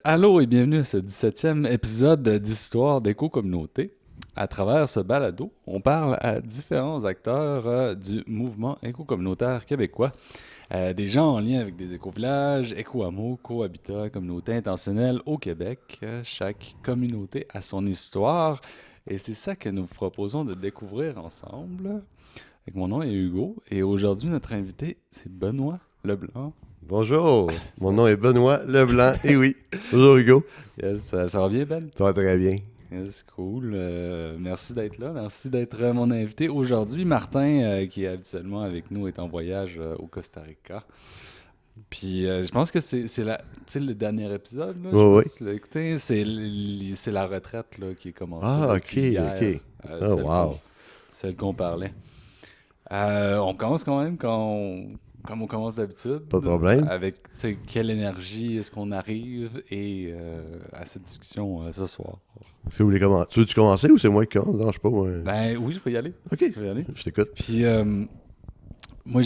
Allô et bienvenue à ce 17e épisode d'Histoire d'éco-communauté. À travers ce balado, on parle à différents acteurs du mouvement éco-communautaire québécois. Des gens en lien avec des éco-villages, éco-hameaux, co-habitats, communautés intentionnelles au Québec. Chaque communauté a son histoire et c'est ça que nous vous proposons de découvrir ensemble. Mon nom est Hugo et aujourd'hui notre invité c'est Benoît Leblanc. Bonjour, mon nom est Benoît Leblanc, et oui, bonjour Hugo, Yes, ça va bien Ben? ça va très bien. C'est cool. Merci d'être là. Merci d'être mon invité. Aujourd'hui, Martin, qui est habituellement avec nous, est en voyage au Costa Rica. Puis je pense que tu sais, le dernier épisode, là, je Oui, sais pas oui. si tu l'as écouté, c'est la retraite là, qui est commencée Ah, ok, depuis hier, ok. euh, Oh, celle qu'on wow, celle qu'on parlait. On commence quand même comme on commence d'habitude, pas de problème. avec tu sais, quelle énergie est-ce qu'on arrive et à cette discussion ce soir. Si vous voulez commencer, tu veux-tu commencer ou c'est moi qui commence? Non, je sais pas, moi. Ben oui, je vais y aller. Ok, Je vais y aller. je t'écoute. Puis moi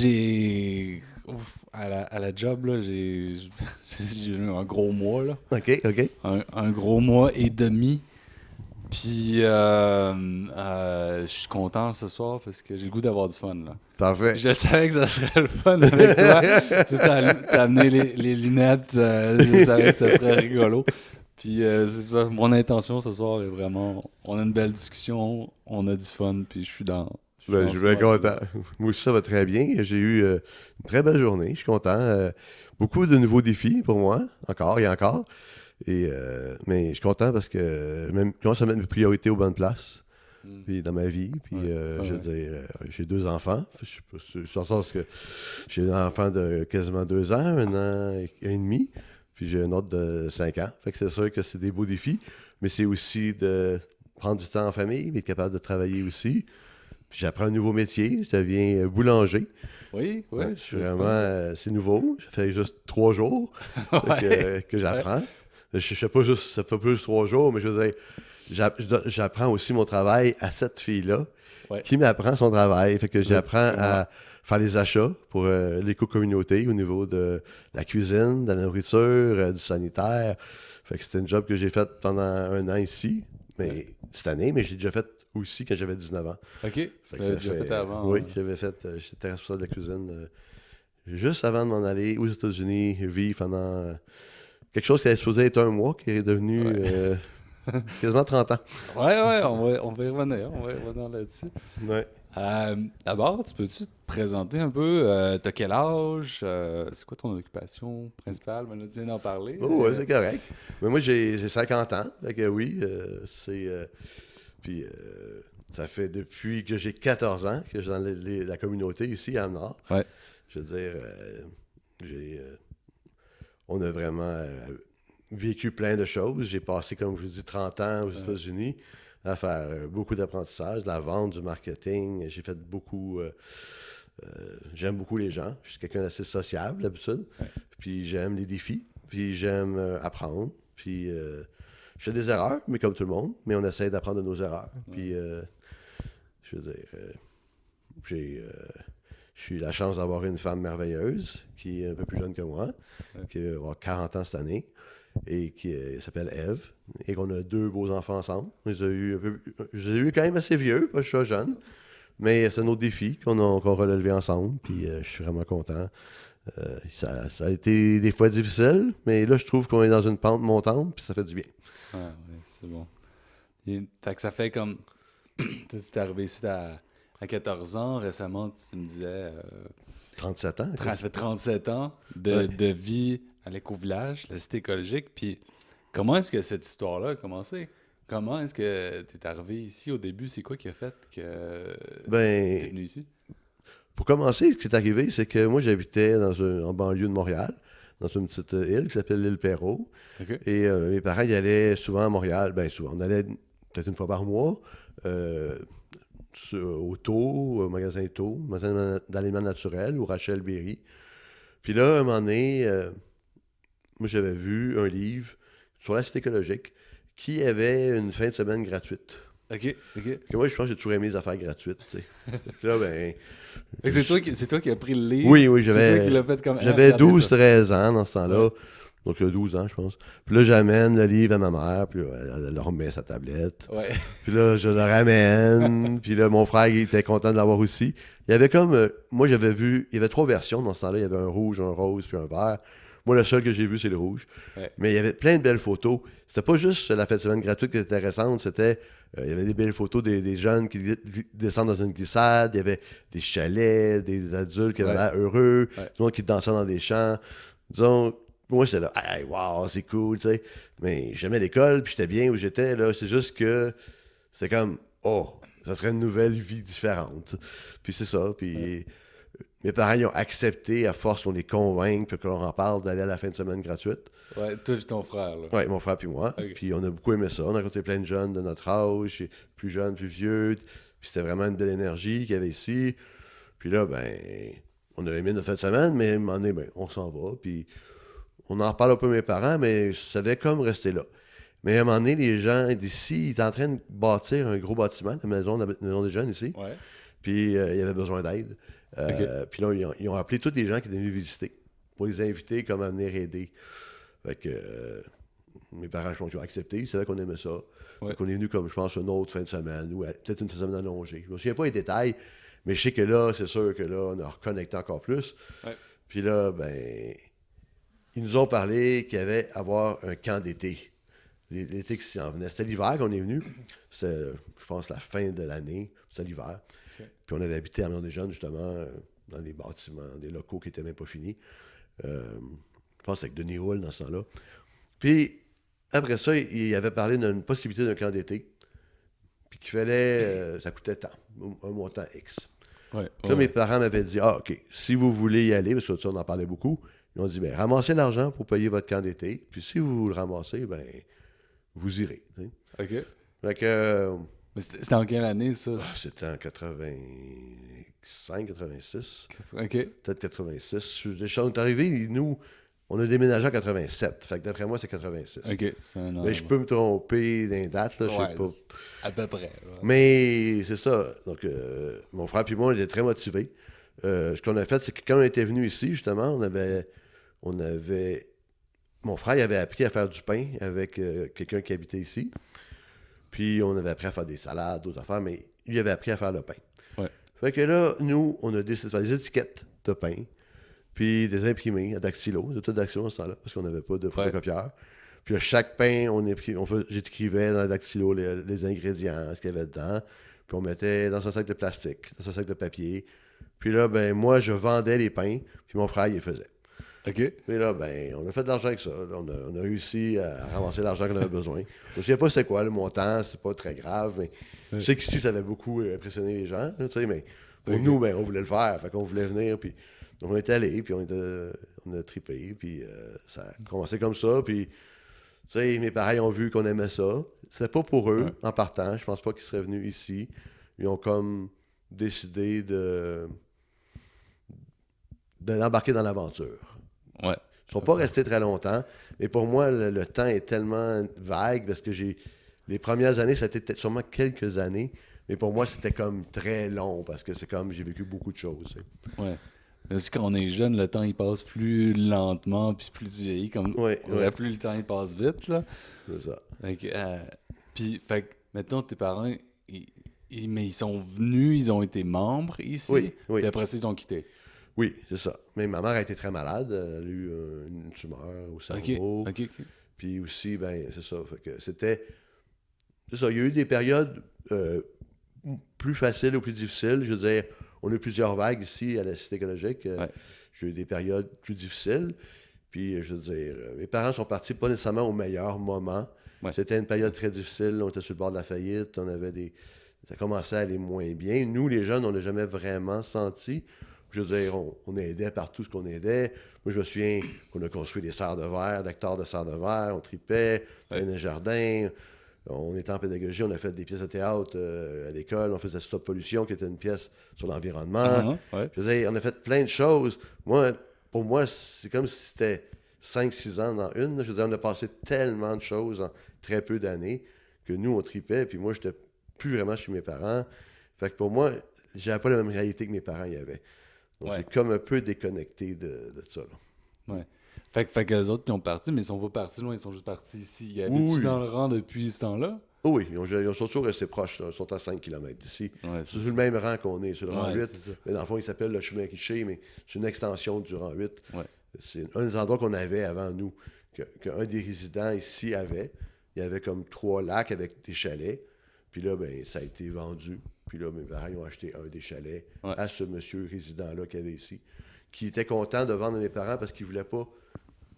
à la job là, j'ai eu un gros mois là, Ok, ok, un gros mois et demi. Puis je suis content ce soir parce que j'ai le goût d'avoir du fun là. parfait. Je savais que ça serait le fun avec toi. Tu sais, t'as amené les lunettes, je savais que ça serait rigolo. Puis c'est ça, mon intention ce soir est vraiment, on a une belle discussion, on a du fun, puis je suis Ben, dans je ce suis bien mode-là. content. Moi aussi, ça va très bien. J'ai eu une très belle journée, je suis content. Beaucoup de nouveaux défis pour moi, encore et encore. Mais je suis content parce que même je commence à mettre mes priorités aux bonnes places. Mm. Puis dans ma vie. Puis, Ouais, je veux ouais. dire, j'ai deux enfants. Je suis pas dans le sens que j'ai un enfant de quasiment 2 ans, 1 an et demi. Puis j'ai un autre de 5 ans. Fait que c'est sûr que c'est des beaux défis. Mais c'est aussi de prendre du temps en famille, mais être capable de travailler aussi. Puis j'apprends un nouveau métier. Je deviens boulanger. Oui, Ouais, oui, je suis c'est le vraiment, fun. c'est nouveau. Ça fait juste 3 jours Ouais, que ouais, j'apprends. Je sais pas juste, ça fait pas juste 3 jours, mais je veux dire, j'apprends aussi mon travail à cette fille-là ouais, qui m'apprend son travail. Fait que j'apprends vraiment. à faire les achats pour l'éco-communauté au niveau de la cuisine, de la nourriture, du sanitaire. Fait que c'était un job que j'ai fait pendant 1 an ici, Ouais. mais cette année, mais j'ai déjà fait aussi quand j'avais 19 ans. Ok, tu Fait que l'avais ça déjà fait fait, avant. oui, j'avais fait, j'étais responsable de la cuisine juste avant de m'en aller aux États-Unis, vivre pendant quelque chose qui était supposé être 1 mois, qui est devenu Ouais. quasiment 30 ans. Ouais, ouais, on va y revenir, on va y revenir là-dessus. Ouais. D'abord, tu peux-tu te présenter un peu? T'as quel âge? C'est quoi ton occupation principale? Ben là, tu viens d'en parler. Oh, ouais, c'est correct. Mais moi, j'ai 50 ans. Fait que oui, c'est. Puis, ça fait depuis que j'ai 14 ans que je suis dans la communauté ici à Nord. Ouais. Je veux dire, j'ai, on a vraiment vécu plein de choses. J'ai passé, comme je vous dis, 30 ans aux Ouais. États-Unis à faire beaucoup d'apprentissage, de la vente, du marketing. J'ai fait beaucoup. J'aime beaucoup les gens. Je suis quelqu'un d'assez sociable d'habitude. Ouais. Puis j'aime les défis. Puis j'aime apprendre. Puis je fais des erreurs, mais comme tout le monde. Mais on essaie d'apprendre de nos erreurs. Ouais. Puis je veux dire, j'ai j'ai eu la chance d'avoir une femme merveilleuse qui est un peu plus jeune que moi, Ouais. qui va avoir 40 ans cette année et qui s'appelle Eve. Et qu'on a 2 beaux enfants ensemble. Je les ai eu quand même assez vieux, moi je suis jeune. Mais c'est un autre défi qu'on relevé ensemble, puis je suis vraiment content. Ça a été des fois difficile, mais là, je trouve qu'on est dans une pente montante, puis ça fait du bien. Ouais, ouais, c'est bon. Fait que ça fait comme. Tu sais, t'es arrivé ici à 14 ans. Récemment, tu me disais. 37 ans, Ça écoute. fait 37 ans Ouais. de vie à l'éco-village, la cité écologique. Puis comment est-ce que cette histoire-là a commencé? Comment est-ce que tu es arrivé ici au début? C'est quoi qui a fait que tu es Ben, venu ici? pour commencer, ce qui est arrivé, c'est que moi, j'habitais en banlieue de Montréal, dans une petite île qui s'appelle l'île Perrault. OK. Et mes parents, ils allaient souvent à Montréal. Ben, souvent. On allait peut-être une fois par mois. euh, Au Taux, au magasin Taux, magasin d'aliments naturels, ou Rachel Berry. Puis là, un moment donné, moi j'avais vu un livre sur la cité écologique qui avait une fin de semaine gratuite. OK. OK. Que moi, je pense que j'ai toujours aimé les affaires gratuites, tu sais. Fait que là, ben. Fait que c'est toi qui as pris le livre. Oui, oui, C'est toi qui j'avais l'as fait comme, j'avais regardez douze ça. treize ans dans ce Ouais. temps-là. Donc, il y a 12 ans, je pense. Puis là, j'amène le livre à ma mère, puis là, elle le remet sa tablette. Ouais. Puis là, je le ramène. Puis là, mon frère, il était content de l'avoir aussi. Il y avait comme... moi, j'avais vu... Il y avait 3 versions dans ce temps-là. Il y avait un rouge, un rose, puis un vert. Moi, le seul que j'ai vu, c'est le rouge. Ouais. Mais il y avait plein de belles photos. C'était pas juste la fête de semaine gratuite qui était intéressante. C'était... il y avait des belles photos des jeunes qui descendent dans une glissade. Il y avait des chalets, des adultes qui avaient l'air heureux. Ouais. Tout le monde qui dansait dans des champs. Disons... Moi, j'étais là, hey, wow, c'est cool, tu sais. Mais j'aimais l'école, puis j'étais bien où j'étais, là. C'est juste que c'était comme, oh, ça serait une nouvelle vie différente. Puis c'est ça, puis mes parents, ils ont accepté, à force qu'on les convainque, puis qu'on en parle, d'aller à la fin de semaine gratuite. Ouais, toi et ton frère, là. Ouais, mon frère puis moi. Ok. Puis on a beaucoup aimé ça. On a rencontré plein de jeunes de notre âge, plus jeunes, plus vieux. Puis c'était vraiment une belle énergie qu'il y avait ici. Puis là, ben, on a aimé notre fin de semaine, mais à un moment donné, ben, on s'en va, puis... On en reparle un peu mes parents, mais ça devait comme rester là. Mais à un moment donné, les gens d'ici, ils étaient en train de bâtir un gros bâtiment, la maison des jeunes ici. Ouais. Puis il y avait besoin d'aide. Ok. Puis là, ils ont appelé tous les gens qui étaient venus visiter pour les inviter comme à venir aider. Fait que mes parents, je pense qu'ils ont accepté. Ils savaient qu'on aimait ça. Ouais. Fait qu'on est venu comme, je pense, une autre fin de semaine ou peut-être une fin de semaine allongée. Je me souviens pas les détails, mais je sais que là, c'est sûr que là, on a reconnecté encore plus. Ouais. Puis là, ben... Ils nous ont parlé qu'il y avait à avoir un camp d'été. L'été qui s'en venait. C'était l'hiver qu'on est venu. C'était, je pense, la fin de l'année. C'était l'hiver. Ok. Puis on avait habité à Maison des Jeunes, justement, dans des bâtiments, des locaux qui n'étaient même pas finis. Je pense que c'était avec Denis Hull dans ce temps-là. Puis après ça, il avait parlé d'une possibilité d'un camp d'été. Puis qu'il fallait... ça coûtait tant, un montant X. Ouais. Puis là, mes parents m'avaient dit, ah, OK, si vous voulez y aller, parce que ça, on en parlait beaucoup, ils ont dit, ben, ramassez l'argent pour payer votre camp d'été, puis si vous le ramassez, ben, vous irez. Tu sais. Ok. Fait que, Mais c'était en quelle année, ça? c'était en 85, 86, Ok. peut-être 86. On est arrivé, nous, on a déménagé en 87, fait que d'après moi, c'est 86. Ok. C'est un an. Mais je peux me tromper dans les dates, là, je Ouais, sais pas. à peu près. Ouais. Mais c'est ça. Donc, mon frère et moi, on était très motivés. Ce qu'on a fait, c'est que quand on était venu ici, justement, on avait... Mon frère, il avait appris à faire du pain avec quelqu'un qui habitait ici. Puis, on avait appris à faire des salades, d'autres affaires, mais lui avait appris à faire le pain. Ouais. Fait que là, nous, on a décidé de faire des étiquettes de pain, puis des imprimés à dactylo, de tout dactylo à ce temps-là, parce qu'on n'avait pas de photocopieur. Puis, à chaque pain, j'écrivais dans le dactylo les ingrédients, ce qu'il y avait dedans. Puis, on mettait dans un sac de plastique, dans un sac de papier. Puis là, ben, moi, je vendais les pains, puis mon frère, il les faisait. Ok. Puis là, ben, on a fait de l'argent avec ça. Là, on a réussi à ramasser l'argent qu'on avait besoin. Je ne sais pas c'était quoi le montant, c'est pas très grave, mais je sais qu'ici, ça avait beaucoup impressionné les gens, là, tu sais, mais pour nous, ben, on voulait le faire, fait qu'on voulait venir, puis donc on est allé, puis on a trippé, puis ça a commencé comme ça, puis tu sais, mes parents ont vu qu'on aimait ça. C'était pas pour eux, en partant, je pense pas qu'ils seraient venus ici. Ils ont comme décidé d'embarquer dans l'aventure. Ouais. Ils sont pas restés très longtemps, mais pour moi, le temps est tellement vague parce que les premières années, ça a été sûrement quelques années, mais pour moi, c'était comme très long parce que c'est comme j'ai vécu beaucoup de choses. Tu sais. Ouais. Mais aussi, quand on est jeune, le temps il passe plus lentement, puis plus tu vieillis, comme plus le temps il passe vite, là. C'est ça. Puis, fait que, mettons, tes parents, mais ils sont venus, ils ont été membres ici, Oui. puis après ça, ils ont quitté. Oui, c'est ça. Mais ma mère a été très malade. Elle a eu une tumeur au cerveau. Ok. Puis aussi, ben, c'est ça. Fait que c'était... C'est ça. Il y a eu des périodes plus faciles ou plus difficiles. Je veux dire, on a eu plusieurs vagues ici à la Cité écologique. J'ai eu des périodes plus difficiles. Puis, je veux dire, mes parents sont partis pas nécessairement au meilleur moment. Ouais. C'était une période très difficile. On était sur le bord de la faillite. Ça commençait à aller moins bien. Nous, les jeunes, on l'a jamais vraiment senti. Je veux dire, on aidait partout ce qu'on aidait. Moi, je me souviens qu'on a construit des serres de verre, d'hectares de serres de verre, on tripait, on avait un jardin, on était en pédagogie, on a fait des pièces de théâtre à l'école, on faisait Stop Pollution, qui était une pièce sur l'environnement. Je veux dire, on a fait plein de choses. Pour moi, c'est comme si c'était 5-6 ans dans une. Je veux dire, on a passé tellement de choses en très peu d'années que nous, on tripait, puis moi, j'étais plus vraiment chez mes parents. Fait que pour moi, j'avais pas la même réalité que mes parents y avaient. Donc, j'ai comme un peu déconnecté de ça. Là. Ouais. Fait que les autres, ils ont parti, mais ils sont pas partis loin, ils sont juste partis ici. Ils Oui, habitent-tu oui. dans le rang depuis ce temps-là? Oh oui, ils sont toujours restés proches, là. Ils sont à 5 km d'ici. Ouais, C'est c'est sur le ça. même rang qu'on est, sur le rang Ouais, 8. c'est ça. Mais dans le fond, il s'appelle le chemin Richer, mais c'est une extension du rang 8. Ouais. C'est un des endroits qu'on avait avant nous, qu'un des résidents ici avait. Il y avait comme 3 lacs avec des chalets. Puis là, ben, ça a été vendu. Puis là, mes parents ils ont acheté un des chalets Ouais. à ce monsieur résident-là qu'il y avait ici, qui était content de vendre à mes parents parce qu'il voulait pas.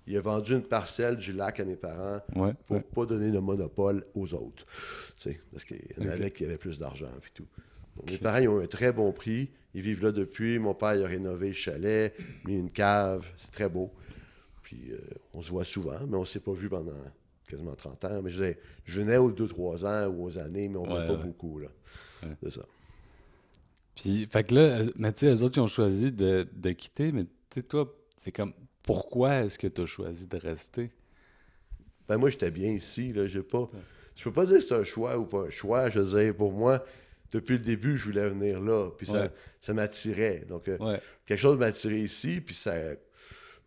Il a vendu une parcelle du lac à mes parents Ouais. pour Ouais. pas donner le monopole aux autres. Tu sais, parce qu'il y en Ok. avait qui avaient plus d'argent et tout. Donc, mes Ok. parents ils ont un très bon prix. Ils vivent là depuis. Mon père il a rénové le chalet, mis une cave. C'est très beau. Puis on se voit souvent, mais on ne s'est pas vu pendant quasiment 30 ans. Mais je venais aux 2-3 ans ou aux années, mais on ne Ouais, venait pas ouais. beaucoup. Là. Ouais. C'est ça. Puis, fait que là, mais tu sais, eux autres, ils ont choisi de quitter, mais tu sais, toi, c'est comme, pourquoi est-ce que tu as choisi de rester? Ben, moi, j'étais bien ici. Là. Je peux pas dire que c'est un choix ou pas un choix. Je veux dire, pour moi, depuis le début, je voulais venir là. Puis Ouais. ça m'attirait. Donc, Ouais. quelque chose m'attirait ici. Puis ça.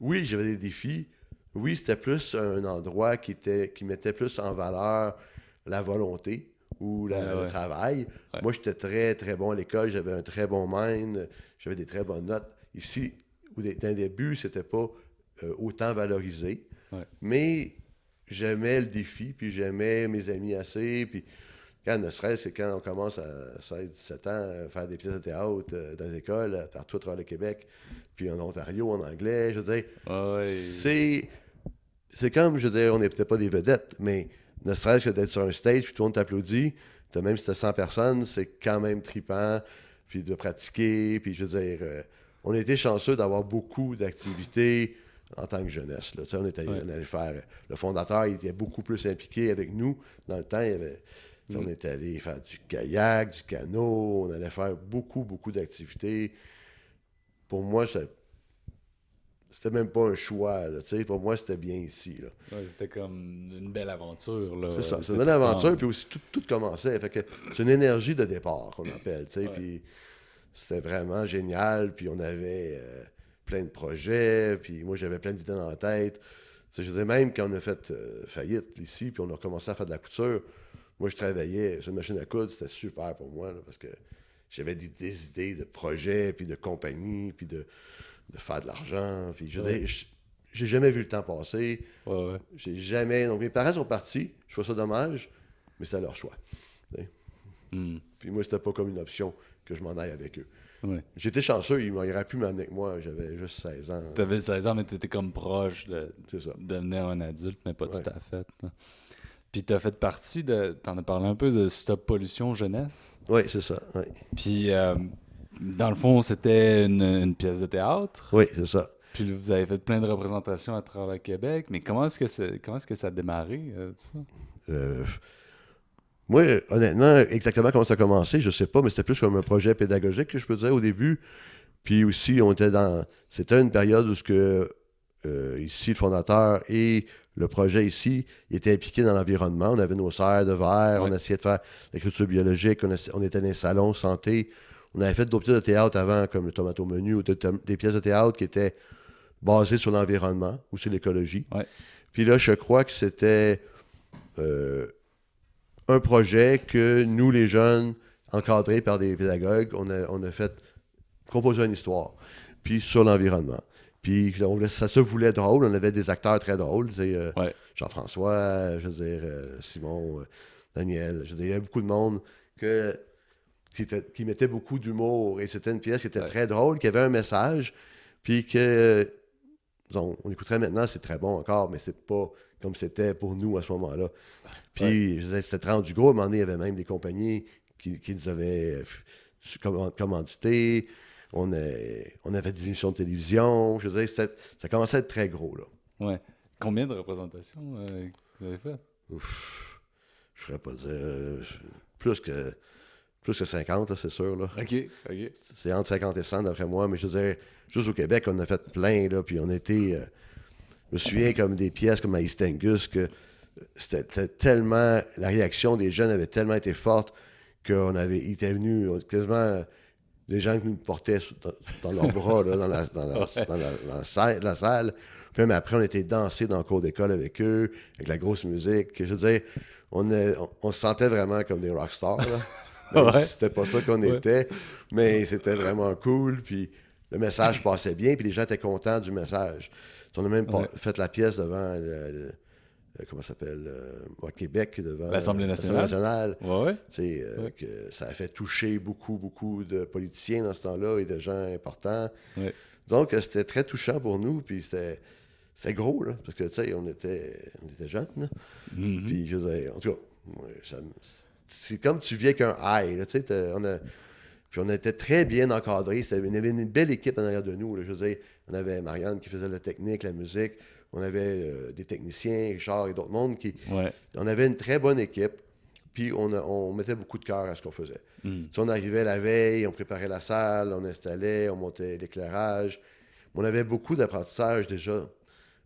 Oui, j'avais des défis. Oui, c'était plus un endroit qui mettait plus en valeur la volonté ou Ouais, le ouais. travail. Ouais. Moi, j'étais très, très bon à l'école. J'avais un très bon mind. J'avais des très bonnes notes. Ici, d'un début, c'était pas autant valorisé. Ouais. Mais j'aimais le défi, puis j'aimais mes amis assez. Puis quand, ne serait-ce que quand on commence à 16-17 ans à faire des pièces de théâtre dans les écoles, partout à travers le Québec, puis en Ontario, en anglais, je veux dire, Ouais, ouais. c'est comme, je veux dire, on n'est peut-être pas des vedettes, mais ne serait-ce que d'être sur un stage, puis tout le monde t'applaudit, même si t'as 100 personnes, c'est quand même trippant, puis de pratiquer, puis je veux dire, on a été chanceux d'avoir beaucoup d'activités en tant que jeunesse. Là. Tu sais, Ouais. on allait faire, le fondateur, il était beaucoup plus impliqué avec nous. Dans le temps, on Mm. était allé faire du kayak, du canot, on allait faire beaucoup, beaucoup d'activités. Pour moi, c'était même pas un choix. Là, tu sais, pour moi, c'était bien ici. Là. Ouais, c'était comme une belle aventure, là. C'est ça, c'est une C'était belle aventure, trippant. puis aussi tout commençait. Fait que c'est une énergie de départ qu'on appelle, tu sais, Ouais. puis c'était vraiment génial, puis on avait plein de projets, puis moi j'avais plein d'idées dans la tête. Tu sais, je disais même quand on a fait faillite ici, puis on a commencé à faire de la couture, moi je travaillais sur une machine à coudre, c'était super pour moi, là, parce que j'avais des idées de projets, puis de compagnie, puis de faire de l'argent, puis je veux Ouais. dire, j'ai jamais vu le temps passer. Ouais, ouais. J'ai jamais. Donc, mes parents sont partis. Je trouve ça dommage, mais c'est leur choix. Tu sais. Mm. Puis moi, c'était pas comme une option que je m'en aille avec eux. Ouais. J'étais chanceux, ils m'auraient pu m'amener avec moi. J'avais juste 16 ans. T'avais 16 ans, mais t'étais comme proche de C'est ça. devenir un adulte, mais pas Ouais. tout à fait, là. Puis t'as fait partie de... T'en as parlé un peu de Stop Pollution Jeunesse. Oui, c'est ça. Oui, Puis, dans le fond, c'était une pièce de théâtre. oui, c'est ça. Puis vous avez fait plein de représentations à travers le Québec. Mais comment est-ce que ça a démarré, tout ça? Euh, Moi, honnêtement, exactement comment ça a commencé, je sais pas, mais c'était plus comme un projet pédagogique que je peux dire au début. Puis aussi, on était dans. C'était une période où ici, le fondateur et le projet ici étaient impliqués dans l'environnement. On avait nos serres de verre, Ouais. on essayait de faire l'écriture biologique, on était dans les salons santé. On avait fait d'autres pièces de théâtre avant, comme le Tomato Menu, ou des pièces de théâtre qui étaient basées sur l'environnement ou sur l'écologie. Ouais. Puis là, je crois que c'était euh, un projet que nous, les jeunes, encadrés par des pédagogues, on a fait composer une histoire, puis sur l'environnement. Puis ça se voulait drôle, on avait des acteurs très drôles, tu sais, Ouais. Jean-François, je veux dire, Simon, Daniel, je veux dire, il y avait beaucoup de monde qui mettait beaucoup d'humour, et c'était une pièce qui était Ouais. très drôle, qui avait un message, puis que, disons, on écouterait maintenant, c'est très bon encore, mais c'est pas comme c'était pour nous à ce moment-là. Puis, Ouais. je disais, c'était rendu gros. À un moment donné, il y avait même des compagnies qui nous avaient commandité. On avait des émissions de télévision. Je veux dire, ça commençait à être très gros, là. Ouais. Combien de représentations que vous avez faites? Ouf, je ne ferais pas dire. Plus que, plus que 50, là, c'est sûr, là. OK, OK. C'est entre 50 et 100, d'après moi. Mais je veux dire, juste au Québec, on a fait plein, là. Puis on était. Je me souviens comme des pièces comme à East Angus que c'était tellement. La réaction des jeunes avait tellement été forte qu'on avait. Ils étaient venus quasiment des gens qui nous portaient dans leurs bras, là, dans la salle. Puis même après, on était dansés dans le cours d'école avec eux, avec la grosse musique. Je veux dire, on se sentait vraiment comme des rockstars, là. Même si c'était pas ça qu'on était, mais c'était vraiment cool. Puis le message passait bien, puis les gens étaient contents du message. On a même fait la pièce devant comment ça s'appelle, au Québec, devant l'Assemblée nationale. Que ça a fait toucher beaucoup, beaucoup de politiciens dans ce temps-là et de gens importants. Ouais. Donc, c'était très touchant pour nous, puis c'était gros, là, parce que, tu sais, on était jeunes, là. Mm-hmm. Puis, je disais, en tout cas, c'est comme tu vis avec un high, là, tu sais, puis on était très bien encadrés. Il y avait une belle équipe en arrière de nous, là. Je veux dire, on avait Marianne qui faisait la technique, la musique. On avait des techniciens, Richard et d'autres mondes qui... Ouais. On avait une très bonne équipe, puis on mettait beaucoup de cœur à ce qu'on faisait. On arrivait la veille, on préparait la salle, on installait, on montait l'éclairage. On avait beaucoup d'apprentissage déjà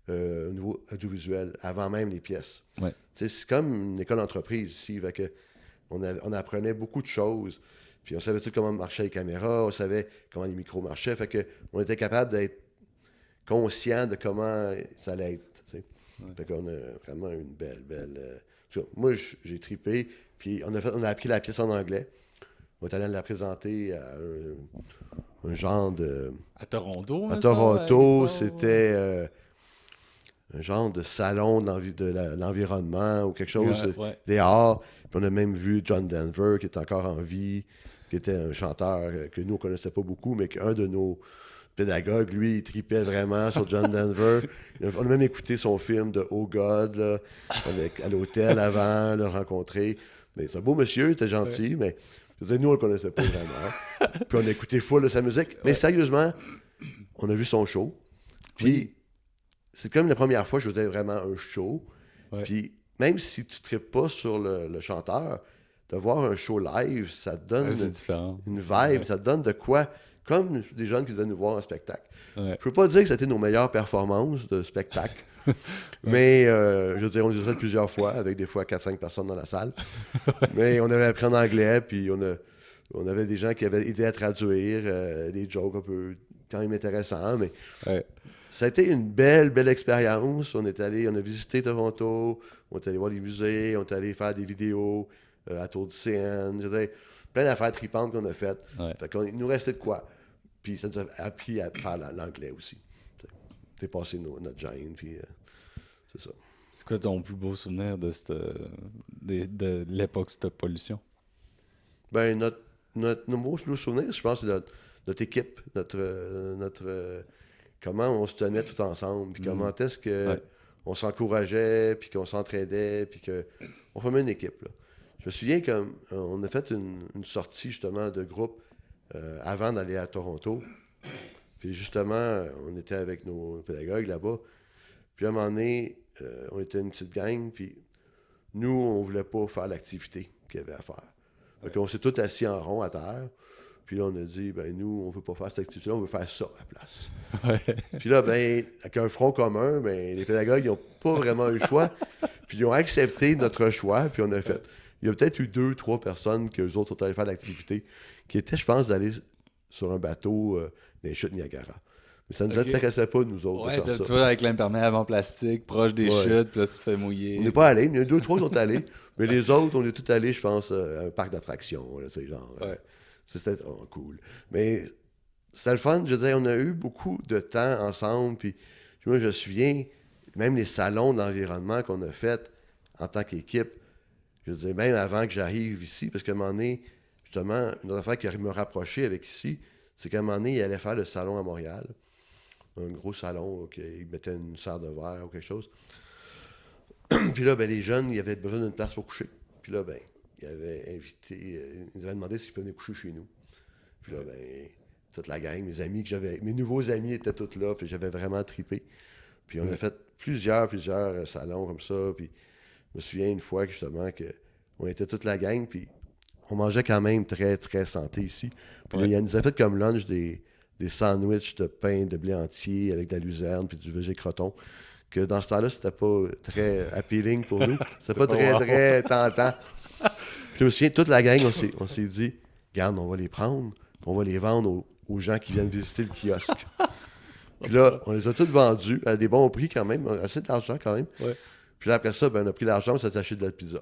au niveau audiovisuel, avant même les pièces. Ouais. C'est comme une école d'entreprise ici. On apprenait beaucoup de choses. Puis on savait tout comment marchaient les caméras, on savait comment les micros marchaient. Fait que on était capable d'être conscient de comment ça allait être. Fait qu'on a vraiment une belle... moi, j'ai trippé. Puis on a appris la pièce en anglais. On est allé la présenter à un genre de... À Toronto, à Toronto, c'était un genre de salon de l'environnement ou quelque chose, des arts. Puis on a même vu John Denver, qui est encore en vie, qui était un chanteur que nous, on ne connaissait pas beaucoup, mais qu'un de nos pédagogues, lui, il tripait vraiment sur John Denver. On a même écouté son film de Oh God, là, à l'hôtel avant, le rencontrer. Mais c'est un beau monsieur, il était gentil, mais je veux dire, nous, on ne le connaissait pas vraiment. Puis on a écouté full de sa musique. Mais sérieusement, on a vu son show. Puis c'est comme la première fois que je faisais vraiment un show. Puis même si tu ne tripes pas sur le chanteur, de voir un show live, ça te donne une vibe, ça te donne de quoi, comme des jeunes qui viennent nous voir en spectacle. Je ne peux pas dire que c'était nos meilleures performances de spectacle, mais je veux dire, on les a fait plusieurs fois, avec des fois 4-5 personnes dans la salle. Mais on avait appris en anglais, puis on avait des gens qui avaient aidé à traduire, des jokes un peu quand même intéressants, mais... Ça a été une belle expérience. On a visité Toronto, on est allé voir les musées, on est allé faire des vidéos à Tour du CN. Plein d'affaires tripantes qu'on a faites. Fait qu'il nous restait de quoi. Puis ça nous a appris à faire l'anglais aussi. C'est passé notre gêne, puis c'est ça. C'est quoi ton plus beau souvenir de l'époque Stop Pollution? Ben, nos plus beaux souvenirs, je pense, c'est notre équipe, notre comment on se tenait tout ensemble, puis comment est-ce qu'on s'encourageait, puis qu'on s'entraidait, puis qu'on formait une équipe. Là. Je me souviens qu'on a fait une sortie, justement, de groupe avant d'aller à Toronto. Puis, justement, on était avec nos pédagogues là-bas. Puis, à un moment donné, on était une petite gang, puis nous, on voulait pas faire l'activité qu'il y avait à faire. Donc, on s'est tous assis en rond à terre. Puis là, on a dit, ben nous, on veut pas faire cette activité-là, on veut faire ça à la place. Puis là, ben, avec un front commun, ben, les pédagogues, ils n'ont pas vraiment eu le choix. Puis ils ont accepté notre choix, puis on a fait. Il y a peut-être eu 2-3 personnes que les autres sont allés faire l'activité, qui était, je pense, d'aller sur un bateau dans les chutes Niagara. Mais ça ne nous intéressait pas, nous autres, de faire ça. Tu vois, avec l'imperméable en plastique, proche des chutes, puis là, tu te fais mouiller. On n'est pas allés. Il y en a 2-3 qui sont allés. Mais les autres, on est tous allés, je pense, à un parc d'attractions, tu sais, genre... C'était cool. Mais c'était le fun. Je veux dire, on a eu beaucoup de temps ensemble. Puis moi, je me souviens, même les salons d'environnement qu'on a fait en tant qu'équipe, je veux dire, même avant que j'arrive ici, parce qu'à un moment donné, justement, une autre affaire qui me rapprochait avec ici, c'est qu'à un moment donné, il allait faire le salon à Montréal. Un gros salon, il mettait une serre de verre ou quelque chose. Puis là, ben, les jeunes, ils avaient besoin d'une place pour coucher. Puis là, ben, ils avaient demandé s'ils pouvaient venir coucher chez nous. Puis là, ben, toute la gang, mes nouveaux amis étaient tous là, puis j'avais vraiment trippé. Puis on a fait plusieurs salons comme ça, puis je me souviens une fois justement qu'on était toute la gang, puis on mangeait quand même très, très santé ici. Puis là, il nous a fait comme lunch des sandwichs de pain de blé entier avec de la luzerne puis du végé croton, que dans ce temps-là, c'était pas très appealing pour nous. C'était pas très tentant. Puis je me souviens, toute la gang, on s'est dit, regarde, on va les prendre, on va les vendre aux gens qui viennent visiter le kiosque. Puis là, on les a tous vendus à des bons prix quand même, assez d'argent quand même. Ouais. Puis là, après ça, ben, on a pris l'argent, on s'est acheté de la pizza.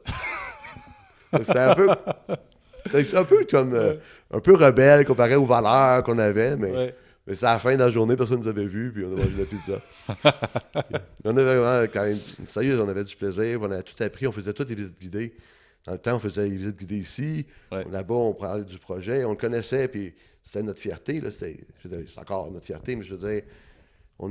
C'était un peu comme un peu rebelle comparé aux valeurs qu'on avait, mais c'est à la fin de la journée, personne ne nous avait vus, puis on a mangé de la pizza. On avait vraiment quand même, sérieux, on avait du plaisir, on a tout appris, on faisait toutes les visites guidées. Dans le temps, on faisait les visites guidées ici, là-bas, on parlait du projet, on le connaissait, puis c'était notre fierté, là, c'est encore notre fierté, mais je veux dire,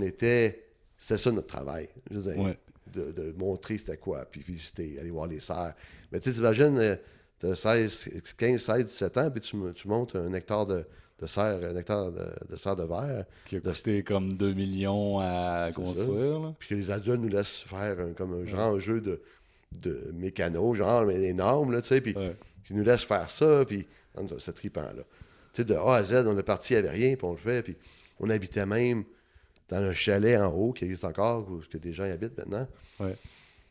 c'était ça notre travail, je veux dire, de montrer c'était quoi, puis visiter, aller voir les serres. Mais tu sais, t'imagines, tu as 15, 16, 17 ans, puis tu montes un hectare de serre, un hectare de serre de verre. Qui a coûté comme 2 millions à construire. Là. Puis que les adultes nous laissent faire comme un grand jeu de mécano, genre mais énorme, là, tu sais, puis qui nous laissent faire ça, puis c'est trippant, là. Tu sais, de A à Z, on est parti, il n'y avait rien, puis on le fait, puis on habitait même dans un chalet en haut, qui existe encore, où que des gens y habitent maintenant,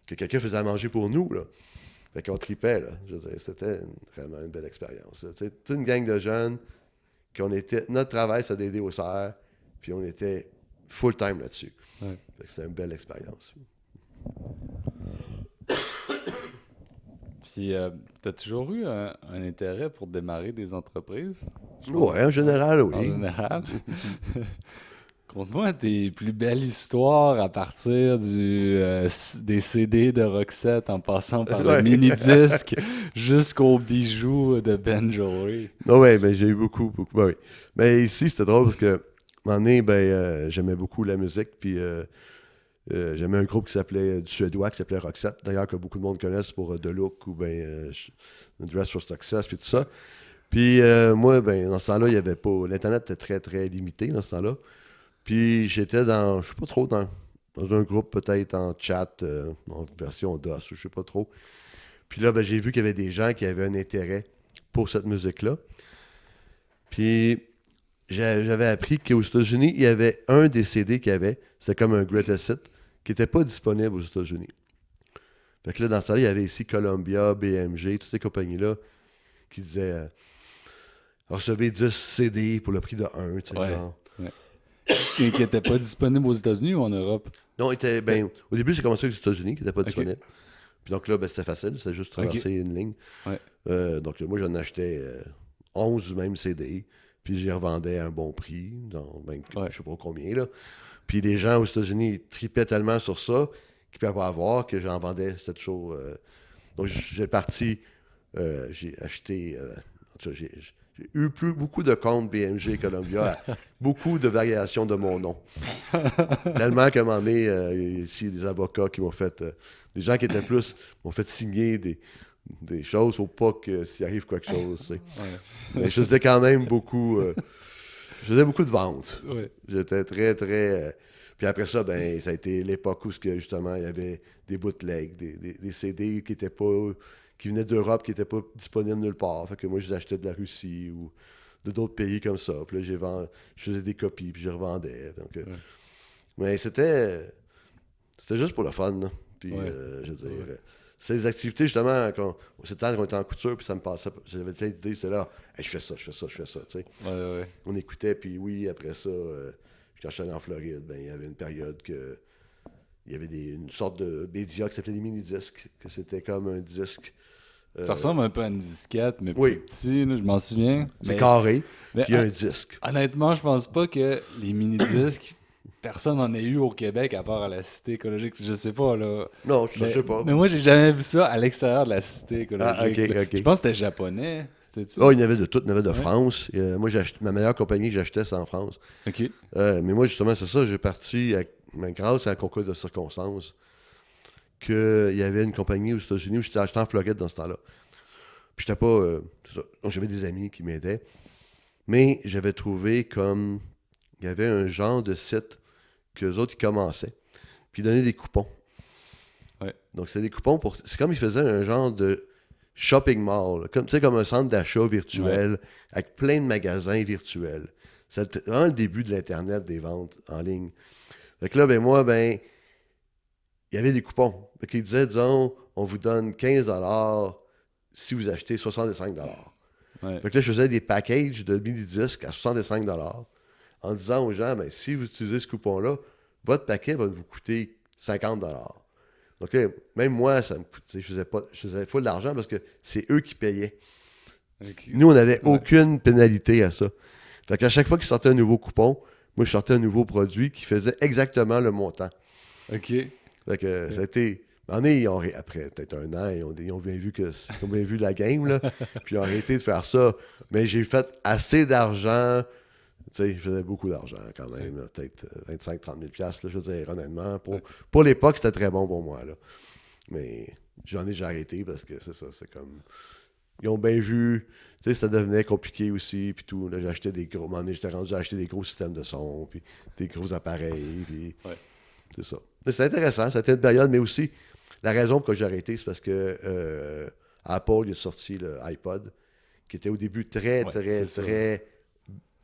que quelqu'un faisait à manger pour nous, là. Fait qu'on tripait, là. Je veux dire, c'était vraiment une belle expérience. Tu sais, toute une gang de jeunes, notre travail, c'était d'aider aux serres, puis on était full-time là-dessus. Fait que c'était une belle expérience. Puis, tu as toujours eu un intérêt pour démarrer des entreprises? Oui, en général, oui. En général. Conte-moi tes plus belles histoires à partir des CD de Roxette en passant par le mini-disque jusqu'aux bijoux de Ben Jory. Oui, ben, j'ai eu beaucoup. Ben, oui. Mais ici, c'était drôle parce que, à un moment donné, j'aimais beaucoup la musique, puis j'aimais un groupe qui s'appelait, du Suédois, qui s'appelait Roxette, d'ailleurs, que beaucoup de monde connaissent pour The Look ou Dress for Success, puis tout ça. Puis moi, dans ce temps-là, il y avait pas. L'Internet était très, très limité dans ce temps-là. Puis j'étais je sais pas trop, dans un groupe peut-être en chat, en version DOS, je sais pas trop. Puis là, j'ai vu qu'il y avait des gens qui avaient un intérêt pour cette musique-là. Puis j'avais appris qu'aux États-Unis, il y avait un des CD qu'il y avait, c'était comme un greatest hit, qui n'était pas disponible aux États-Unis. Fait que là, dans ce temps-là, il y avait ici Columbia, BMG, toutes ces compagnies-là qui disaient recevez 10 CD pour le prix de 1, tu sais, genre. Qui n'était pas disponible aux États-Unis ou en Europe? Non, au début, c'est commencé aux États-Unis, qui n'était pas disponible. Puis donc là, c'était facile, c'était juste traverser une ligne. Donc moi, j'en achetais 11 même CD, puis j'y revendais à un bon prix, je sais pas combien, là. Puis les gens aux États-Unis, ils tripaient tellement sur ça qu'ils ne pouvaient pas avoir que j'en vendais, c'était toujours... Donc j'ai acheté... en tout cas, j'ai eu beaucoup de comptes BMG et Columbia, beaucoup de variations de mon nom. Tellement qu'à un moment donné, ici, des avocats qui m'ont fait... des gens qui étaient plus... m'ont fait signer des choses pour pas que s'il arrive quelque chose, tu sais. Mais je faisais quand même beaucoup... je faisais beaucoup de ventes. J'étais très, très... Puis après ça, ça a été l'époque où justement, il y avait des bootlegs, des CD qui étaient pas... qui venaient d'Europe, qui n'étaient pas disponibles nulle part. Fait que moi, je les achetais de la Russie ou d'autres pays comme ça. Puis là, je faisais des copies, puis je revendais. Donc, mais c'était juste pour le fun, là. Puis, je veux dire, c'est des activités, justement, c'est le temps qu'on était en couture, puis ça me passait. J'avais plein d'idées, c'est là, hey, je fais ça, tu sais. On écoutait, puis oui, après ça, quand je suis allé en Floride, il y avait une période que il y avait une sorte de média qui s'appelait des mini-disques, que c'était comme un disque. Ça ressemble un peu à une disquette, mais plus petit, là, je m'en souviens. C'est carré, puis il y a un disque. Honnêtement, je pense pas que les mini-disques, personne n'en ait eu au Québec à part à la Cité écologique. Je sais pas, là. Non, je sais pas. Mais moi, j'ai jamais vu ça à l'extérieur de la Cité écologique. Ah, ok. Je pense que c'était japonais. Oh, il y en avait de tout. Il y en avait de France. Moi, ma meilleure compagnie que j'achetais, c'est en France. OK. Mais moi, justement, c'est ça. J'ai parti, grâce à un concours de circonstances, qu'il y avait une compagnie aux États-Unis où j'étais acheté en Floride dans ce temps-là. Puis j'étais pas... Donc, j'avais des amis qui m'aidaient. Mais j'avais trouvé comme... Il y avait un genre de site qu'eux autres, ils commençaient. Puis ils donnaient des coupons. Donc, c'est des coupons pour... C'est comme ils faisaient un genre de shopping mall, comme un centre d'achat virtuel avec plein de magasins virtuels. C'était vraiment le début de l'Internet des ventes en ligne. Fait que là, moi, il y avait des coupons. Fait qu'ils disaient, disons, on vous donne 15$ si vous achetez 65$. Ouais. Fait que là, je faisais des packages de mini-disques à 65 en disant aux gens, ben, si vous utilisez ce coupon-là, votre paquet va vous coûter 50 Donc là, même moi, ça me coûtait, je faisais full d'argent parce que c'est eux qui payaient. Ok. Nous, on n'avait Ouais. aucune pénalité à ça. Fait qu'à chaque fois qu'ils sortaient un nouveau coupon, moi, je sortais un nouveau produit qui faisait exactement le montant. OK. Fait que ça a été. À un moment donné, après peut-être un an, ils ont bien vu ils ont bien vu la game, là. Puis ils ont arrêté de faire ça. Mais j'ai fait assez d'argent. Tu sais, je faisais beaucoup d'argent quand même, là, peut-être 25-30 000 $, là, je veux dire, honnêtement. Ouais. Pour l'époque, c'était très bon pour moi, là. Mais j'en ai déjà arrêté parce que c'est ça, c'est comme. Ils ont bien vu. Tu sais, ça devenait compliqué aussi, puis tout. Là, j'ai acheté des gros. À un moment donné, j'étais rendu à acheter des gros systèmes de son, puis des gros appareils, puis. Ouais. C'est ça. Mais c'était intéressant, c'était une période, mais aussi, la raison pour laquelle j'ai arrêté, c'est parce que Apple il a sorti le iPod, qui était au début très, Ouais, très, c'est ça. très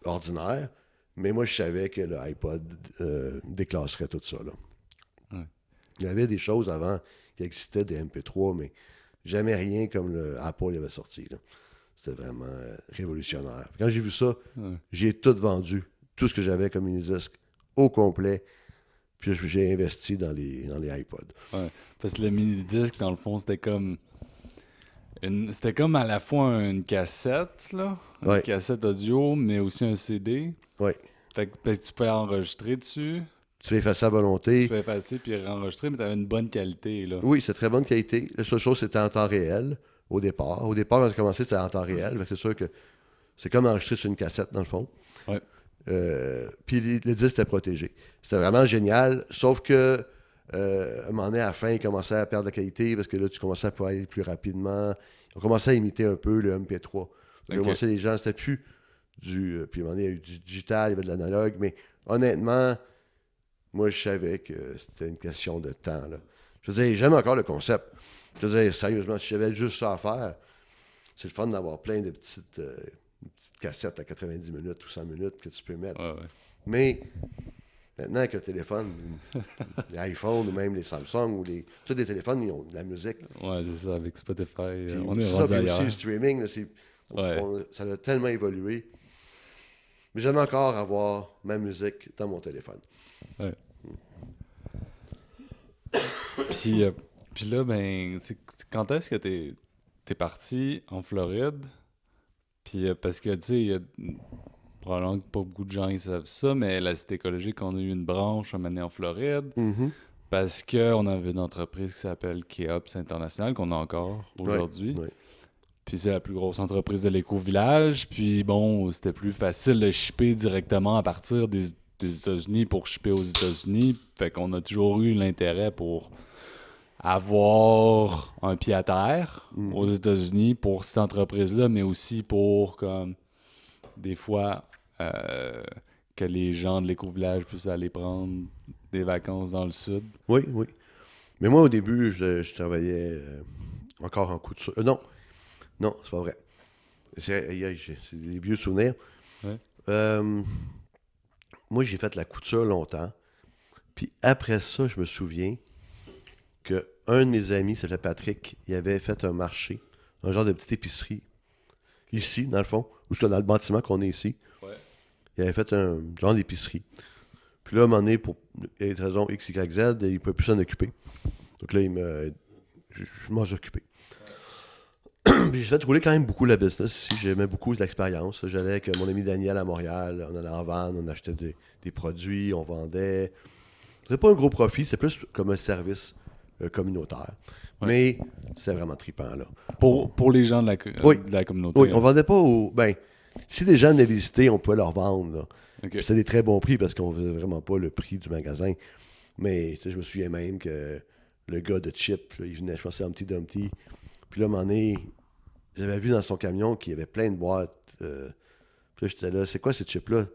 ordinaire. Mais moi, je savais que le iPod déclasserait tout ça, là. Ouais. Il y avait des choses avant qui existaient, des MP3, mais jamais rien comme le Apple avait sorti, là. C'était vraiment révolutionnaire. Quand j'ai vu ça, Ouais. j'ai tout vendu, tout ce que j'avais comme mini-disque, au complet. Puis j'ai investi dans les iPods. Ouais. Parce que le mini-disque, dans le fond, c'était comme à la fois une cassette, là. Une Ouais, cassette audio, mais aussi un CD. ouais. Fait que, parce que tu pouvais enregistrer dessus. Tu fais effacer à Tu volonté. pouvais effacer puis enregistrer, mais t'avais une bonne qualité, là. Oui, c'est très bonne qualité. La seule chose, c'était en temps réel au départ. Au départ, quand j'ai commencé, c'était en temps réel. Fait que c'est sûr que c'est comme enregistrer sur une cassette, dans le fond. Ouais. Puis le disque était protégé. C'était vraiment génial, sauf que à un moment donné, à la fin, il commençait à perdre de qualité parce que là, tu commençais à pouvoir aller plus rapidement. On commençait à imiter un peu le MP3. Ok. Commençait les gens, c'était plus du. Puis à un moment donné, il y a eu du digital, il y avait de l'analogue, mais honnêtement, moi, je savais que c'était une question de temps, là. Je veux dire, j'aime encore le concept. Je veux dire, sérieusement, si j'avais juste ça à faire, c'est le fun d'avoir plein de petites cassettes à 90 minutes ou 100 minutes que tu peux mettre. Ouais, ouais. Mais maintenant, avec le téléphone, les iPhones ou même les Samsung ou tous les téléphones, ils ont de la musique. Ouais, c'est ça, avec Spotify, Puis on est ça, rendu puis ailleurs. aussi le streaming, là, Ouais. ça a tellement évolué. Mais j'aime encore avoir ma musique dans mon téléphone. Puis, puis là, ben, quand est-ce que t'es parti en Floride? Puis, parce que, tu sais, il y a probablement que pas beaucoup de gens qui savent ça, mais la Cité écologique, on a eu une branche un moment donné en Floride Mhm. parce qu'on avait une entreprise qui s'appelle Keops International, qu'on a encore aujourd'hui. Ouais. Puis c'est la plus grosse entreprise de l'éco-village. Puis bon, c'était plus facile de shipper directement à partir des États-Unis pour shipper aux États-Unis. Fait qu'on a toujours eu l'intérêt pour avoir un pied à terre aux États-Unis pour cette entreprise-là, mais aussi pour, comme, des fois, que les gens de l'éco-village puissent aller prendre des vacances dans le sud. Oui, oui. Mais moi, au début, je travaillais encore en couture. Non, non, c'est pas vrai. C'est des vieux souvenirs. Ouais. Euh, Moi, j'ai fait la couture longtemps. Puis après ça, je me souviens que un de mes amis, s'appelait Patrick, il avait fait un marché, un genre de petite épicerie, ici, dans le fond, ou c'est dans le bâtiment qu'on est ici. Ouais. Il avait fait un genre d'épicerie. Puis là, à un moment donné, pour des raisons X, Y, Z, il ne pouvait plus s'en occuper. Donc là, je m'en suis occupé. Puis j'ai fait rouler quand même beaucoup la business ici. J'aimais beaucoup l'expérience. J'allais avec mon ami Daniel à Montréal. On allait en vendre, on achetait des produits, on vendait. C'était pas un gros profit, c'est plus comme un service communautaire. Ouais. Mais c'était vraiment trippant, là. Pour les gens Oui. de la communauté. Oui, on vendait pas au. Ben, si des gens venaient visiter, on pouvait leur vendre, là. OK. Puis c'était des très bons prix parce qu'on faisait vraiment pas le prix du magasin. Mais tu sais, je me souviens même que le gars de Chip, là, il venait, je pense que c'est Humpty Dumpty. Puis là, à un moment donné, j'avais vu dans son camion qu'il y avait plein de boîtes. Puis là, j'étais là, c'est quoi ces chips-là?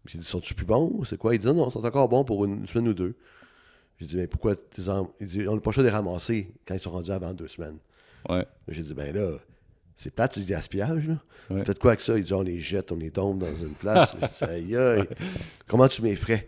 J'ai dit, sont-ils plus bons? C'est quoi? Il dit, non, ils sont encore bons pour une semaine ou deux. J'ai dit, mais pourquoi? Il dit, on n'a pas le choix de les ramasser quand ils sont rendus avant 2 semaines. Ouais. J'ai dit, ben là, c'est plate, c'est du gaspillage, là. Ouais. Faites quoi avec ça? Il dit, on les jette, on les tombe dans une place. J'ai dit, aïe, aïe, comment tu m'effraies?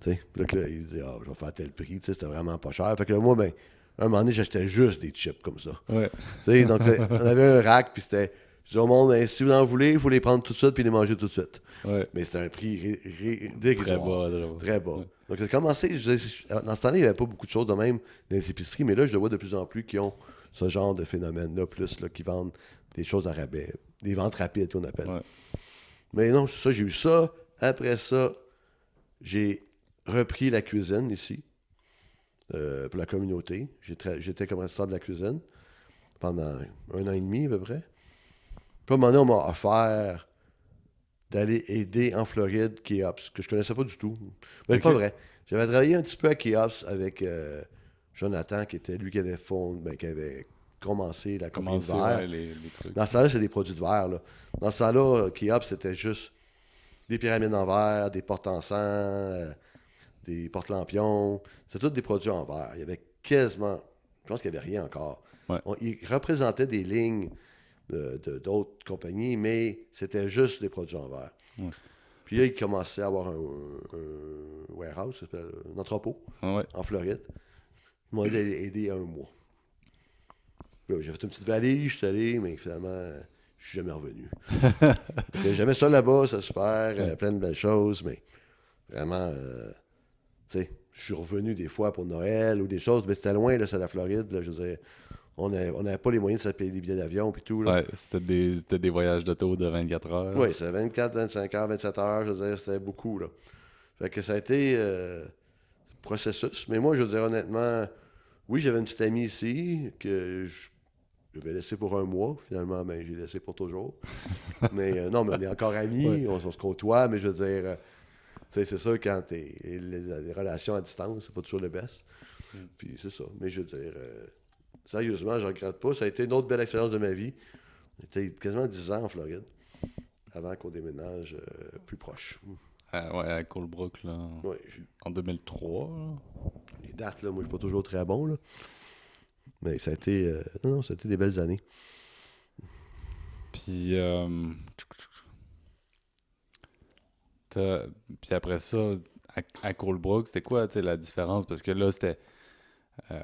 Tu sais, puis là, il dit, je vais faire tel prix. Tu sais, c'était vraiment pas cher. Fait que là, moi, ben, à un moment donné, j'achetais juste des chips comme ça. Ouais. Tu sais, donc, on avait un rack, puis c'était Je dis au monde, ben, si vous en voulez, il faut les prendre tout de suite puis les manger tout de suite. Ouais. Mais c'était un prix Très dérisoire. bas, très bas. Très bas. Ouais. Donc, j'ai commencé, dans ce temps-là, il n'y avait pas beaucoup de choses de même dans les épiceries, mais là, je le vois de plus en plus qui ont ce genre de phénomène-là, plus là, qui vendent des choses à rabais, des ventes rapides, qu'on appelle. Ouais. Mais non, ça, j'ai eu ça. Après ça, j'ai repris la cuisine ici pour la communauté. J'étais comme responsable de la cuisine pendant 1 an et demi à peu près. Puis à un moment donné, on m'a offert d'aller aider en Floride Keops, que je connaissais pas du tout. Mais c'est Ok. pas vrai. J'avais travaillé un petit peu à Keops avec Jonathan, qui était lui qui avait qui avait commencé la compagnie de Commencer, verre. ouais, les trucs. Dans ce temps-là, c'est des produits de verre. Là. Dans ce temps-là, Keops, c'était juste des pyramides en verre, des portes en sang, des porte-lampions. C'était tous des produits en verre. Il y avait quasiment, je pense qu'il n'y avait rien encore. Ouais. Ils représentaient des lignes d'autres compagnies, mais c'était juste des produits en verre. Ouais. Puis là, ils commençaient à avoir un warehouse, ça s'appelle, un entrepôt Ouais. en Floride. Ils m'ont aidé 1 mois. Puis là, j'ai fait une petite valise, je suis allé, mais finalement, je suis jamais revenu. J'aimais ça là-bas, c'est super, Ouais. plein de belles choses, mais vraiment, tu sais, je suis revenu des fois pour Noël ou des choses, mais c'était loin, là, c'est la Floride, là, je veux dire, on n'avait pas les moyens de se payer des billets d'avion et tout, là. Ouais, c'était des voyages d'auto de 24 heures. Oui, c'était 24, 25 heures, 27 heures, je veux dire, c'était beaucoup, là. Fait que ça a été processus, mais moi, je veux dire, honnêtement, oui, j'avais une petite amie ici que je vais laisser pour 1 mois. Finalement, ben, j'ai laissé pour toujours. Mais non, mais on est encore Ouais. amis, on se côtoie, mais je veux dire, tu sais, c'est sûr, quand les relations à distance, c'est pas toujours le best. Puis c'est ça. Mais je veux dire, sérieusement, je regrette pas. Ça a été une autre belle expérience de ma vie. J'étais quasiment 10 ans en Floride avant qu'on déménage plus proche. Ouais, à Colebrook, là, Ouais, en 2003. Là. les dates, là, moi, je suis pas toujours très bon, là. Mais ça a été, non, non, ça a été des belles années. Puis, t'as- puis après ça, à Colebrook, c'était quoi, tu sais, la différence? Parce que là, c'était... euh,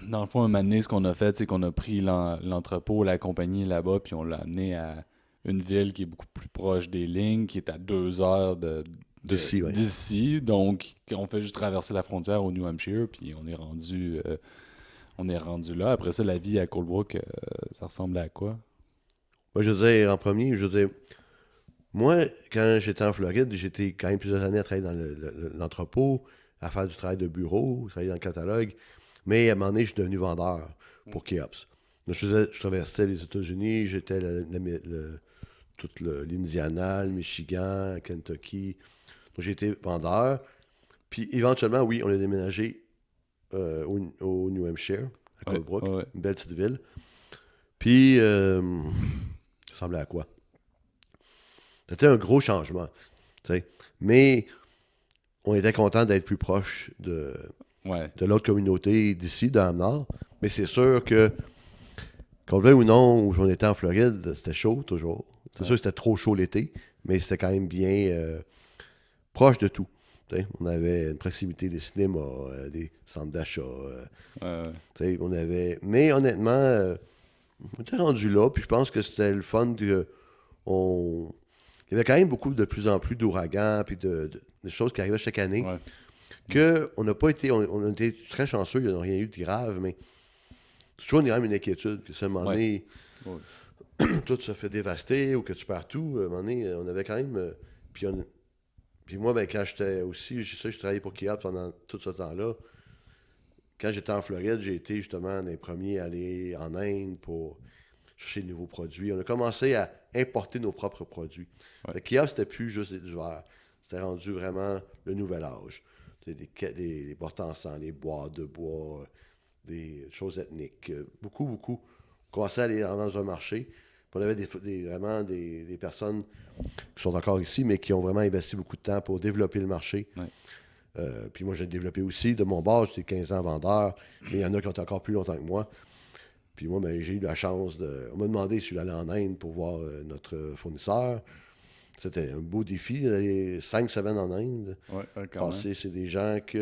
dans le fond, un moment donné, ce qu'on a fait, c'est qu'on a pris l'entrepôt, la compagnie là-bas, puis on l'a amené à une ville qui est beaucoup plus proche des lignes, qui est à 2 heures D'ici, oui. d'ici. Donc, on fait juste traverser la frontière au New Hampshire, puis on est rendu là. Après ça, la vie à Colebrook, ça ressemble à quoi? Moi, je veux dire, en premier, je veux dire, moi, quand j'étais en Floride, j'étais quand même plusieurs années à travailler dans l'entrepôt, à faire du travail de bureau, travailler dans le catalogue. Mais à un moment donné, je suis devenu vendeur pour Keops. Donc, je traversais les États-Unis, j'étais tout l'Indiana, le Michigan, le Kentucky. Donc, j'ai été vendeur. Puis, éventuellement, oui, on a déménagé au New Hampshire, à Ouais, Colebrook, ouais, ouais. une belle petite ville. Puis, ça ressemblait à quoi? C'était un gros changement. Tu sais. Mais on était content d'être plus proche Ouais, de l'autre communauté d'ici, dans le Nord. Mais c'est sûr que, qu'on le veuille ou non, où on était en Floride, c'était chaud toujours. C'est sûr ouais, que c'était trop chaud l'été, mais c'était quand même bien proche de tout. Tu sais. On avait une proximité des cinémas, des centres d'achat. ouais, Tu sais, on avait... Mais honnêtement, on était rendu là, puis je pense que c'était le fun que on... Il y avait quand même beaucoup de plus en plus d'ouragans, puis de choses qui arrivaient chaque année. ouais, Que on n'a pas été, on a été très chanceux, il n'y a rien eu de grave, mais c'est toujours quand même une inquiétude que, à un moment ouais, donné, ouais. tout se fait dévaster ou que tu perds tout. À un moment donné, on avait quand même. Puis, puis moi, ben, quand j'étais aussi, je travaillais pour Kia pendant tout ce temps-là. Quand j'étais en Floride, j'ai été justement un des premiers à aller en Inde pour chercher de nouveaux produits. On a commencé à importer nos propres produits. Ouais. Le Kia, c'était plus juste du verre. C'était rendu vraiment le nouvel âge. Les portes en sang, les boîtes de bois, des choses ethniques. Beaucoup, beaucoup. On commençait à aller dans un marché. Puis on avait vraiment des personnes qui sont encore ici, mais qui ont vraiment investi beaucoup de temps pour développer le marché. Ouais. Puis moi, j'ai développé aussi. De mon bord, j'étais 15 ans vendeur, mais il y en a qui ont été encore plus longtemps que moi. Puis moi, ben, j'ai eu la chance de... On m'a demandé si j'allais en Inde pour voir notre fournisseur. C'était un beau défi d'aller 5 semaines en Inde. Ouais, quand même. Passer, c'est des gens qui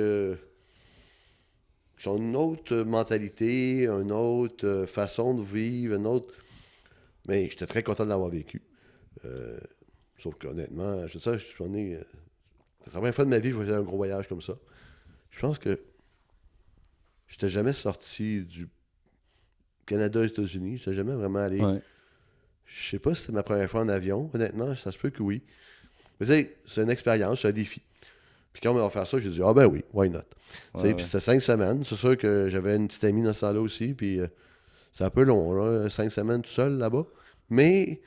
ont une autre mentalité, une autre façon de vivre, une autre... Mais j'étais très content de l'avoir vécu. Sauf qu'honnêtement, je sais, j'en ai. C'est la première fois de ma vie que je faisais un gros voyage comme ça. Je pense que je n'étais jamais sorti du Canada aux États-Unis. Je n'étais jamais vraiment allé. Ouais. Je sais pas si c'était ma première fois en avion. Honnêtement, ça se peut que oui. Mais tu sais, c'est une expérience, c'est un défi. Puis quand on m'a offert ça, j'ai dit, ah ben oui, why not? Tu sais, Ouais, puis ouais. c'était 5 semaines. C'est sûr que j'avais une petite amie dans ce temps-là aussi. Puis c'est un peu long, là, 5 semaines tout seul là-bas. Mais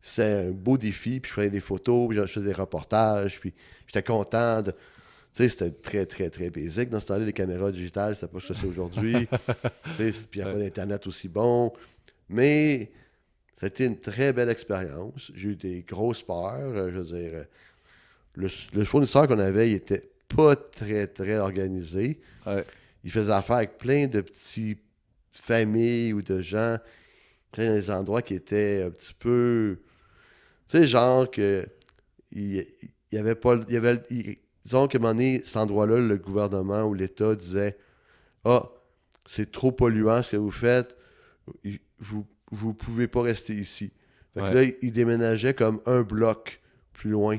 c'est un beau défi. Puis je faisais des photos, puis je faisais des reportages. Puis j'étais content de. Tu sais, c'était très, très, très basique dans ce temps-là, les caméras digitales, c'était pas ce que c'est aujourd'hui. Tu sais, puis il n'y a pas Ouais. d'Internet aussi bon. Mais c'était une très belle expérience. J'ai eu des grosses peurs. Je veux dire, le fournisseur qu'on avait, il était pas très, très organisé. Ouais. Il faisait affaire avec plein de petites familles ou de gens, plein des endroits qui étaient un petit peu. Tu sais, genre que. Il y avait pas. Disons qu'à un moment donné, cet endroit-là, le gouvernement ou l'État disait ah, c'est trop polluant ce que vous faites, vous pouvez pas rester ici. Fait que Ouais. là, il déménageait comme un bloc plus loin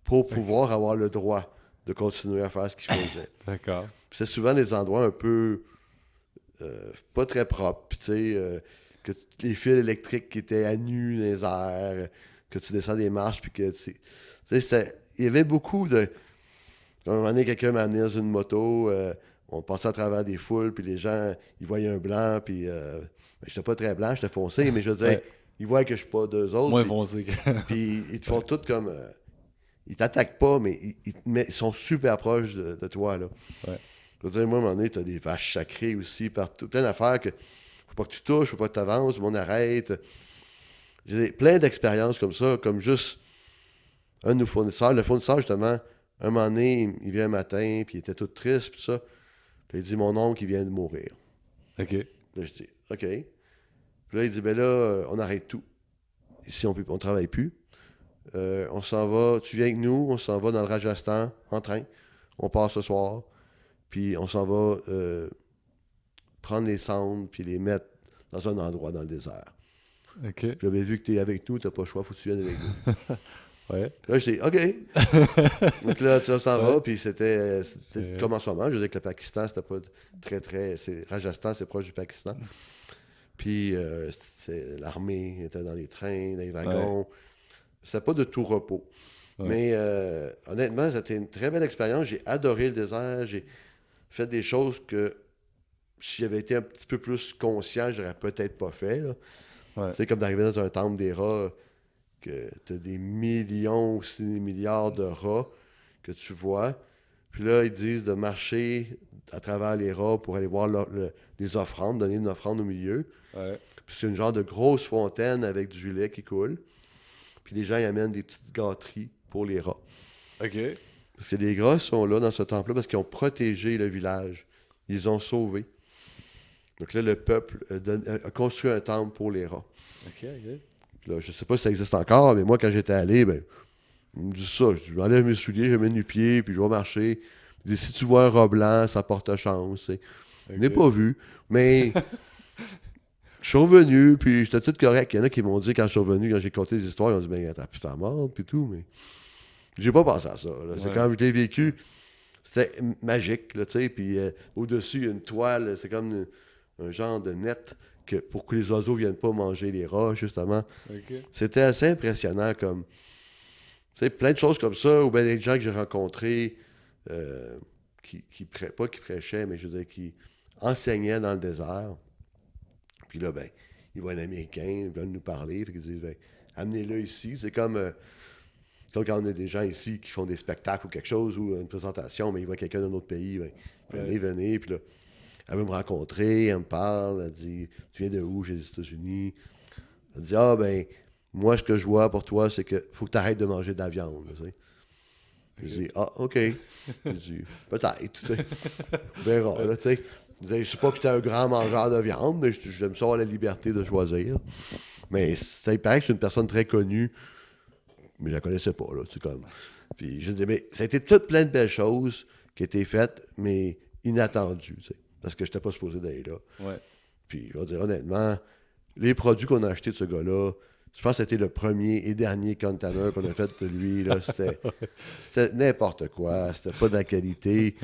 pour OK. pouvoir avoir le droit de continuer à faire ce qu'il faisait. D'accord. Puis c'est souvent des endroits un peu pas très propres, puis tu sais, que les fils électriques qui étaient à nu dans les airs, que tu descends des marches, puis que tu sais, il y avait beaucoup de. À un moment donné, quelqu'un m'a amené dans une moto, on passait à travers des foules, puis les gens, ils voyaient un blanc, puis j'étais pas très blanc, j'étais foncé, mais je veux dire, Ouais. ils voient que je suis pas d'eux autres, Moins foncé que. puis ils te font Ouais. tout comme. Ils t'attaquent pas, mais ils sont super proches de toi, là. Ouais. Je veux dire, moi, à un moment donné, t'as des vaches sacrées aussi, partout, plein d'affaires que faut pas que tu touches, faut pas que tu avances, le monde arrête. J'ai plein d'expériences comme ça, comme juste un de nos fournisseurs. Le fournisseur, justement, un moment donné, il vient un matin, puis il était tout triste, puis ça. Puis il dit, mon oncle, il vient de mourir. OK. Là, je dis, OK. Puis là, il dit, ben là, on arrête tout. Ici, on travaille plus. On s'en va, tu viens avec nous, on s'en va dans le Rajasthan en train. On part ce soir, puis on s'en va prendre les cendres, puis les mettre dans un endroit dans le désert. OK. Puis là, ben, vu que tu es avec nous, tu n'as pas le choix, faut que tu viennes avec nous. Ouais. Là, je dis, OK. Donc là, tu s'en Ouais. va, puis c'était Euh, comme en ce moment. Je veux dire que le Pakistan, c'était pas très, très. Rajasthan, c'est proche du Pakistan. Puis l'armée était dans les trains, dans les ouais. wagons. C'était pas de tout repos. Ouais. Mais honnêtement, c'était une très belle expérience. J'ai adoré le désert. J'ai fait des choses que si j'avais été un petit peu plus conscient, j'aurais peut-être pas fait, là. Ouais. C'est comme d'arriver dans un temple des rats, que tu as des millions, aussi des milliards de rats que tu vois. Puis là, ils disent de marcher à travers les rats pour aller voir les offrandes, donner une offrande au milieu. Ouais. Puis c'est une genre de grosse fontaine avec du lait qui coule. Puis les gens y amènent des petites gâteries pour les rats. OK. Parce que les rats sont là dans ce temple-là parce qu'ils ont protégé le village. Ils ont sauvé. Donc là, le peuple a construit un temple pour les rats. OK. OK. Puis là, je sais pas si ça existe encore, mais moi, quand j'étais allé, ben, il me dit ça. Je m'enlève mes souliers, je mets nu pied, puis je vais marcher. Il dit, si tu vois un rat blanc, ça porte chance. Tu sais. Je n'ai OK. pas vu, mais je suis revenu, puis j'étais tout correct. Il y en a qui m'ont dit, quand je suis revenu, quand j'ai conté des histoires, ils ont dit, ben, t'as putain mort, puis tout, mais j'ai pas pensé à ça. Là. C'est Ouais. quand je l'ai vécu, c'était magique, là, tu sais, puis au-dessus, il y a une toile, c'est comme un genre de net pour que les oiseaux viennent pas manger les rats, justement. OK. C'était assez impressionnant, comme, tu sais, plein de choses comme ça, ou bien des gens que j'ai rencontrés, euh, pas qui prêchaient, mais je veux dire, qui enseignaient dans le désert. Puis là, ben, ils voient un Américain, ils veulent nous parler, fait qu'ils disent, ben, amenez-le ici. C'est comme quand on a des gens ici qui font des spectacles ou quelque chose, ou une présentation, mais ils voient quelqu'un d'un autre pays, ben, Ouais. venez, puis là, elle veut me rencontrer, elle me parle, elle dit, tu viens de où? J'ai des États-Unis. Elle dit, ah ben, moi, ce que je vois pour toi, c'est que faut que tu arrêtes de manger de la viande. Tu sais. Je OK. dis, ah, OK. Je dis, peut-être, tu sais. On verra, là, tu sais. Je sais pas que j'étais un grand mangeur de viande, mais j'aime ça avoir la liberté de choisir. Mais il paraît que c'est une personne très connue, mais je la connaissais pas, là, tu sais, comme. Puis je dis, mais ça a été toutes plein de belles choses qui étaient faites, mais inattendues, tu sais. Parce que je n'étais pas supposé d'aller là. Ouais. Puis je vais dire, honnêtement, les produits qu'on a achetés de ce gars-là, je pense que c'était le premier et dernier container qu'on a fait de lui. Là. C'était n'importe quoi. C'était pas de la qualité.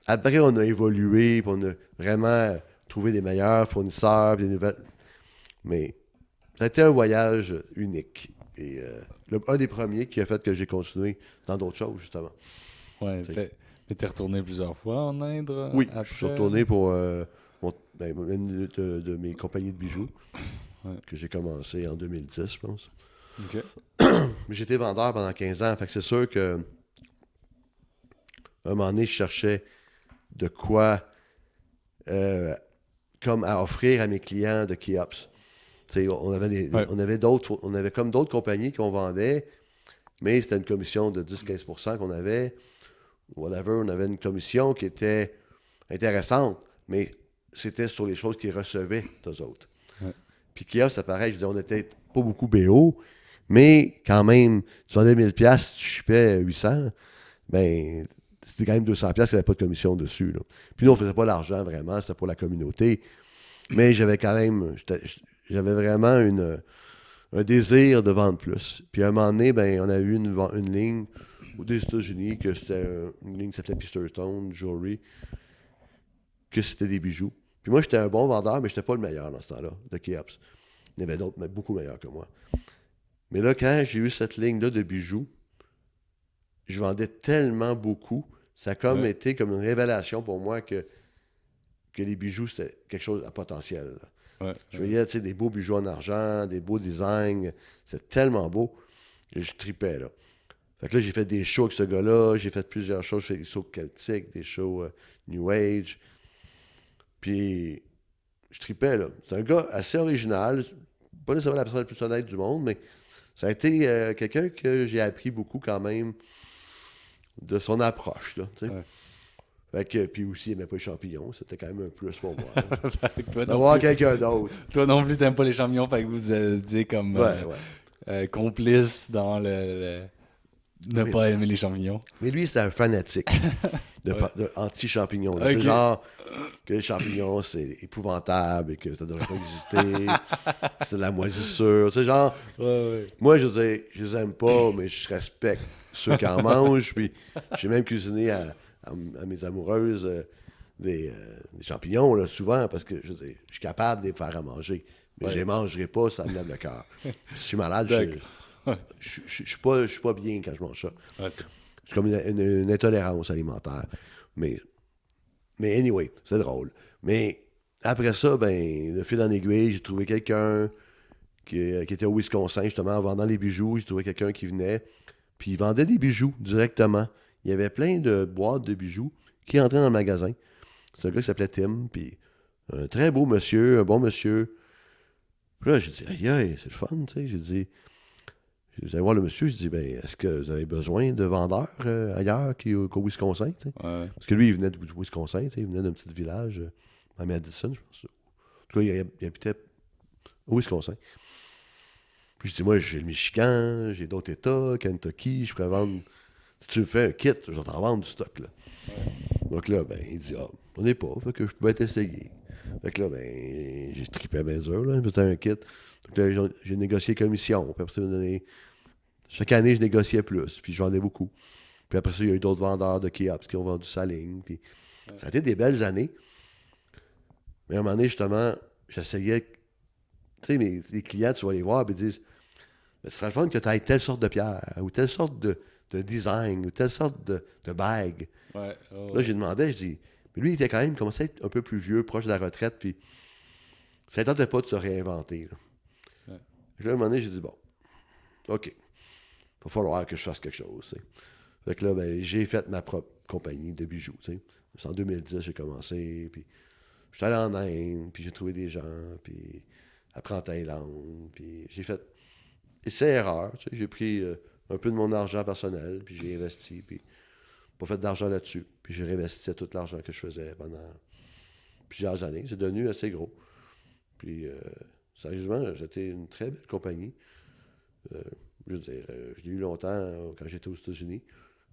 Après, on a évolué, puis on a vraiment trouvé des meilleurs fournisseurs, puis des nouvelles. Mais ça a été un voyage unique. Et un des premiers qui a fait que j'ai continué dans d'autres choses, justement. Ouais, T'sais. mais t'es retourné plusieurs fois en Inde Oui, je suis après, là? retourné pour une de mes compagnies de bijoux Ouais. que j'ai commencé en 2010, je pense. OK. Mais j'étais vendeur pendant 15 ans, fait que c'est sûr que un moment donné, je cherchais de quoi euh, comme à offrir à mes clients de Kiops. Ouais. On avait comme d'autres compagnies qu'on vendait, mais c'était une commission de 10-15% qu'on avait. Whatever, on avait une commission qui était intéressante, mais c'était sur les choses qu'ils recevaient d'eux autres. Ouais. Puis Kiops, c'est pareil, je veux dire, on était pas beaucoup BO, mais quand même, tu vendais 1000$, tu chipais 800, ben, c'était quand même 200$, il n'y avait pas de commission dessus. Là. Puis nous, on faisait pas l'argent vraiment, c'était pour la communauté. Mais j'avais quand même, j'avais vraiment un désir de vendre plus. Puis à un moment donné, ben, on a eu une ligne des États-Unis, que c'était une ligne qui s'appelait Pisterstone Jewelry, que c'était des bijoux. Puis moi, j'étais un bon vendeur, mais je n'étais pas le meilleur dans ce temps-là, de Kiops. Il y en avait d'autres, mais beaucoup meilleurs que moi. Mais là, quand j'ai eu cette ligne-là de bijoux, je vendais tellement beaucoup, ça a comme Ouais. été comme une révélation pour moi que les bijoux, c'était quelque chose à potentiel. Là. Ouais. Je voyais des beaux bijoux en argent, des beaux designs. C'était tellement beau que je tripais. Là. Fait que là, j'ai fait des shows avec ce gars-là. J'ai fait plusieurs shows. J'ai fait des shows celtiques, des shows New Age. Puis, je tripais. Là. C'est un gars assez original. Pas nécessairement la personne la plus honnête du monde, mais ça a été quelqu'un que j'ai appris beaucoup quand même de son approche. Là, Ouais. fait que, puis aussi, il n'aimait pas les champignons. C'était quand même un plus pour moi. Fait que D'avoir quelqu'un d'autre. toi non plus, t'aimes pas les champignons, fait que vous étiez comme Ouais, ouais. complices dans ne Mais, pas aimer les champignons. mais lui, c'était un fanatique Ouais. de anti-champignons. Là. C'est Ok. genre que les champignons, c'est épouvantable et que ça devrait pas exister. C'est de la moisissure. C'est genre, Ouais, ouais. moi, je veux dire, je les aime pas, mais je respecte ceux qui en mangent. Puis j'ai même cuisiné à mes amoureuses des champignons, là, souvent, parce que je veux dire, je suis capable de les faire à manger. Mais je Ouais. les mangerai pas, ça me lève le cœur. Si je suis malade, D'accord. Ouais. je suis pas bien quand je mange ça. Ouais, c'est... C'est comme une intolérance alimentaire. Mais, mais anyway, c'est drôle. Mais après ça, ben, de fil en aiguille, j'ai trouvé quelqu'un qui était au Wisconsin, justement, en vendant les bijoux. J'ai trouvé quelqu'un qui venait, puis il vendait des bijoux directement. Il y avait plein de boîtes de bijoux qui entraient dans le magasin. C'est un gars qui s'appelait Tim, puis un très beau monsieur, un bon monsieur. Puis là, j'ai dit, aïe, aïe, c'est le fun, tu sais. J'ai dit, je vais voir le monsieur, je dis, ben, est-ce que vous avez besoin de vendeurs ailleurs qu'au Wisconsin, tu sais? Ouais. Parce que lui, il venait du Wisconsin, tu sais, il venait d'un petit village à Madison, je pense. En tout cas, il habitait au Wisconsin. Puis je dis, moi, j'ai le Michigan, j'ai d'autres États, Kentucky, je pourrais vendre. Si tu me fais un kit, je vais t'en vendre du stock, là. Donc là, ben, il dit, ah, on n'est pas, fait que je pouvais t'essayer. Fait que là, ben, j'ai trippé bien dur, là, c'était un kit. Donc là, j'ai négocié commission, puis après ça, il m'a donné. Chaque année, je négociais plus, puis je vendais beaucoup. Puis après ça, il y a eu d'autres vendeurs de Kiops qui ont vendu sa ligne. Puis ça a été des belles années. Mais à un moment donné, justement, j'essayais. Tu sais, les clients, tu vas les voir, puis ils disent, ben, ce serait le fun que tu aies telle sorte de pierre, ou telle sorte de design, ou telle sorte de bague. Ouais. Oh, Là, ouais. j'ai demandé, je dis, mais lui, il était quand même commencé à être un peu plus vieux, proche de la retraite, puis ça ne tentait pas de se réinventer. Là. Ouais. Puis là, à un moment donné, j'ai dit, bon, OK, il va falloir que je fasse quelque chose. Tu sais. Fait que là, ben, j'ai fait ma propre compagnie de bijoux. Tu sais. C'est en 2010, j'ai commencé, puis je suis allé en Inde, puis j'ai trouvé des gens, puis après en Thaïlande, puis j'ai fait essai-erreur. Tu sais. J'ai pris un peu de mon argent personnel, puis j'ai investi, puis pas fait d'argent là-dessus. Puis j'ai réinvesti tout l'argent que je faisais pendant plusieurs années. C'est devenu assez gros. Puis, sérieusement, c'était une très belle compagnie. Euh, je veux dire, je l'ai eu longtemps quand j'étais aux États-Unis.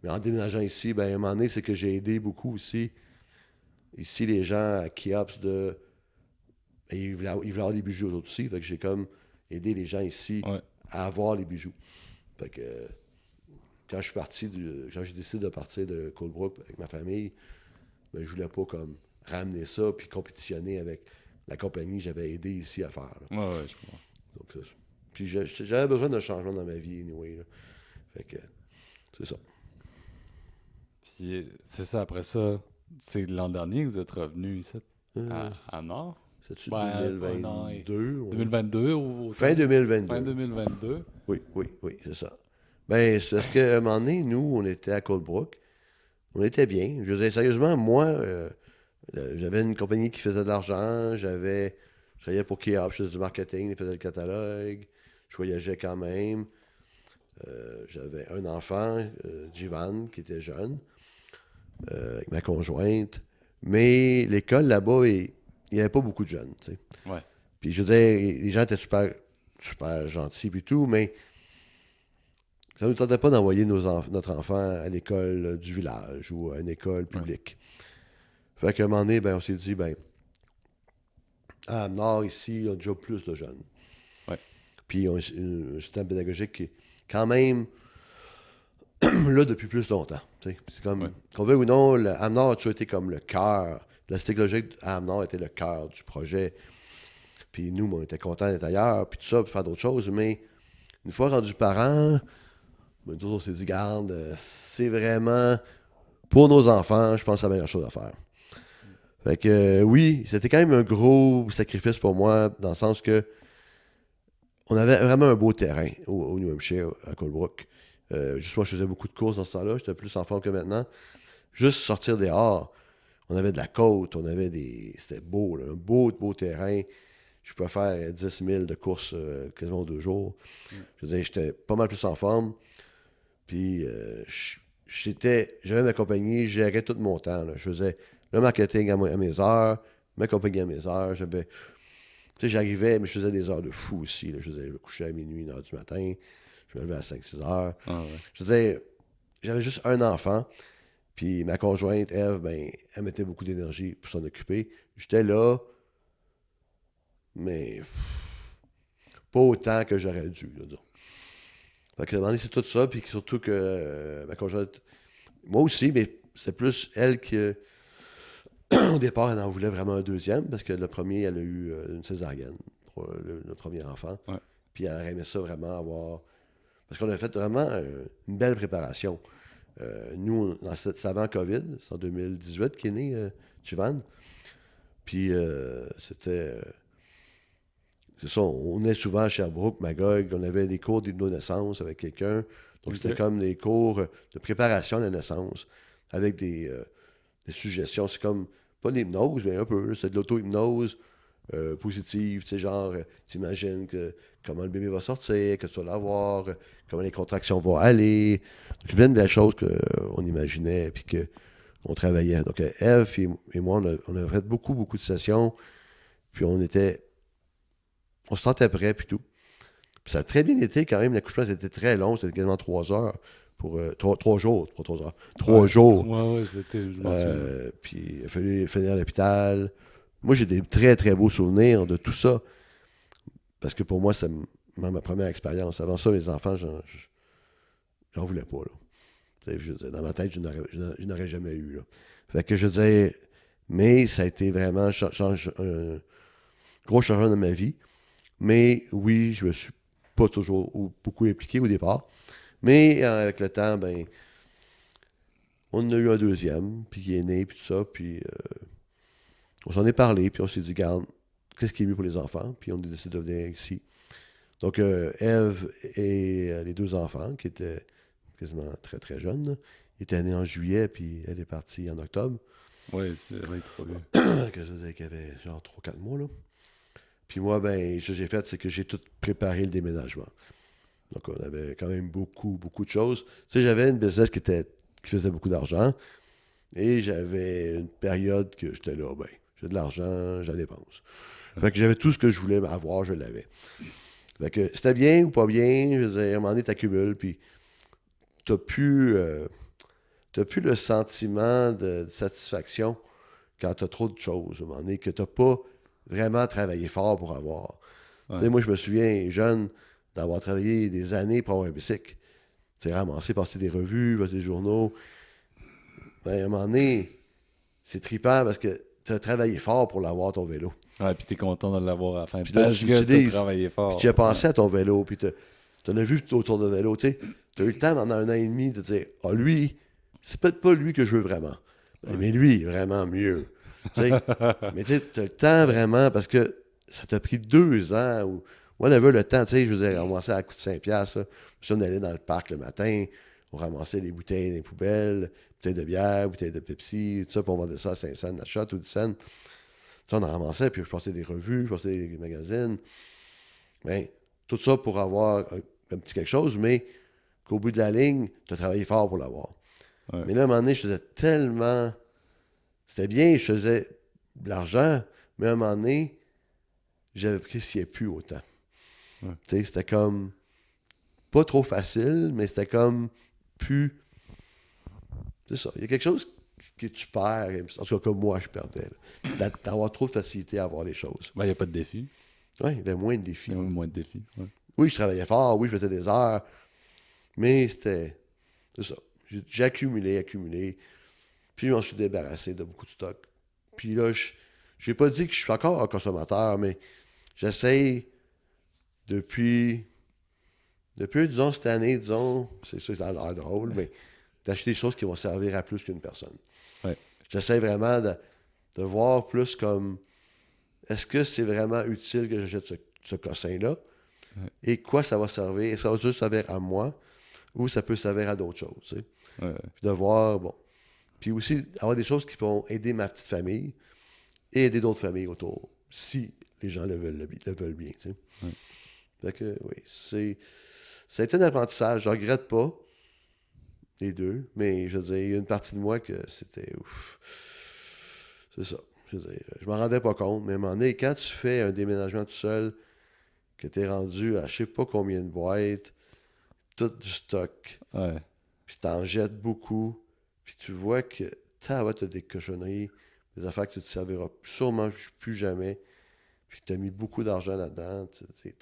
Mais en déménageant ici, ben, à un moment donné, c'est que j'ai aidé beaucoup aussi, ici, les gens à Kiops il voulait avoir des bijoux aux autres aussi. Fait que j'ai comme aidé les gens ici Ouais. à avoir les bijoux. Fait que quand j'ai décidé de partir de Colebrook avec ma famille, ben, je voulais pas comme ramener ça puis compétitionner avec la compagnie que j'avais aidé ici à faire. Là. Ouais, ouais, je comprends. Donc, puis j'avais besoin d'un changement dans ma vie, anyway. Là. Fait que c'est ça. Puis c'est ça, après ça, c'est l'an dernier que vous êtes revenu ici, Euh, à Nord. C'est-tu Ben, un an et 2022? 2022 au Fin terme. Fin 2022. 2022. Oui, oui, oui, c'est ça. Ben, c'est parce qu'à un moment donné, nous, on était à Colebrook. On était bien. Je veux dire, sérieusement, moi, j'avais une compagnie qui faisait de l'argent. Je travaillais pour Kia, je faisais du marketing, je faisais le catalogue. Je voyageais quand même. J'avais un enfant, Jivan, qui était jeune, avec ma conjointe. Mais l'école là-bas, il n'y avait pas beaucoup de jeunes. Tu sais. Ouais. Puis je veux dire, les gens étaient super, super gentils et tout, mais ça ne nous tentait pas d'envoyer notre enfant à l'école du village ou à une école Ouais. publique. Fait qu'à un moment donné, ben, on s'est dit, ben, à Nord, ici, il y a déjà plus de jeunes. Ouais. Puis on a un système pédagogique qui est quand même là depuis plus longtemps. Tu sais. C'est comme, Ouais. qu'on veuille ou non, Amnord a toujours été comme le cœur. La cité écologique à Amnord était le cœur du projet. Puis nous, on était contents d'être ailleurs, puis tout ça, puis faire d'autres choses. Mais une fois rendu parents, ben, nous autres, on s'est dit, garde, c'est vraiment pour nos enfants, je pense que c'est la meilleure chose à faire. Fait que oui, c'était quand même un gros sacrifice pour moi, dans le sens que on avait vraiment un beau terrain au New Hampshire, à Colebrook. Juste moi, je faisais beaucoup de courses dans ce temps-là, j'étais plus en forme que maintenant. Juste sortir dehors, on avait de la côte, on avait des. C'était beau, là, un beau, beau terrain. Je pouvais faire 10 000 de courses quasiment 2 jours. Mm. Je veux dire, j'étais pas mal plus en forme. Puis j'avais ma compagnie, je gérais tout mon temps. Là. Je faisais le marketing à mes heures, ma compagnie à mes heures. Tu sais, j'arrivais, mais je faisais des heures de fou aussi. Là. Je me couchais à minuit, 1h du matin. Je me levais à 5-6 heures. Ah ouais. Je veux dire, j'avais juste un enfant. Puis ma conjointe, Eve, ben, elle mettait beaucoup d'énergie pour s'en occuper. J'étais là, mais pas autant que j'aurais dû. Là, disons. Fait que à un moment donné, c'est tout ça. Puis surtout que ma conjointe, moi aussi, mais c'est plus elle qui, au départ, elle en voulait vraiment un deuxième, parce que le premier, elle a eu une césarienne pour le premier enfant. Ouais. Puis elle aurait aimé ça vraiment avoir. Parce qu'on a fait vraiment une belle préparation. Nous, c'est avant COVID, c'est en 2018 qu'est né Chivan. Puis c'est ça, on est souvent à Sherbrooke, Magog, on avait des cours d'hypnonaissance avec quelqu'un. Donc c'était Ok. comme des cours de préparation à la naissance avec des suggestions. C'est comme, pas l'hypnose, mais un peu, là, c'est de l'auto-hypnose positive, tu sais, genre, t'imagines comment le bébé va sortir, que tu vas l'avoir, comment les contractions vont aller. Donc, plein de belles choses qu'on imaginait puis qu'on travaillait. Donc, Eve et moi, on a fait beaucoup, beaucoup de sessions, puis on se sentait prêt, puis tout. Puis ça a très bien été quand même, l'accouchement, c'était très long, c'était quasiment 3 heures, pour 3 jours, pas 3 heures, 3 jours. Ouais, ouais, c'était, je m'en souviens. Puis il a fallu finir à l'hôpital. Moi, j'ai des très, très beaux souvenirs de tout ça. Parce que pour moi, c'est ma première expérience. Avant ça, les enfants, j'en voulais pas. Là. Je veux dire, dans ma tête, je n'aurais jamais eu. Là. Fait que je veux dire, mais ça a été vraiment un gros changement dans ma vie. Mais oui, je me suis pas toujours beaucoup impliqué au départ. Mais avec le temps, ben, on en a eu un deuxième, puis qui est né, puis tout ça. Puis on s'en est parlé, puis on s'est dit, garde, qu'est-ce qui est mieux pour les enfants? Puis on a décidé de venir ici. Donc, Eve et les 2 enfants, qui étaient quasiment très, très jeunes, là, ils étaient nés en juillet, puis elle est partie en octobre. Ouais, c'est vrai, trop bien. Que je disais qu'elle avait genre 3-4 mois. Là. Puis moi, ben, ce que j'ai fait, c'est que j'ai tout préparé le déménagement. Donc, on avait quand même beaucoup, beaucoup de choses. Tu sais, j'avais une business qui faisait beaucoup d'argent, et j'avais une période que j'étais là, ben, j'ai de l'argent, je la dépense. Fait que j'avais tout ce que je voulais avoir, je l'avais. Fait que c'était bien ou pas bien, je veux dire, à un moment donné, t'accumules, puis t'as plus le sentiment de satisfaction quand t'as trop de choses, à un moment donné, que t'as pas vraiment travailler fort pour avoir. Ouais. Tu sais, moi, je me souviens, jeune, d'avoir travaillé des années pour avoir un bicycle. Tu sais, ramasser, passer des revues, passer des journaux. Ben, à un moment donné, c'est trippant parce que tu as travaillé fort pour l'avoir, ton vélo. Ouais, puis t'es content de l'avoir à la fin Puis là, parce tu que t'as l'utilises. travaillé Puis fort. tu as pensé à ton vélo, puis tu en as vu autour de vélo. Tu sais, tu as eu le temps pendant 1 an et demi de te dire, ah, lui, c'est peut-être pas lui que je veux vraiment. Ben, mais lui, il est vraiment mieux. Tu sais, mais tu as le temps vraiment parce que ça t'a pris 2 ans ou whatever le temps. Tu sais, je veux dire, on commençait à coût de 5$. Là. Puis on allait dans le parc le matin, on ramassait les bouteilles dans les poubelles, bouteilles de bière, bouteilles de Pepsi, tout ça, puis on vendait ça à 5 cents la shot ou 10 cents. Ça, on en ramassait, puis je passais des revues, je passais des magazines. Ben, tout ça pour avoir un petit quelque chose, mais qu'au bout de la ligne, tu as travaillé fort pour l'avoir. Ouais. Mais là, à un moment donné, je faisais tellement. C'était bien, je faisais de l'argent, mais à un moment donné, j'appréciais plus autant. Ouais. Tu sais, c'était comme. Pas trop facile, mais c'était comme plus. C'est ça. Il y a quelque chose que tu perds, en tout cas, comme moi, je perdais. D'avoir trop de facilité à avoir les choses. Ben, il n'y a pas de défi. Oui, il y avait moins de Il défis. y a moins de défis. Ouais. Oui, je travaillais fort, oui, je faisais des heures, mais c'était. C'est ça. J'ai accumulé. Puis je m'en suis débarrassé de beaucoup de stock. Puis là, je n'ai pas dit que je suis encore un consommateur, mais j'essaye depuis, disons, cette année, disons, c'est ça, ça a l'air drôle, mais d'acheter des choses qui vont servir à plus qu'une personne. Ouais. J'essaie vraiment de voir plus comme, est-ce que c'est vraiment utile que j'achète ce cossin-là? Ouais. Et quoi ça va servir? Ça va juste servir à moi ou ça peut servir à d'autres choses, tu sais? Ouais. Puis de voir, bon. Puis aussi, avoir des choses qui vont aider ma petite famille et aider d'autres familles autour, si les gens le veulent bien, tu sais. Ouais. Fait que, oui, ça a été un apprentissage. Je regrette pas les deux, mais je veux dire, il y a une partie de moi que c'était ouf. C'est ça. Je veux dire, je m'en rendais pas compte, mais à un moment donné, quand tu fais un déménagement tout seul, que tu es rendu à je sais pas combien de boîtes, tout du stock, Ouais. puis t'en jettes beaucoup, puis tu vois que t'as des cochonneries, des affaires que tu te serviras sûrement plus jamais, puis que tu as mis beaucoup d'argent là-dedans, tu sais,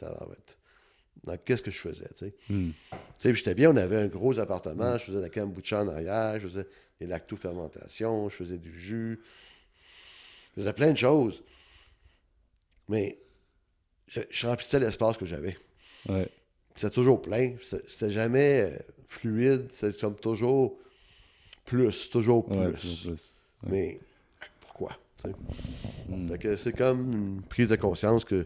donc, qu'est-ce que je faisais, tu sais? Hmm. Tu sais, puis j'étais bien, on avait un gros appartement, je faisais de la kombucha en arrière, je faisais des lactofermentations, je faisais du jus, je faisais plein de choses. Mais je remplissais l'espace que j'avais. Ouais. C'était toujours plein, c'était jamais fluide, c'était comme toujours toujours Ouais, plus. toujours plus. Ouais. Mais pourquoi? Tu sais? Hmm. Fait que c'est comme une prise de conscience que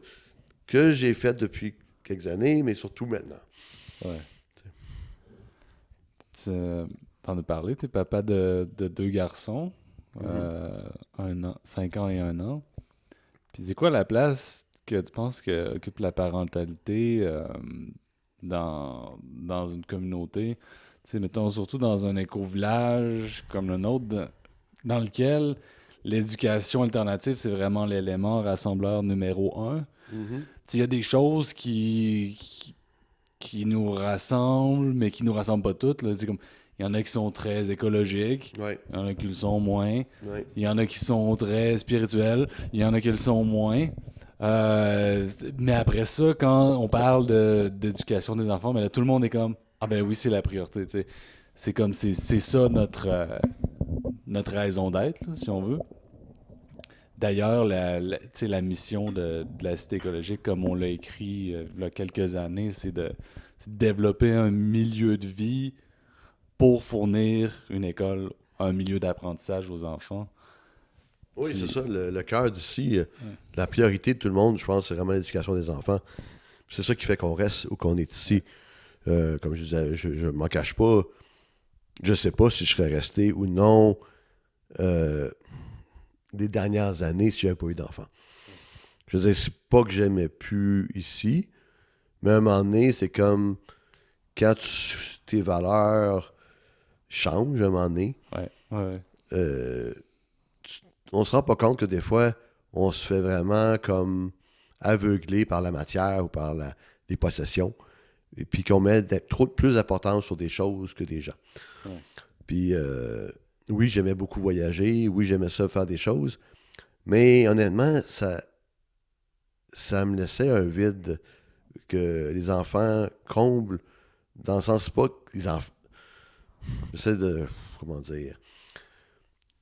j'ai faite depuis quelques années, mais surtout maintenant. Ouais. T'en as parlé, t'es papa de 2 garçons, 5 ans et 1 an. Puis c'est quoi la place que tu penses que occupe la parentalité dans une communauté? Tu sais, mettons, surtout dans un éco-village comme le nôtre, dans lequel l'éducation alternative, c'est vraiment l'élément rassembleur numéro 1. Mhm. Il y a des choses qui nous rassemblent, mais qui nous rassemblent pas toutes. Là. Comme, il y en a qui sont très écologiques, Ouais, il y en a qui le sont moins. ouais. Il y en a qui sont très spirituels, il y en a qui le sont moins. Mais après ça, quand on parle d'éducation des enfants, mais là, tout le monde est comme ah ben oui, c'est la priorité. T'sais. C'est comme c'est ça notre raison d'être, là, si on veut. D'ailleurs, la mission de la cité écologique, comme on l'a écrit il y a quelques années, c'est de développer un milieu de vie pour fournir une école, un milieu d'apprentissage aux enfants. Oui, Puis, c'est ça, le cœur d'ici, ouais. la priorité de tout le monde, je pense, c'est vraiment l'éducation des enfants. C'est ça qui fait qu'on reste ou qu'on est ici. Comme je disais, je m'en cache pas. Je sais pas si je serais resté ou non des dernières années si j'avais pas eu d'enfants. Je veux dire, c'est pas que j'aimais plus ici, mais à un moment donné, c'est comme quand tes valeurs changent à un moment donné, Ouais, ouais, euh, on se rend pas compte que des fois, on se fait vraiment comme aveugler par la matière ou par les possessions, et puis qu'on met trop plus d'importance sur des choses que des gens. ouais. Puis oui, j'aimais beaucoup voyager, oui, j'aimais ça faire des choses, mais honnêtement, ça me laissait un vide que les enfants comblent, dans le sens pas que les enfants... J'essaie de... Comment dire?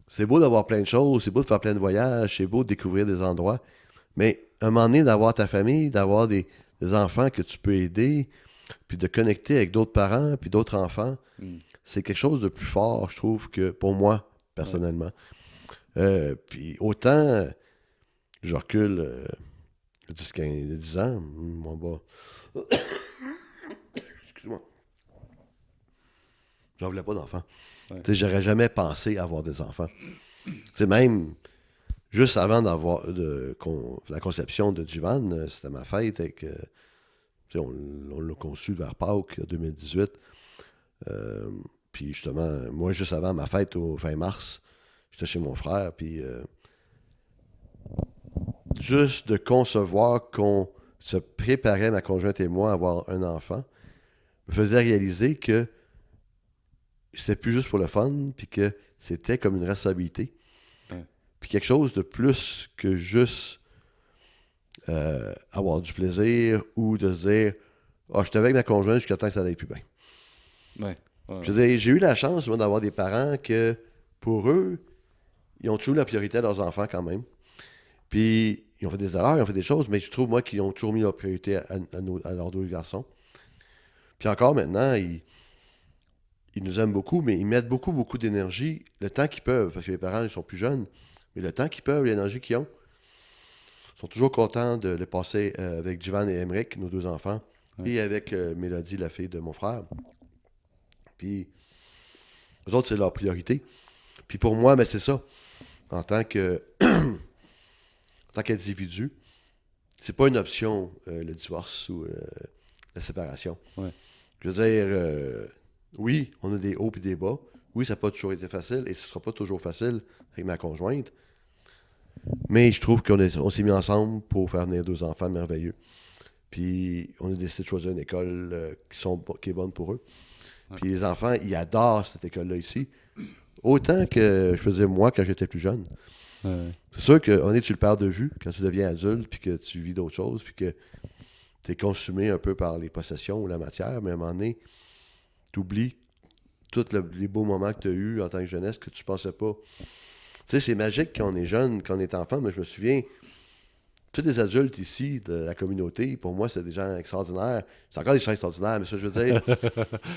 C'est beau d'avoir plein de choses, c'est beau de faire plein de voyages, c'est beau de découvrir des endroits, mais à un moment donné, d'avoir ta famille, d'avoir des enfants que tu peux aider, puis de connecter avec d'autres parents, puis d'autres enfants, c'est quelque chose de plus fort, je trouve, que pour moi, personnellement. Puis autant, je recule 10 ans, mon bas. Excuse-moi. J'en voulais pas d'enfants. Ouais. J'aurais jamais pensé avoir des enfants. Même juste avant d'avoir la conception de Jivan, c'était ma fête avec, on l'a conçu vers Pâques 2018. Puis justement, moi, juste avant ma fête au fin mars, j'étais chez mon frère, puis juste de concevoir qu'on se préparait, ma conjointe et moi, à avoir un enfant, me faisait réaliser que c'était plus juste pour le fun, puis que c'était comme une responsabilité. Ouais. Puis quelque chose de plus que juste avoir du plaisir ou de se dire « Ah, j'étais avec ma conjointe jusqu'à temps que ça n'aille plus bien. » Ouais. Ouais. Je veux dire, j'ai eu la chance, moi, d'avoir des parents que, pour eux, ils ont toujours la priorité à leurs enfants quand même. Puis, ils ont fait des erreurs, ils ont fait des choses, mais je trouve, moi, qu'ils ont toujours mis leur priorité à leurs deux garçons. Puis encore maintenant, ils nous aiment beaucoup, mais ils mettent beaucoup, beaucoup d'énergie, le temps qu'ils peuvent, parce que les parents, ils sont plus jeunes, mais le temps qu'ils peuvent, l'énergie qu'ils ont, ils sont toujours contents de le passer avec Jivan et Emmerich, nos deux enfants, et avec Mélodie, la fille de mon frère. Puis, eux autres, c'est leur priorité. Puis pour moi, mais c'est ça. En tant qu'individu, c'est pas une option, le divorce ou la séparation. Ouais. Je veux dire, oui, on a des hauts et des bas. Oui, ça n'a pas toujours été facile et ce ne sera pas toujours facile avec ma conjointe. Mais je trouve qu'on s'est mis ensemble pour faire venir deux enfants merveilleux. Puis on a décidé de choisir une école qui est bonne pour eux. Ouais. Puis les enfants, ils adorent cette école-là ici. Autant que je faisais moi quand j'étais plus jeune. Ouais. C'est sûr qu'on est, tu le perds de vue quand tu deviens adulte, puis que tu vis d'autres choses, puis que tu es consumé un peu par les possessions ou la matière, mais à un moment donné, tu oublies tous les beaux moments que tu as eus en tant que jeunesse que tu pensais pas. Tu sais, c'est magique quand on est jeune, quand on est enfant, mais je me souviens, tous les adultes ici de la communauté, pour moi, c'est des gens extraordinaires. C'est encore des gens extraordinaires, mais ça, je veux dire,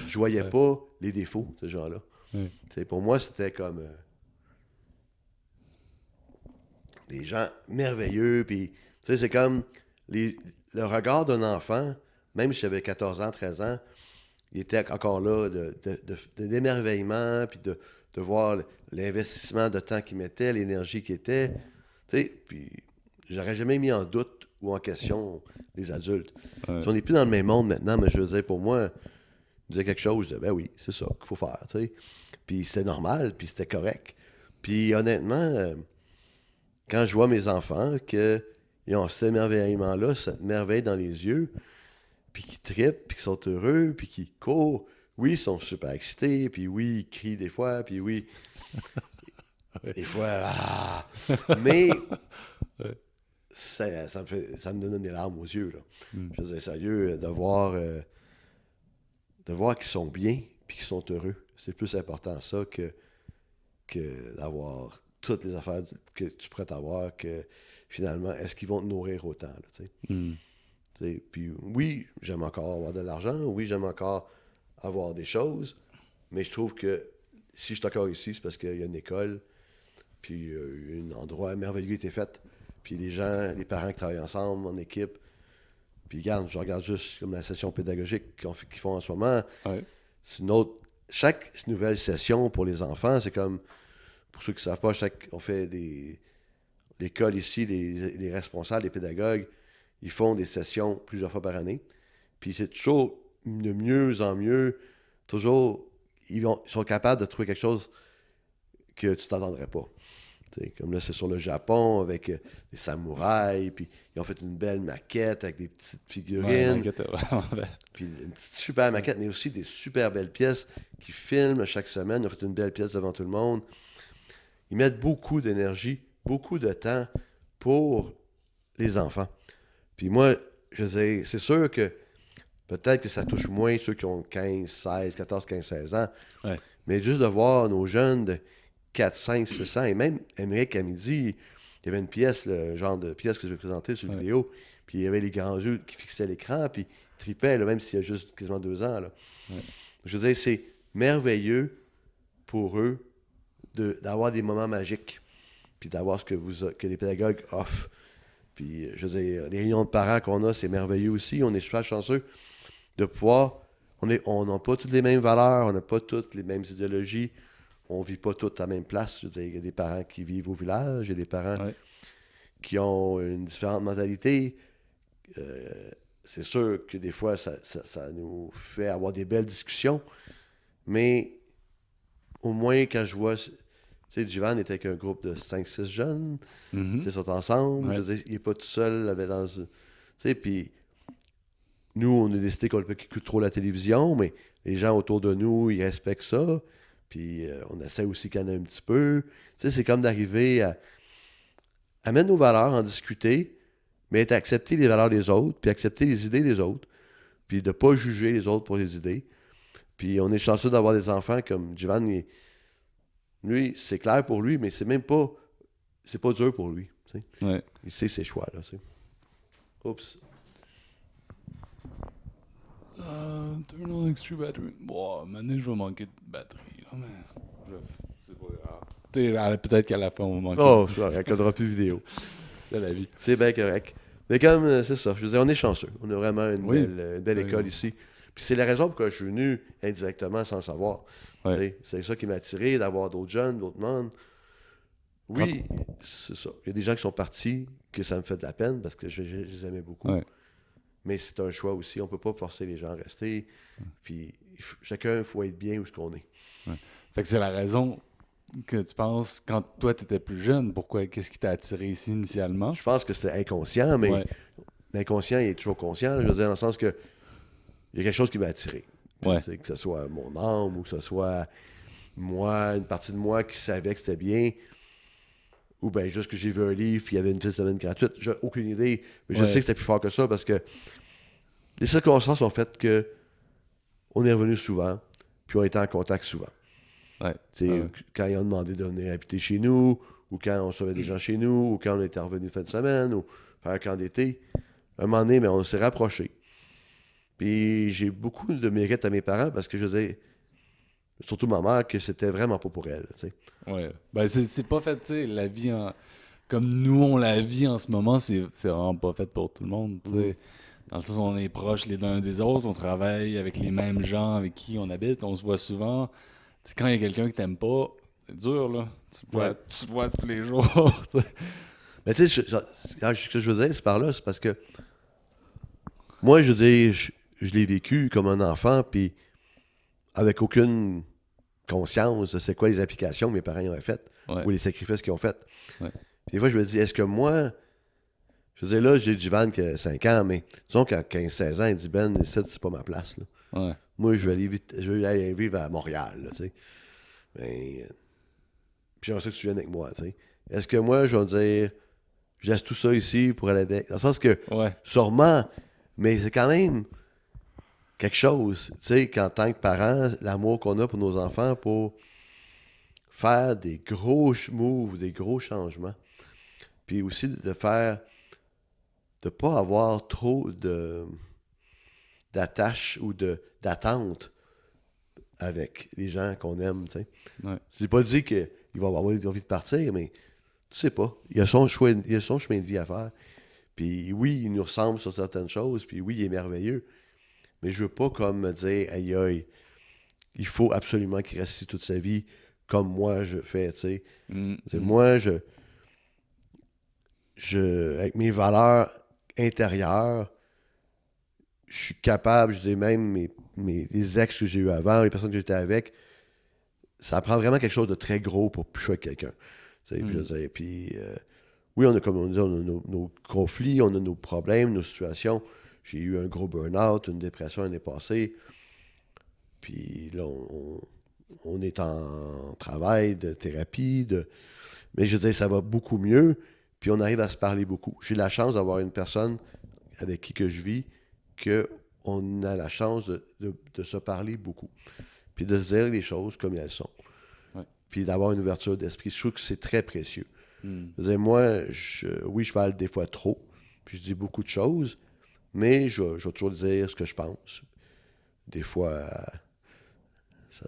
je voyais pas les défauts de ces gens-là. Ouais. Pour moi, c'était comme des gens merveilleux, puis c'est comme le regard d'un enfant, même si j'avais 14 ans, 13 ans, il était encore là d'émerveillement, puis de voir l'investissement de temps qu'il mettait, l'énergie qu'il était. Puis j'aurais jamais mis en doute ou en question les adultes. Ouais. On n'est plus dans le même monde maintenant, mais je veux dire, pour moi, il disait quelque chose, je disais, ben oui, c'est ça qu'il faut faire. T'sais. Puis c'était normal, puis c'était correct. Puis honnêtement, quand je vois mes enfants qu'ils ont cet émerveillement-là, cette merveille dans les yeux, puis qui trippent, puis qui sont heureux, puis qui courent. Oui, ils sont super excités, puis oui, ils crient des fois, puis oui, des fois, mais ça me donne des larmes aux yeux. Là. Je veux dire, sérieux, de voir qu'ils sont bien, puis qu'ils sont heureux. C'est plus important ça que d'avoir toutes les affaires que tu pourrais avoir, que finalement, est-ce qu'ils vont te nourrir autant? Là, puis oui, j'aime encore avoir de l'argent, oui, j'aime encore avoir des choses, mais je trouve que si je suis encore ici, c'est parce qu'il y a une école, puis un endroit merveilleux qui a été fait, puis les gens, les parents qui travaillent ensemble, en équipe, puis regarde, je regarde juste comme la session pédagogique qu'ils font en ce moment. Ouais. C'est une autre. Chaque nouvelle session pour les enfants, c'est comme, pour ceux qui ne savent pas, on fait l'école ici, les responsables, les pédagogues, ils font des sessions plusieurs fois par année. Puis c'est toujours de mieux en mieux. Toujours, ils sont capables de trouver quelque chose que tu t'attendrais pas. T'sais, comme là, c'est sur le Japon avec des samouraïs. Puis ils ont fait une belle maquette avec des petites figurines. Ouais, maquette, puis une petite super maquette, mais aussi des super belles pièces qui filment chaque semaine. Ils ont fait une belle pièce devant tout le monde. Ils mettent beaucoup d'énergie, beaucoup de temps pour les enfants. Puis moi, je veux dire, c'est sûr que peut-être que ça touche moins ceux qui ont 15, 16, 14, 15, 16 ans. Ouais. Mais juste de voir nos jeunes de 4, 5, 6 ans, et même Émeric à midi, il y avait une pièce, le genre de pièce que je vais présenter sur la Ouais. vidéo, puis il y avait les grands yeux qui fixaient l'écran, puis il tripait, là, même s'il y a juste quasiment 2 ans. Là. Ouais. Je veux dire, c'est merveilleux pour eux d'avoir des moments magiques, puis d'avoir ce que les pédagogues offrent. Puis, je veux dire, les réunions de parents qu'on a, c'est merveilleux aussi. On est super chanceux de pouvoir. On n'a pas toutes les mêmes valeurs, on n'a pas toutes les mêmes idéologies, on ne vit pas toutes à la même place. Je veux dire, il y a des parents qui vivent au village, il y a des parents Ouais. qui ont une différente mentalité. Euh, c'est sûr que des fois, ça nous fait avoir des belles discussions, mais au moins, quand je vois. Tu sais, Jivan était avec un groupe de 5-6 jeunes, tu sais, ils sont ensemble. Ouais. Je veux dire, il n'est pas tout seul. Tu sais, puis nous, on a décidé qu'on ne peut écouter trop la télévision, mais les gens autour de nous, ils respectent ça. Puis on essaie aussi qu'il y en ait un petit peu. Tu sais, c'est comme d'arriver à mettre nos valeurs, en discuter, mais accepter les valeurs des autres, puis accepter les idées des autres, puis de ne pas juger les autres pour les idées. Puis on est chanceux d'avoir des enfants comme Jivan. Lui, c'est clair pour lui, mais c'est même pas. C'est pas dur pour lui. Tu sais. Ouais. Il sait ses choix, là. Tu sais. Oups. Turn on extra battery. Bon, maintenant, je vais manquer de batterie. Là, mais c'est pas grave. Peut-être qu'à la fin, on va manquer. Oh, il n'y aura plus de vidéo. C'est la vie. C'est bien correct. Mais comme, c'est ça. Je veux dire, on est chanceux. On a vraiment Oui. une belle Oui, école oui. ici. Puis c'est la raison pour laquelle je suis venu indirectement sans le savoir. Ouais. Tu sais, c'est ça qui m'a attiré, d'avoir d'autres jeunes, d'autres mondes. Oui, c'est ça. Il y a des gens qui sont partis, que ça me fait de la peine parce que je les aimais beaucoup. Ouais. Mais c'est un choix aussi. On ne peut pas forcer les gens à rester. Puis chacun, il faut être bien où ce qu'on est. Fait que c'est la raison que tu penses, quand toi, tu étais plus jeune, qu'est-ce qui t'a attiré ici initialement? Je pense que c'était inconscient, mais Ouais. l'inconscient, il est toujours conscient. Là. Je veux dire, dans le sens que il y a quelque chose qui m'a attiré. Ouais. C'est que ce soit mon âme ou que ce soit moi, une partie de moi qui savait que c'était bien. Ou bien juste que j'ai vu un livre puis il y avait une petite semaine gratuite. J'ai aucune idée. Mais je Ouais. sais que c'était plus fort que ça parce que les circonstances ont fait que on est revenu souvent, puis on était en contact souvent. Ouais. Tu sais, Ouais. quand ils ont demandé de venir habiter chez nous, ou quand on recevait des gens chez nous, ou quand on était revenu fin de semaine, ou faire un camp d'été. À un moment donné, mais on s'est rapprochés. Puis j'ai beaucoup de mérite à mes parents parce que je disais, surtout ma mère, que c'était vraiment pas pour elle. Tu sais. Ouais. Ben, c'est pas fait, tu sais, la vie comme nous on la vit en ce moment, c'est vraiment pas fait pour tout le monde, tu sais. Dans le sens où on est proches les uns des autres, on travaille avec les mêmes gens avec qui on habite, on se voit souvent. Tu sais, quand il y a quelqu'un que t'aimes pas, c'est dur, là. Ouais. Tu te vois tous les jours, tu sais. Mais tu sais, ce que je veux dire, c'est par là, c'est parce que moi, je veux dire, je l'ai vécu comme un enfant, puis avec aucune conscience de c'est quoi les applications que mes parents ont faites, Ouais. ou les sacrifices qu'ils ont fait. Ouais. Puis des fois, je me dis, est-ce que moi, je veux dire, là, j'ai Jivan qui a 5 ans, mais disons qu'à 15-16 ans, il dit, Ben, ici, c'est pas ma place. Là. Ouais. Moi, je vais aller vivre à Montréal, là, tu sais. Ben, puis j'aimerais ça que tu viennes avec moi, tu sais. Est-ce que moi, je vais dire, je laisse tout ça ici pour aller avec? Dans le sens que, Ouais. sûrement, mais c'est quand même quelque chose, tu sais, qu'en tant que parent, l'amour qu'on a pour nos enfants pour faire des gros moves, des gros changements. Puis aussi de pas avoir trop d'attache ou d'attente avec les gens qu'on aime, tu sais. Ouais. C'est pas dit qu'il va avoir envie de partir, mais tu sais pas. Il a son choix, il a son chemin de vie à faire. Puis oui, il nous ressemble sur certaines choses, puis oui, il est merveilleux. Mais je veux pas comme me dire, aïe aïe, il faut absolument qu'il reste ici toute sa vie, comme moi je fais, tu sais. Moi, avec mes valeurs intérieures, je suis capable, je dis même les ex que j'ai eu avant, les personnes que j'étais avec, ça prend vraiment quelque chose de très gros pour toucher avec quelqu'un. Tu sais, puis je veux dire, puis, oui, on a, comme on dit, on a nos conflits, on a nos problèmes, nos situations. J'ai eu un gros burn-out, une dépression l'année passée. Puis là, on est en travail de thérapie, mais je veux dire, ça va beaucoup mieux. Puis on arrive à se parler beaucoup. J'ai la chance d'avoir une personne avec qui que je vis qu'on a la chance de se parler beaucoup. Puis de se dire les choses comme elles sont. Ouais. Puis d'avoir une ouverture d'esprit. Je trouve que c'est très précieux. Hmm. Je veux dire, moi, oui, je parle des fois trop, puis je dis beaucoup de choses, mais je vais toujours dire ce que je pense. Des fois,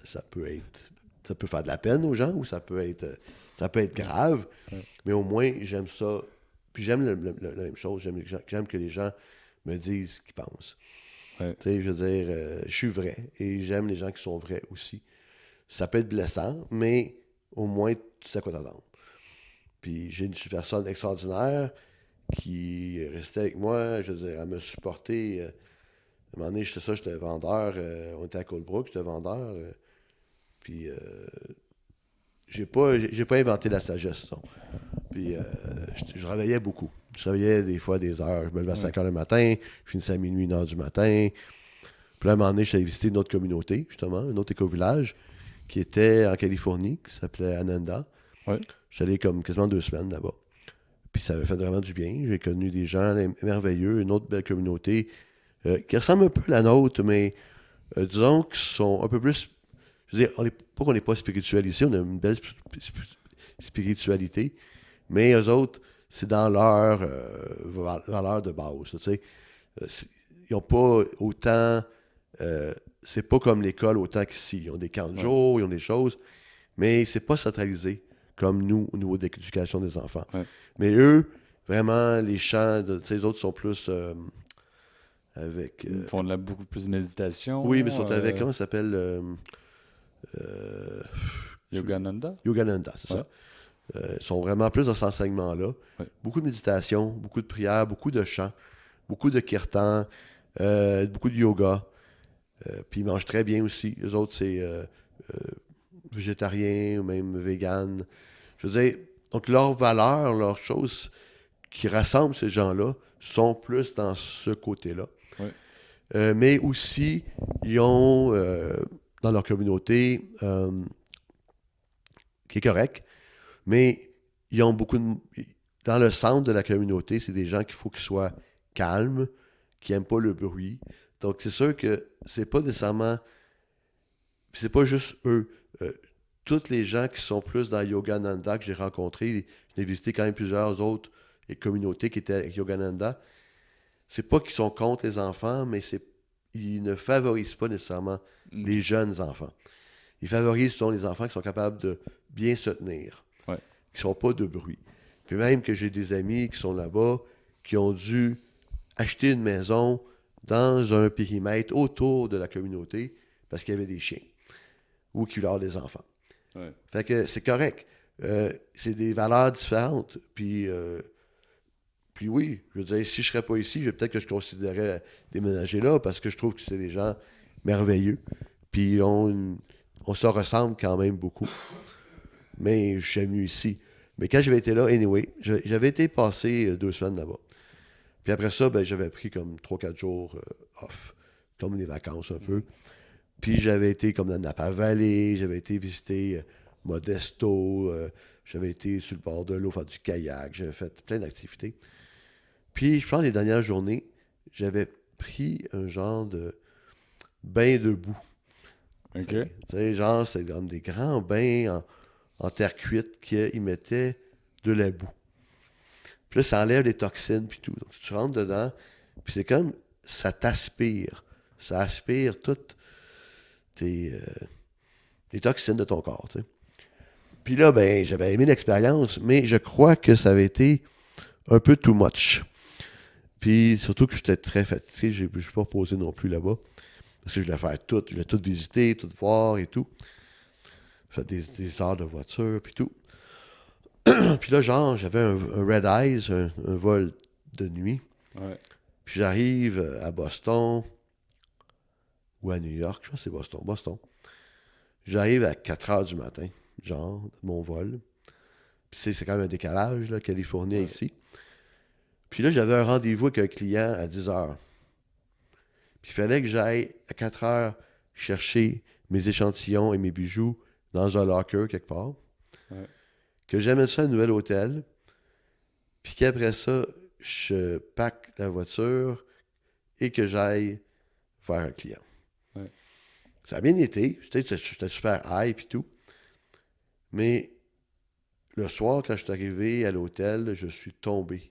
ça peut faire de la peine aux gens, ou ça peut être grave, Ouais. mais au moins, j'aime ça. Puis j'aime la même chose. J'aime que les gens me disent ce qu'ils pensent. Ouais. Tu sais, je veux dire, je suis vrai, et j'aime les gens qui sont vrais aussi. Ça peut être blessant, mais au moins, tu sais à quoi t'attendre. Puis j'ai une personne extraordinaire qui restait avec moi. Je veux dire, elle m'a supporté. À un moment donné, j'étais vendeur. On était à Colebrook, j'étais vendeur. Puis j'ai pas inventé la sagesse. Non. Puis je travaillais beaucoup. Je travaillais des fois des heures. Je me levais à Ouais. 5 heures le matin, je finissais à minuit, 1 heure du matin. Puis là, à un moment donné, j'allais visiter une autre communauté, justement, un autre éco-village qui était en Californie, qui s'appelait Ananda. Ouais. J'allais comme quasiment 2 semaines là-bas. Puis ça m'a fait vraiment du bien. J'ai connu des gens merveilleux, une autre belle communauté qui ressemble un peu à la nôtre, mais disons qu'ils sont un peu plus. Je veux dire, pas qu'on n'est pas spirituel ici, on a une belle spiritualité, mais eux autres, c'est dans leur valeur de base. Tu sais. Ils n'ont pas autant. C'est pas comme l'école autant qu'ici. Ils ont des camps de Ouais. jour, ils ont des choses, mais c'est pas centralisé comme nous au niveau de l'éducation des enfants. Ouais. Mais eux, vraiment, les chants, les autres sont plus avec. Ils font beaucoup plus de Oui, mais ils méditation. sont avec, comment ça s'appelle euh, Yogananda. Yogananda, c'est Ouais. ça. Ils sont vraiment plus dans cet enseignement-là. Ouais. Beaucoup de méditation, beaucoup de prières, beaucoup de chants, beaucoup de kirtan, beaucoup de yoga. Puis ils mangent très bien aussi. Les autres, c'est végétarien ou même vegan. Je veux dire, donc leurs valeurs, leurs choses qui rassemblent ces gens-là sont plus dans ce côté-là. Ouais. Mais aussi, ils ont dans leur communauté, qui est correct, mais ils ont beaucoup de. Dans le centre de la communauté, c'est des gens qu'il faut qu'ils soient calmes, qui n'aiment pas le bruit. Donc, c'est sûr que c'est pas nécessairement. C'est pas juste eux. Toutes les gens qui sont plus dans Yogananda que j'ai rencontrés, j'ai visité quand même plusieurs autres communautés qui étaient avec Yogananda. C'est pas qu'ils sont contre les enfants, mais ils ne favorisent pas nécessairement les jeunes enfants. Ils favorisent souvent les enfants qui sont capables de bien se tenir, Ouais. qui ne sont pas de bruit. Puis même que j'ai des amis qui sont là-bas, qui ont dû acheter une maison dans un périmètre autour de la communauté parce qu'il y avait des chiens ou qu'il y avait des enfants. Ouais. Fait que c'est correct. C'est des valeurs différentes. Puis oui, je veux dire, si je serais pas ici, peut-être que je considérais déménager là parce que je trouve que c'est des gens merveilleux. Puis on se ressemble quand même beaucoup. Mais j'aime mieux ici. Mais quand j'avais été là, anyway, j'avais été passer 2 semaines là-bas. Puis après ça, ben, j'avais pris comme 3-4 jours off, comme des vacances un peu. Puis j'avais été comme dans Napa Valley, j'avais été visiter Modesto, j'avais été sur le bord de l'eau faire du kayak, j'avais fait plein d'activités. Puis je pense les dernières journées, j'avais pris un genre de bain de boue. OK. Tu sais, genre, c'est comme des grands bains en terre cuite qu'ils mettaient de la boue. Puis là, ça enlève les toxines puis tout. Donc, tu rentres dedans, puis c'est comme, ça t'aspire. Ça aspire toutes les toxines de ton corps, tu sais. Puis là, ben, j'avais aimé l'expérience, mais je crois que ça avait été un peu too much. Puis surtout que j'étais très fatigué, je ne suis pas reposé non plus là-bas. Parce que je voulais faire tout, je voulais tout visiter, tout voir et tout. Fait des heures de voiture, puis tout. Puis là, genre, j'avais un Red Eyes, un vol de nuit. Ouais. Puis j'arrive à Boston, ou à New York, je pense que c'est Boston. Boston. J'arrive à 4 heures du matin, genre, de mon vol. Puis c'est quand même un décalage, là, Californie Ouais. ici. Puis là, j'avais un rendez-vous avec un client à 10 heures. Puis il fallait que j'aille à 4 heures chercher mes échantillons et mes bijoux dans un locker quelque part. Ouais. Que j'amène ça à un nouvel hôtel. Puis qu'après ça, je pack la voiture et que j'aille faire un client. Ouais. Ça a bien été. J'étais super hype et tout. Mais le soir, quand je suis arrivé à l'hôtel, je suis tombé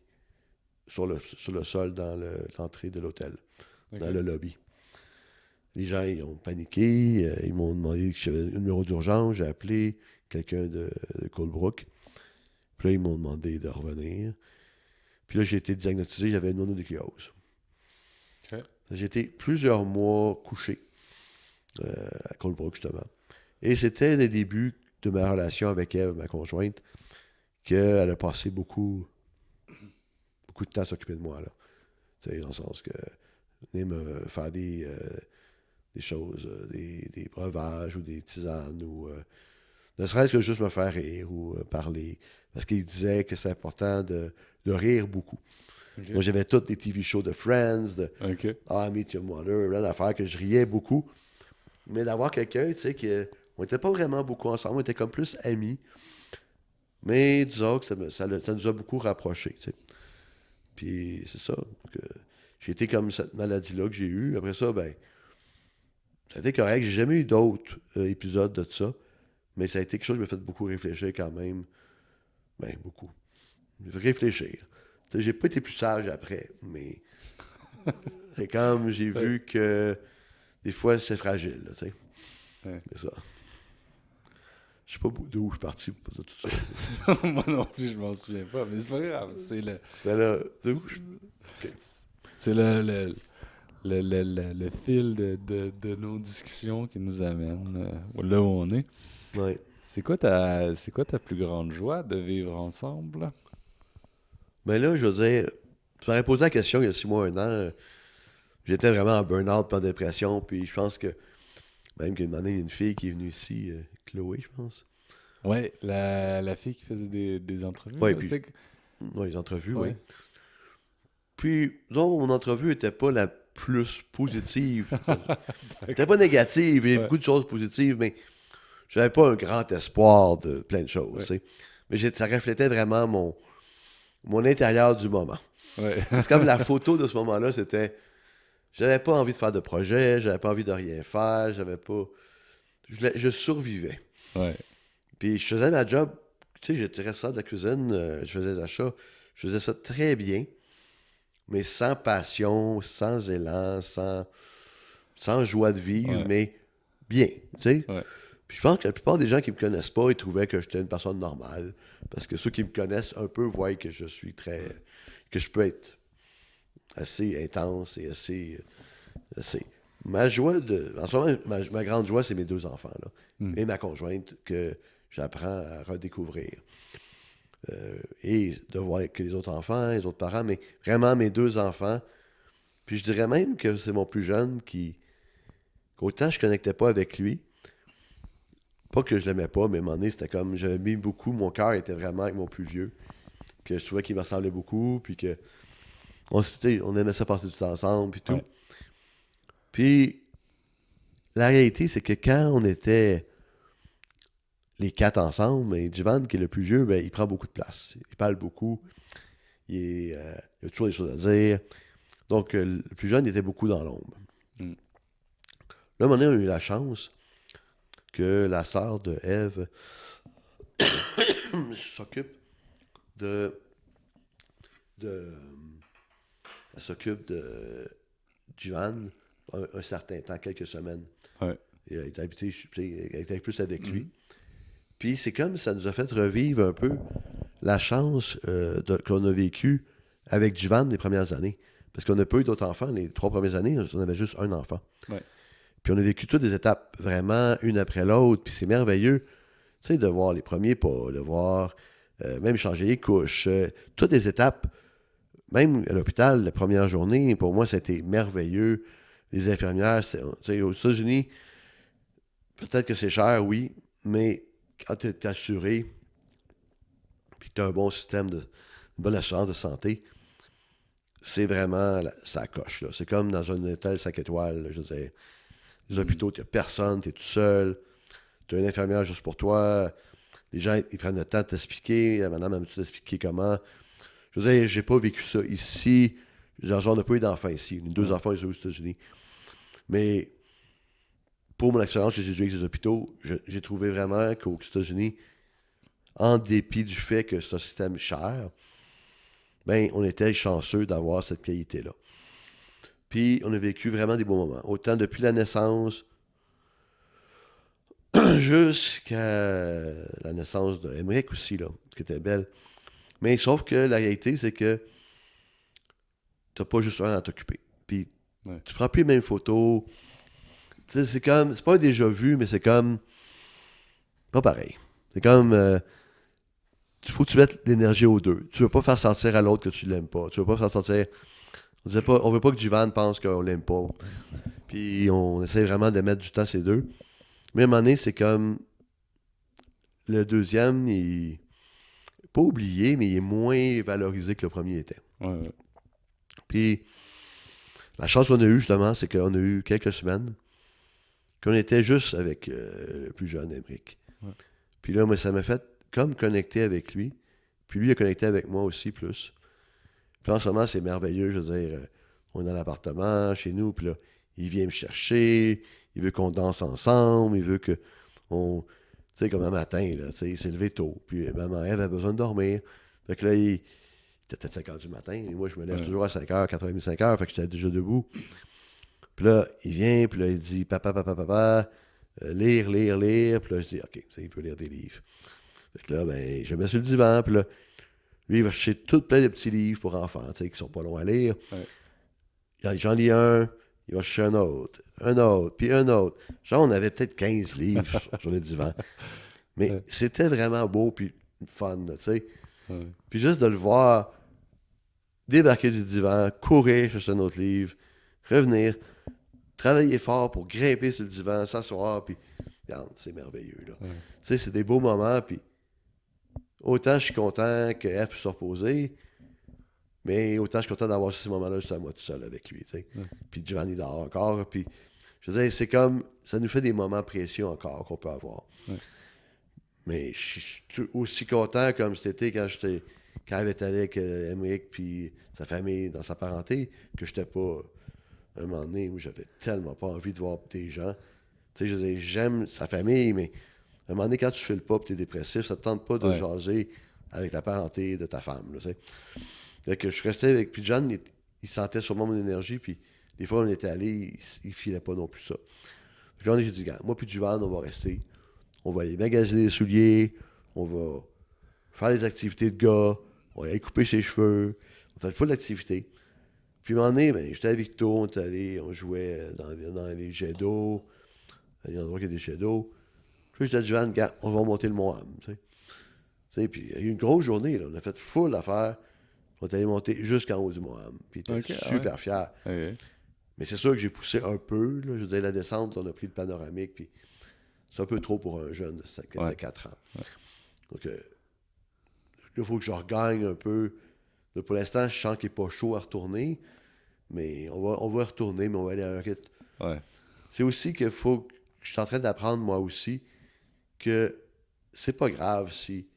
sur le sol dans l'entrée de l'hôtel, dans le lobby. Les gens, ils ont paniqué. Ils m'ont demandé si j'avais un numéro d'urgence. J'ai appelé quelqu'un de Colebrook. Puis là, ils m'ont demandé de revenir. Puis là, j'ai été diagnosticé, j'avais une mononucléose. OK. J'ai été plusieurs mois couché à Colebrook, justement. Et c'était les débuts de ma relation avec Eve, ma conjointe, qu'elle a passé beaucoup de temps à s'occuper de moi, là. Tu sais, dans le sens que venir me faire des choses, des breuvages ou des tisanes, ou ne serait-ce que juste me faire rire ou parler. Parce qu'il disait que c'est important de rire beaucoup. Okay. Moi, j'avais tous les TV shows de Friends, de OK. I Meet Your Mother, plein d'affaires que je riais beaucoup. Mais d'avoir quelqu'un, tu sais, on n'était pas vraiment beaucoup ensemble, on était comme plus amis. Mais disons que ça nous a beaucoup rapprochés, tu sais. Puis c'est ça. Donc, j'ai été comme cette maladie-là que j'ai eue. Après ça, ben, ça a été correct. J'ai jamais eu d'autres épisodes de ça. Mais ça a été quelque chose qui m'a fait beaucoup réfléchir quand même. Ben, beaucoup. Réfléchir. Tu sais, j'ai pas été plus sage après, mais c'est comme j'ai vu que des fois, c'est fragile, là, tu sais. Ouais. C'est ça. Je sais pas d'où je suis parti pour tout ça. Moi non plus, je m'en souviens pas, mais c'est pas grave. C'était là. D'où C'est le fil de nos discussions qui nous amène là où on est. Ouais. C'est quoi ta plus grande joie de vivre ensemble? Mais là, je veux dire, tu m'aurais posé la question il y a 6 mois, 1 an. J'étais vraiment en burn-out, pas en dépression. Puis je pense que, même qu'une année, il y a une fille qui est venue ici, Chloé, je pense. Ouais, la fille qui faisait des entrevues. Ouais, là, puis, les entrevues, Ouais. oui. Puis, disons, mon entrevue n'était pas la plus positive. Elle n'était pas négative, il y avait Ouais. beaucoup de choses positives, mais j'avais pas un grand espoir de plein de choses, Ouais. tu sais. Mais ça reflétait vraiment mon intérieur du moment. Ouais. C'est comme la photo de ce moment-là, c'était... J'avais pas envie de faire de projet, j'avais pas envie de rien faire, j'avais pas... Je survivais. Ouais. Puis je faisais ma job, tu sais, j'étais responsable de la cuisine, je faisais des achats, je faisais ça très bien, mais sans passion, sans élan, sans joie de vivre, Ouais. mais bien, tu sais. Ouais. Puis je pense que la plupart des gens qui me connaissent pas, ils trouvaient que j'étais une personne normale, parce que ceux qui me connaissent un peu voient que je suis que je peux être assez intense et assez... Ma joie en ce moment, ma grande joie, c'est mes 2 enfants, là. Mm. Et ma conjointe, que j'apprends à redécouvrir. Et de voir que les autres enfants, les autres parents, mais vraiment mes 2 enfants. Puis je dirais même que c'est mon plus jeune qu'autant je connectais pas avec lui, pas que je l'aimais pas, mais à un moment donné, c'était comme, j'avais mis beaucoup, mon cœur était vraiment avec mon plus vieux, que je trouvais qu'il me ressemblait beaucoup, puis que on aimait ça passer du temps ensemble, puis tout. Ouais. Puis la réalité, c'est que quand on était les 4 ensemble, mais Jivan, qui est le plus vieux, ben, il prend beaucoup de place. Il parle beaucoup. Il a toujours des choses à dire. Donc, le plus jeune, il était beaucoup dans l'ombre. Mm. Là, à un moment donné, on a eu la chance que la sœur de Ève s'occupe elle s'occupe de Jivan un certain temps, quelques semaines. Ouais. Et elle était plus avec lui. Puis c'est comme ça nous a fait revivre un peu la chance qu'on a vécue avec Jivan les premières années. Parce qu'on n'a pas eu d'autres enfants. Les 3 premières années, on avait juste un enfant. Ouais. Puis on a vécu toutes des étapes vraiment une après l'autre. Puis c'est merveilleux, tu sais, de voir les premiers pas, de voir même changer les couches. Toutes les étapes, même à l'hôpital, la première journée, pour moi, c'était merveilleux. Les infirmières, tu sais, aux États-Unis, peut-être que c'est cher, oui, mais quand tu es assuré, puis que tu as un bon système, une bonne assurance de santé, c'est vraiment, ça coche, là. C'est comme dans un hôtel 5 étoiles, là, je veux dire. Les hôpitaux, tu n'as personne, tu es tout seul, tu as une infirmière juste pour toi. Les gens, ils prennent le temps de t'expliquer. La madame a tout expliqué comment. Je veux dire, j'ai pas vécu ça ici. Genre, on n'a pas eu d'enfants ici. Les 2 enfants, ils sont aux États-Unis. Mais pour mon expérience que j'ai eu avec les hôpitaux, j'ai trouvé vraiment qu'aux États-Unis, en dépit du fait que c'est un système cher, ben, on était chanceux d'avoir cette qualité-là. Puis, on a vécu vraiment des beaux moments. Autant depuis la naissance jusqu'à la naissance de Emmerich aussi, là, qui était belle. Mais sauf que la réalité, c'est que t'as pas juste un à t'occuper. Puis, tu prends plus les mêmes photos. Tu sais, c'est comme, c'est pas un déjà vu, mais c'est comme, pas pareil. C'est comme, il faut que tu mettes l'énergie aux deux. Tu veux pas faire sentir à l'autre que tu l'aimes pas. Tu veux pas faire sentir, on veut pas que Jivan pense qu'on l'aime pas. Puis, on essaie vraiment de mettre du temps ces deux. Mais à un moment donné, c'est comme, le deuxième, il pas oublié, mais il est moins valorisé que le premier était. Ouais. Puis, la chance qu'on a eue, justement, c'est qu'on a eu quelques semaines qu'on était juste avec le plus jeune, Emmerich. Ouais. Puis là, moi, ça m'a fait comme connecter avec lui. Puis lui a connecté avec moi aussi plus. Puis en ce moment, c'est merveilleux. Je veux dire, on est dans l'appartement, chez nous, puis là, il vient me chercher, il veut qu'on danse ensemble, il veut que on... Tu sais, comme un matin, là, tu sais, il s'est levé tôt. Puis maman Ève a besoin de dormir. Fait que là, il était peut-être 5 heures du matin. Et moi, je me lève toujours à 5 heures, 4h30, 5 heures. Fait que j'étais déjà debout. Puis là, il vient, puis là, il dit papa, lire. Puis là, je dis OK, il peut lire des livres. Fait que là, ben, je me mets sur le divan, puis là, lui, il va chercher tout plein de petits livres pour enfants, tu sais, qui sont pas longs à lire. J'en lis un, il va chercher un autre, puis un autre. Genre, on avait peut-être 15 livres sur le divan. Mais c'était vraiment beau, puis fun, tu sais. Puis juste de le voir débarquer du divan, courir chercher un autre livre, revenir, travailler fort pour grimper sur le divan, s'asseoir, puis regarde, c'est merveilleux, là. Tu sais, c'est des beaux moments, puis autant je suis content qu'elle puisse se reposer, mais autant je suis content d'avoir ces moments-là juste à moi tout seul avec lui, tu sais. Puis Giovanni dort encore, puis je veux dire, c'est comme, ça nous fait des moments précieux encore qu'on peut avoir. Mais je suis aussi content comme cet été quand elle était allé avec Emmerich puis sa famille dans sa parenté, que j'étais pas un moment donné où j'avais tellement pas envie de voir des gens. Tu sais, je veux dire, j'aime sa famille, mais à un moment donné, quand tu fais le pas et tu es dépressif, ça te tente pas de jaser avec la parenté de ta femme. Là, tu sais. Fait que je restais avec. Puis John, il sentait sûrement mon énergie, puis des fois, on était allé, il filait pas non plus ça. Puis là, j'ai dit, gars, moi puis Juvan, on va rester. On va aller magasiner les souliers, on va faire des activités de gars, on va aller couper ses cheveux, on fait pas d'activité. Puis à un moment donné, ben, j'étais à Victo, on est allé, on jouait dans les jets d'eau, il y a un endroit qui a des jets d'eau. Puis j'étais à Juvan, gars, on va monter le Mont Ham. Tu sais, puis il y a eu une grosse journée, là, on a fait full affaire. On est allé monter jusqu'en haut du Mont Ham. Puis il était super fier. Mais c'est sûr que j'ai poussé un peu. Là, je veux dire, la descente, on a pris le panoramique, puis c'est un peu trop pour un jeune de 4 ans. Donc, il faut que je regagne un peu. Là, pour l'instant, je sens qu'il n'est pas chaud à retourner, mais on va retourner, mais on va aller à un rythme. C'est aussi qu'il faut que je suis en train d'apprendre, moi aussi, que c'est pas grave si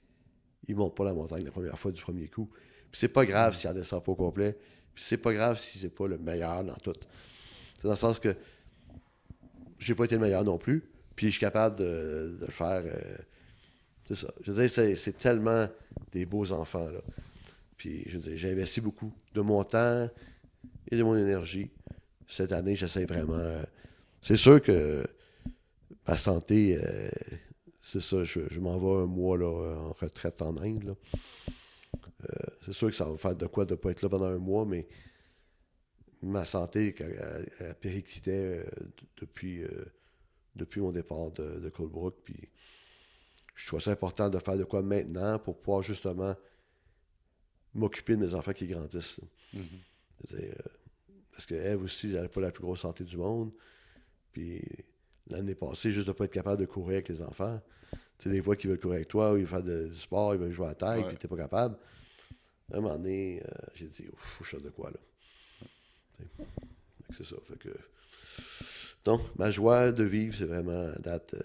il ne monte pas la montagne la première fois du premier coup. Puis c'est pas grave s'il ne descend pas au complet. Puis c'est pas grave si c'est pas le meilleur dans tout. C'est dans le sens que j'ai pas été le meilleur non plus. Puis je suis capable de le faire. C'est ça. Je veux dire, c'est tellement des beaux enfants, là. Puis je veux dire, j'ai investi beaucoup de mon temps et de mon énergie. Cette année, j'essaie vraiment. C'est sûr que ma santé, c'est ça, je m'en vais un mois là, en retraite en Inde. Là. C'est sûr que ça va me faire de quoi de ne pas être là pendant un mois, mais ma santé elle périclitait depuis mon départ de Colebrook. Puis je trouve ça important de faire de quoi maintenant pour pouvoir justement m'occuper de mes enfants qui grandissent. Parce que Ève aussi, elle n'a pas la plus grosse santé du monde. Puis l'année passée, juste de ne pas être capable de courir avec les enfants. Tu sais, des fois qu'ils veulent courir avec toi, ou ils veulent faire du sport, ils veulent jouer à la taille, puis tu n'es pas capable. À un moment donné, j'ai dit, ouf, je suis de quoi, là. C'est ça. Fait que... Donc, ma joie de vivre, c'est vraiment à date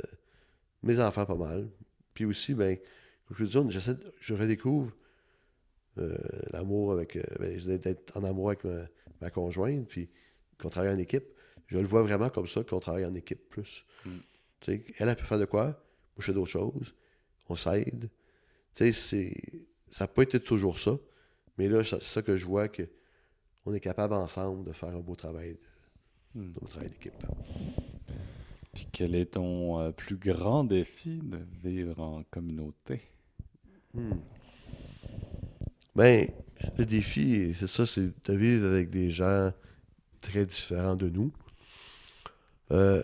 mes enfants pas mal. Puis aussi, ben, comme je veux dire, je redécouvre l'amour avec... d'être en amour avec ma conjointe, puis qu'on travaille en équipe. Je le vois vraiment comme ça, qu'on travaille en équipe plus. Tu sais, elle peut faire de quoi? Moi, je fais d'autres choses. On s'aide. Tu sais, ça n'a pas été toujours ça, mais là, c'est ça que je vois, qu'on est capable ensemble de faire un beau travail, d'équipe. Puis quel est ton plus grand défi de vivre en communauté? Ben, le défi, c'est ça, c'est de vivre avec des gens très différents de nous. Euh,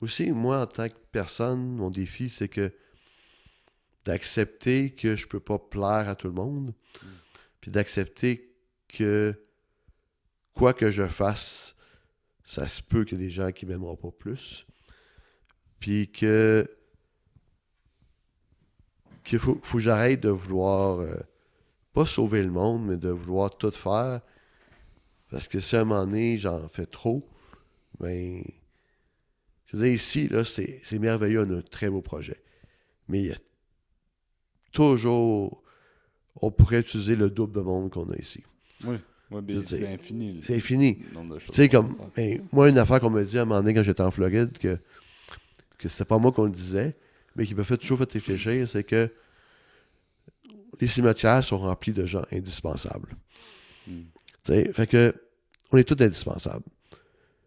Aussi, moi, en tant que personne, mon défi, c'est que d'accepter que je peux pas plaire à tout le monde, puis d'accepter que quoi que je fasse, ça se peut qu'il y ait des gens qui m'aimeront pas plus, puis qu'il faut que j'arrête de vouloir, pas sauver le monde, mais de vouloir tout faire, parce que si à un moment donné, j'en fais trop, ben, je veux dire, ici, là, c'est merveilleux, on a un très beau projet. Mais il y a toujours, on pourrait utiliser le double de monde qu'on a ici. Oui, oui, Je mais veux dire, c'est infini c'est infini. le nombre de Tu choses sais, qu'on comme, peut faire. ben, moi, une affaire qu'on me dit à un moment donné quand j'étais en Floride, que c'était pas moi qu'on le disait, mais qui m'a toujours fait réfléchir, c'est que les cimetières sont remplis de gens indispensables. Mm. Tu sais, fait que, on est tous indispensables.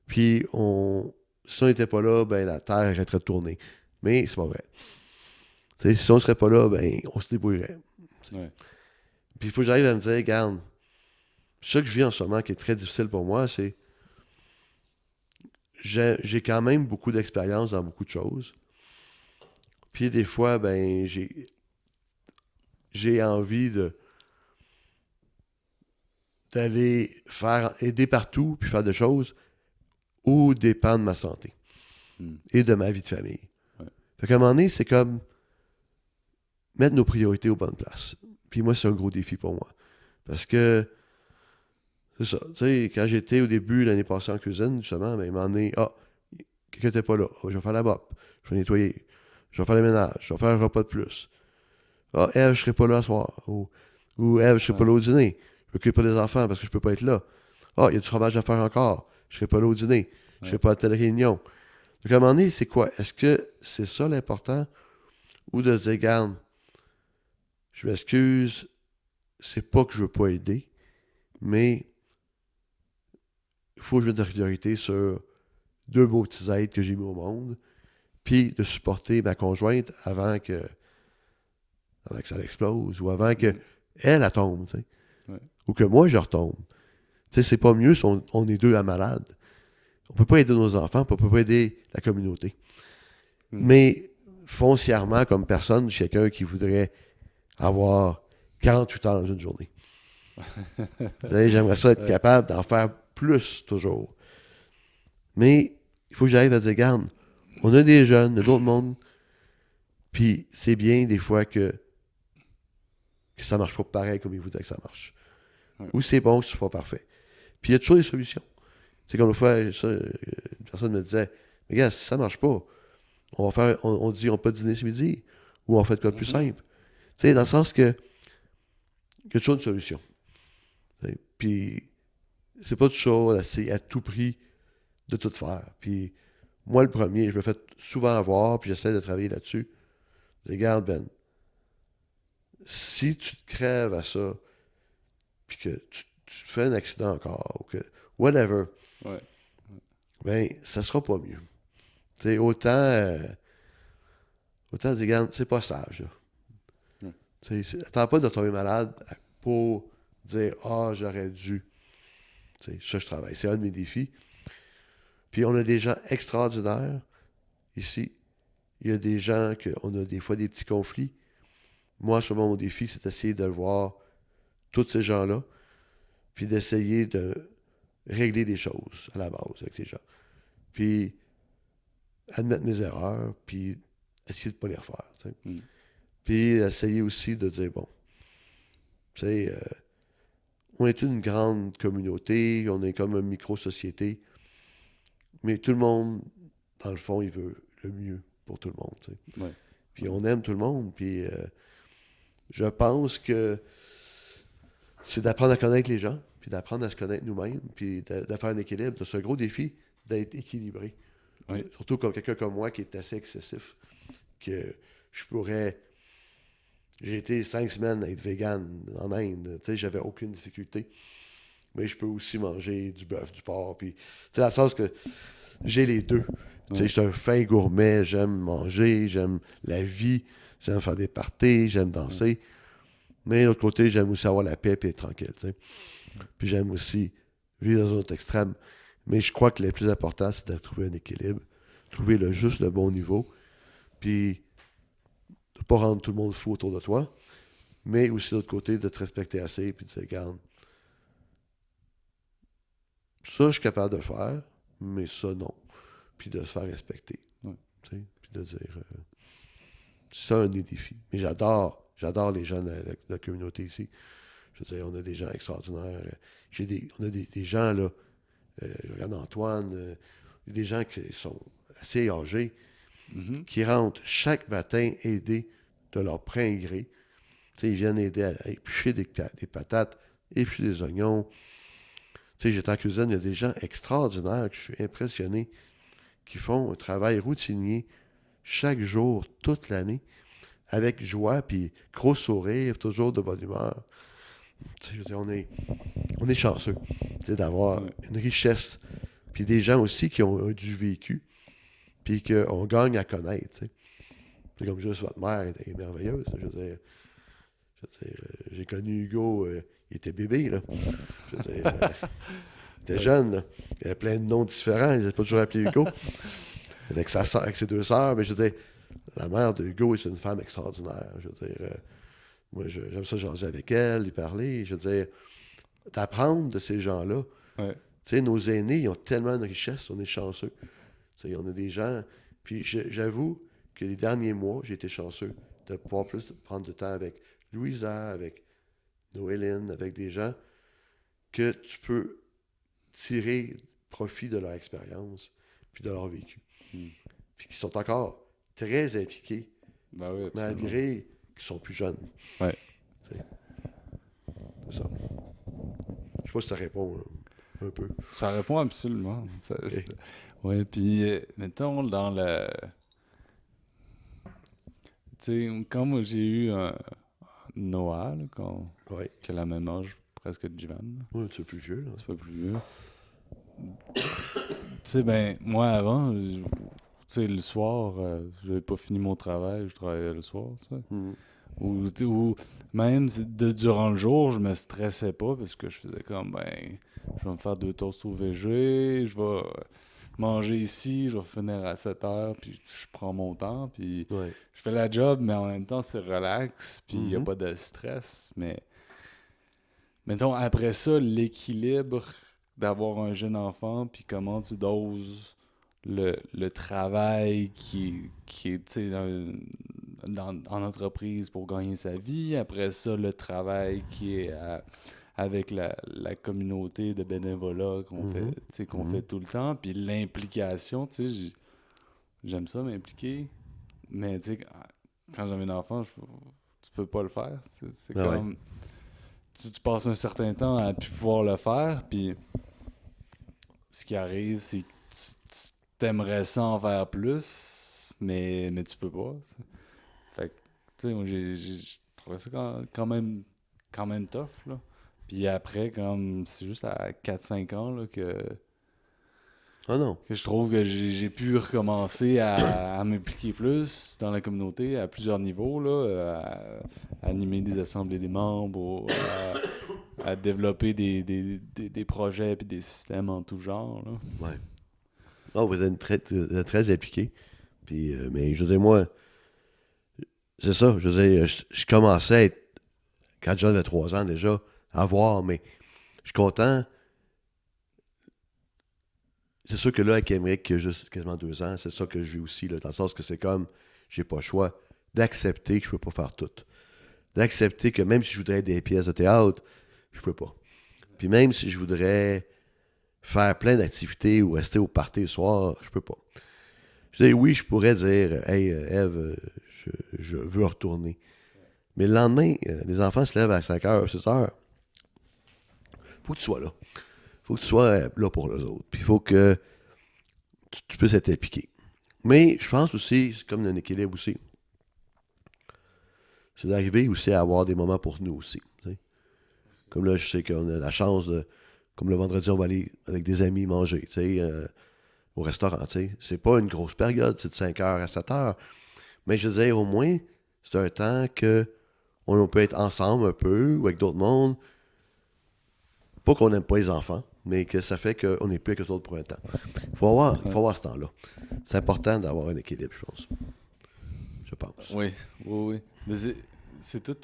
Puis, si on n'était pas là, ben, la Terre arrêterait de tourner. Mais c'est pas vrai. Tu sais, si on serait pas là, ben, on se débrouillerait. Ouais. Puis, il faut que j'arrive à me dire, regarde, ce que je vis en ce moment qui est très difficile pour moi, c'est j'ai quand même beaucoup d'expérience dans beaucoup de choses. Puis des fois, ben, j'ai envie d'aller aider partout, puis faire des choses où dépend de ma santé Mm. et de ma vie de famille. Ouais. Fait qu'à un moment donné, c'est comme mettre nos priorités aux bonnes places. Puis moi, c'est un gros défi pour moi. Parce que, c'est ça, tu sais, quand j'étais au début, l'année passée en cuisine, justement, ben, à un moment donné, quelqu'un n'était pas là. Ah, je vais faire la mop, je vais nettoyer, je vais faire le ménage, je vais faire un repas de plus. Ah, Ève, je serai pas là ce soir. Ou Ève, je serai pas Ouais. là au dîner. Je m'occupe pas des enfants parce que je peux pas être là. Ah, il y a du fromage à faire encore. Je serai pas là au dîner. Je serai Ouais. pas à telle réunion. Donc à un moment donné, c'est quoi? Est-ce que c'est ça l'important? Ou de se dire, regarde, je m'excuse, c'est pas que je veux pas aider, mais il faut que je mette la priorité sur deux beaux petits êtres que j'ai mis au monde, puis de supporter ma conjointe avant que ça l'explose, ou avant que Mm. elle tombe, tu sais. Ouais. Ou que moi je retombe. Tu sais, c'est pas mieux si on est deux à malade. On peut pas aider nos enfants, on peut pas aider la communauté. Mm. Mais foncièrement, comme personne, je suis quelqu'un qui voudrait avoir 48 heures dans une journée. Tu sais, j'aimerais ça être Ouais. capable d'en faire plus toujours. Mais il faut que j'arrive à dire, regarde, on a des jeunes, on a d'autres mondes, puis c'est bien des fois que ça marche pas pareil comme ils voudraient que ça marche. Ouais. Ou c'est bon que ce soit pas parfait. Puis il y a toujours des solutions. C'est comme une fois, une personne me disait, mais gars, si ça marche pas, on dit on peut dîner ce midi, ou on fait de quoi de plus Mhm. simple. Tu sais, dans le sens que il y a toujours une solution. Tu sais. Puis c'est pas toujours à tout prix de tout faire. Puis moi, le premier, je me fais souvent avoir, puis j'essaie de travailler là-dessus. Regarde, Ben, si tu te crèves à ça, puis que tu fais un accident encore, ou que whatever, Ouais. ben, ça sera pas mieux. Tu sais, autant dire, regarde, c'est pas sage, là. Mm. Tu sais, attends pas de tomber malade pour dire, ah, j'aurais dû. Tu sais, ça, je travaille. C'est un de mes défis. Puis on a des gens extraordinaires ici. Il y a des gens on a des fois des petits conflits. Moi, souvent, mon défi, c'est d'essayer de voir tous ces gens-là, puis d'essayer de régler des choses à la base avec ces gens. Puis admettre mes erreurs, puis essayer de ne pas les refaire. Tu sais. Mm. Puis essayer aussi de dire, bon, tu sais, on est une grande communauté, on est comme une micro-société, mais tout le monde, dans le fond, il veut le mieux pour tout le monde. Tu sais. Ouais. Puis Ouais. on aime tout le monde, puis je pense que c'est d'apprendre à connaître les gens, puis d'apprendre à se connaître nous-mêmes, puis de faire un équilibre. C'est un gros défi d'être équilibré. Oui. Surtout comme quelqu'un comme moi qui est assez excessif, que je pourrais... J'ai été 5 semaines à être vegan en Inde, tu sais, j'avais aucune difficulté. Mais je peux aussi manger du bœuf, du porc, puis... Tu sais, dans le sens que j'ai les deux. Tu sais, Ouais. je suis un fin gourmet, j'aime manger, j'aime la vie, j'aime faire des parties, j'aime Ouais. danser. Mais de l'autre côté, j'aime aussi avoir la paix et être tranquille, tu sais. Puis j'aime aussi vivre dans un autre extrême. Mais je crois que le plus important, c'est de trouver un équilibre, trouver juste le bon niveau, puis de pas rendre tout le monde fou autour de toi, mais aussi de l'autre côté, de te respecter assez, puis de dire, regarde, ça, je suis capable de le faire, mais ça, non. Puis de se faire respecter, Ouais. tu sais, puis de dire, c'est ça un des défis. Mais j'adore les gens de la communauté ici. Je veux dire, on a des gens extraordinaires. On a des gens, là, je regarde Antoine, des gens qui sont assez âgés, Mhm. qui rentrent chaque matin aider de leur plein gré. Tu sais, ils viennent aider à éplucher des patates, éplucher des oignons. Tu sais, j'étais en cuisine, il y a des gens extraordinaires que je suis impressionné, qui font un travail routinier chaque jour, toute l'année, avec joie, puis gros sourire, toujours de bonne humeur. Tu sais, je veux dire, on est chanceux, tu sais, d'avoir Ouais. une richesse, puis des gens aussi qui ont du vécu, puis qu'on gagne à connaître. Tu sais. C'est comme juste votre mère est merveilleuse. J'ai connu Hugo, il était bébé, là. Je veux dire, il était Ouais. jeune, là. Il avait plein de noms différents, il n'avait pas toujours appelé Hugo. Avec sa soeur, avec ses deux sœurs, mais je veux dire, la mère de Hugo est une femme extraordinaire. Je veux dire, moi, j'aime ça jaser avec elle, lui parler. Je veux dire, d'apprendre de ces gens-là. Ouais. Tu sais, nos aînés, ils ont tellement de richesse, on est chanceux. Tu sais, on a des gens. Puis j'avoue que les derniers mois, j'ai été chanceux de pouvoir plus prendre du temps avec Louisa, avec Noéline, avec des gens que tu peux tirer profit de leur expérience puis de leur vécu. Mm. Puis qui sont encore très impliqués, Ben oui, absolument. malgré qu'ils sont plus jeunes. Ouais. Tu sais, c'est ça. Je sais pas si ça répond un peu. Ça répond absolument. OK. Ouais, puis mettons dans le. Tu sais, quand moi j'ai eu Noah, là, Oui. qui a la même âge presque de Jivan, là, Oui, tu es plus vieux, là. un petit peu plus vieux. Tu sais, ben, moi avant, tu sais, le soir, j'avais pas fini mon travail, je travaillais le soir, tu sais. Mhm. Ou même durant le jour, je me stressais pas parce que je faisais comme, ben, je vais me faire 2 toasts au VG, je vais manger ici, je vais finir à 7 heures, puis je prends mon temps, puis Ouais. je fais la job, mais en même temps, c'est relax, puis il n'y a Mhm. pas de stress. Mais, mettons, après ça, l'équilibre d'avoir un jeune enfant, puis comment tu doses le travail qui est, tu sais, en entreprise pour gagner sa vie. Après ça, le travail qui est avec la communauté de bénévolat qu'on fait, Mhm. tu sais, qu'on Mhm. fait tout le temps. Puis l'implication, tu sais, j'aime ça m'impliquer. Mais tu sais, quand j'avais un enfant, tu peux pas le faire. C'est Ah ouais. comme, tu passes un certain temps à plus pouvoir le faire. Puis ce qui arrive, c'est que tu t'aimerais ça en faire plus, mais tu peux pas. Tu sais. Fait que, tu sais, moi, j'ai trouvé ça quand même tough, là. Puis après, comme, c'est juste à 4 5 ans, là, Ah non. que je trouve que j'ai pu recommencer à m'impliquer plus dans la communauté à plusieurs niveaux, là, à animer des assemblées des membres, à développer des projets et des systèmes en tout genre, là. Ouais. Non, vous êtes très impliqué. Puis, mais je veux dire, moi, c'est ça. Je veux dire, je commençais à être, quand j'avais 3 ans déjà, à voir, mais je suis content. C'est sûr que là, avec Emmerich, qui a juste quasiment 2 ans, c'est ça que je vis aussi, là, dans le sens que c'est comme, j'ai pas le choix d'accepter que je peux pas faire tout. D'accepter que même si je voudrais des pièces de théâtre, je peux pas. Puis même si je voudrais faire plein d'activités ou rester au party le soir, je peux pas. Je dis, oui, je pourrais dire, hey, Eve, je veux retourner. Mais le lendemain, les enfants se lèvent à 5h, 6h. faut que tu sois là. Faut que tu sois là pour les autres. Puis il faut que tu puisses être impliqué. Mais je pense aussi, c'est comme un équilibre aussi. C'est d'arriver aussi à avoir des moments pour nous aussi. T'sais. Comme là, je sais qu'on a la chance de, comme le vendredi, on va aller avec des amis manger, au restaurant. T'sais. C'est pas une grosse période, c'est de 5 heures à 7 heures. Mais je veux dire, au moins, c'est un temps que on peut être ensemble un peu ou avec d'autres mondes. Pas qu'on n'aime pas les enfants, mais que ça fait qu'on n'est plus avec eux autres pour un temps. Il faut avoir ce temps-là. C'est important d'avoir un équilibre, je pense. Je pense. Oui. Mais c'est tout.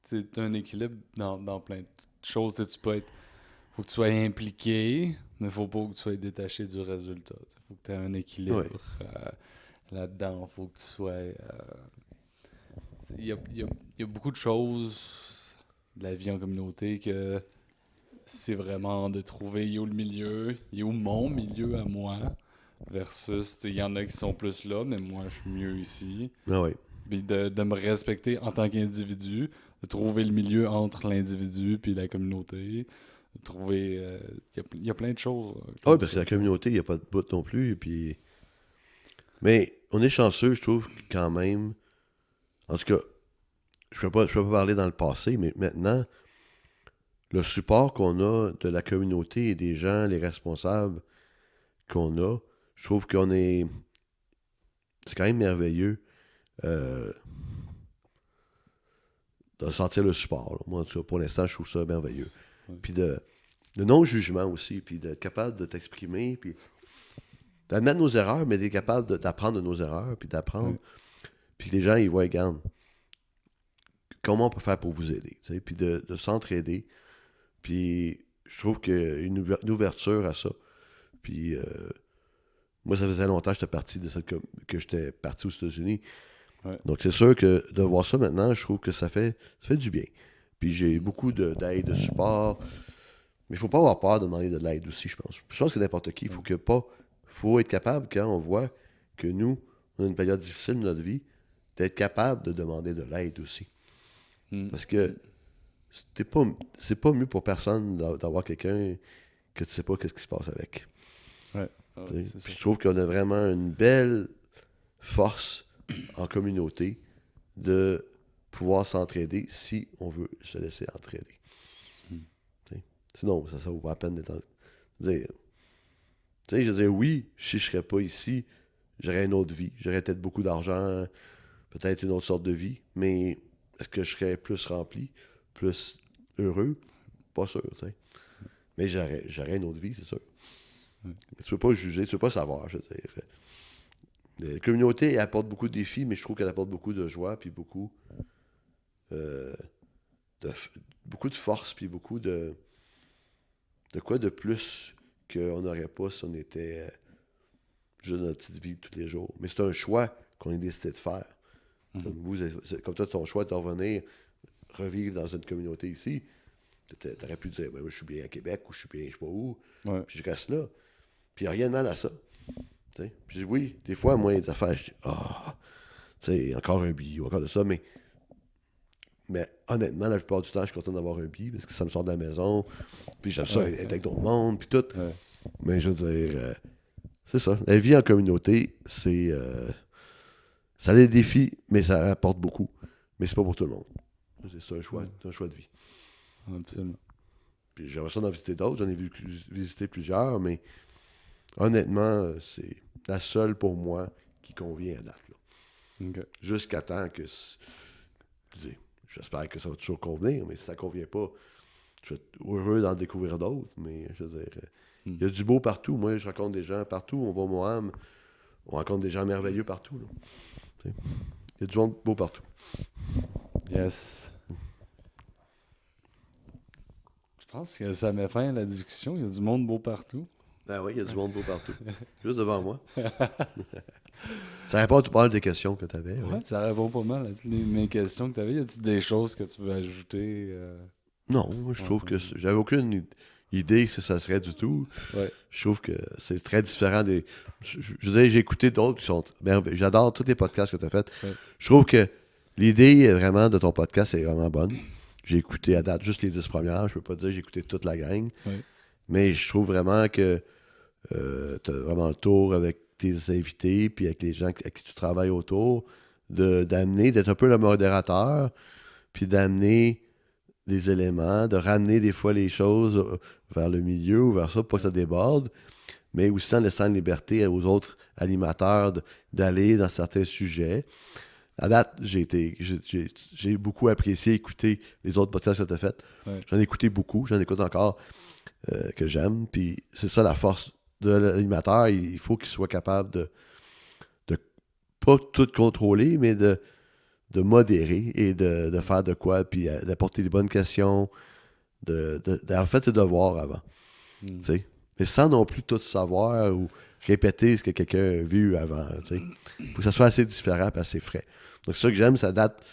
C'est un équilibre dans plein de choses. Tu peux être. Faut que tu sois impliqué, mais faut pas que tu sois détaché du résultat. Faut que tu aies un équilibre là-dedans. Faut que tu sois. Il y a beaucoup de choses de la vie en communauté que c'est vraiment de trouver il est où le milieu, il est où mon milieu à moi, versus il y en a qui sont plus là, mais moi je suis mieux ici. Ah oui. Puis de me respecter en tant qu'individu, de trouver le milieu entre l'individu puis la communauté, de trouver. Il y a plein de choses. Oui, parce que la communauté, il n'y a pas de bout non plus. Puis... Mais on est chanceux, je trouve, quand même. En tout cas, je ne peux pas parler dans le passé, mais maintenant, le support qu'on a de la communauté et des gens, les responsables qu'on a, je trouve qu'on est... C'est quand même merveilleux de sentir le support. Là. Moi, en tout cas, pour l'instant, je trouve ça merveilleux. Ouais. Puis de non-jugement aussi, puis d'être capable de t'exprimer, puis d'admettre nos erreurs, mais d'être capable d'apprendre de nos erreurs, puis d'apprendre. Ouais. Puis les gens, ils voient, regarde, comment on peut faire pour vous aider, tu sais, puis de s'entraider. Puis je trouve qu'il y a une ouverture à ça. Puis moi, ça faisait longtemps que j'étais parti que j'étais parti aux États-Unis. Ouais. Donc c'est sûr que de voir ça maintenant, je trouve que ça fait du bien. Puis j'ai beaucoup d'aide, de support. Mais il ne faut pas avoir peur de demander de l'aide aussi, je pense. Je pense que n'importe qui, il faut être capable, quand on voit que nous, on a une période difficile de notre vie, d'être capable de demander de l'aide aussi. Parce que c'est pas mieux pour personne d'avoir quelqu'un que tu sais pas qu'est-ce qui se passe avec. Ouais. Puis je trouve qu'on a vraiment une belle force en communauté de pouvoir s'entraider si on veut se laisser entraider. Sinon, ça vaut pas la peine d'être... je veux dire, oui, si je serais pas ici, j'aurais une autre vie. J'aurais peut-être beaucoup d'argent, peut-être une autre sorte de vie, mais est-ce que je serais plus rempli, plus heureux? Pas sûr, tu sais. Mais j'aurais une autre vie, c'est sûr. Mais tu peux pas juger, tu peux pas savoir, je veux dire. La communauté, elle apporte beaucoup de défis, mais je trouve qu'elle apporte beaucoup de joie, puis beaucoup de force, puis beaucoup de quoi de plus qu'on n'aurait pas si on était juste dans notre petite vie tous les jours. Mais c'est un choix qu'on a décidé de faire. Comme toi, ton choix de revenir, revivre dans une communauté ici, t'aurais pu dire, moi, je suis bien à Québec, ou je suis bien, je sais pas où, puis je reste là. Puis il n'y a rien de mal à ça. T'sais? Puis oui, des fois, moi, les affaires, je dis, encore un billet, ou encore de ça, mais honnêtement, la plupart du temps, je suis content d'avoir un billet, parce que ça me sort de la maison, puis j'aime ça être avec d'autres mondes, puis tout. Ouais. Mais je veux dire, c'est ça. La vie en communauté, c'est... ça a des défis, mais ça apporte beaucoup. Mais c'est pas pour tout le monde. C'est un choix de vie. Absolument. Puis j'aimerais ça d'en visiter d'autres. J'en ai visité plusieurs, mais honnêtement, c'est la seule pour moi qui convient à date. Là. Okay. Jusqu'à temps que... J'espère que ça va toujours convenir, mais si ça ne convient pas, je vais être heureux d'en découvrir d'autres. Mais je veux dire, il y a du beau partout. Moi, je rencontre des gens partout. On va au Moham, on rencontre des gens merveilleux partout. Il y a du monde beau partout. Yes. Je pense que ça met fin à la discussion. Il y a du monde beau partout. Ben oui, il y a du monde beau partout. Juste devant moi. Ça répond à pas mal des questions que tu avais. Ouais, ça répond pas mal à toutes mes questions que tu avais. Y a-t-il des choses que tu veux ajouter? Non, moi, je trouve que j'avais aucune idée que ça serait du tout. Ouais. Je trouve que c'est très différent des... Je veux dire, j'ai écouté d'autres qui sont merveilleux. J'adore tous les podcasts que tu as faits. Ouais. Je trouve que l'idée vraiment de ton podcast est vraiment bonne. J'ai écouté à date juste les 10 premières. Je peux pas dire que j'ai écouté toute la gang. Oui. Mais je trouve vraiment que tu as vraiment le tour avec tes invités puis avec les gens à qui tu travailles autour, d'être un peu le modérateur, puis d'amener des éléments, de ramener des fois les choses vers le milieu ou vers ça, pour que ça déborde, mais aussi en laissant la liberté aux autres animateurs d'aller dans certains sujets. À date, j'ai beaucoup apprécié écouter les autres podcasts que tu as fait. Ouais. J'en ai écouté beaucoup, j'en écoute encore, que j'aime. Puis c'est ça la force de l'animateur. Il faut qu'il soit capable de pas tout contrôler, mais de modérer et de faire de quoi, puis d'apporter les bonnes questions, en fait, ses devoirs avant. Tu sais. Mais sans non plus tout savoir ou répéter ce que quelqu'un a vu avant. Il faut que ça soit assez différent et assez frais. Donc, c'est ça que j'aime, ça date.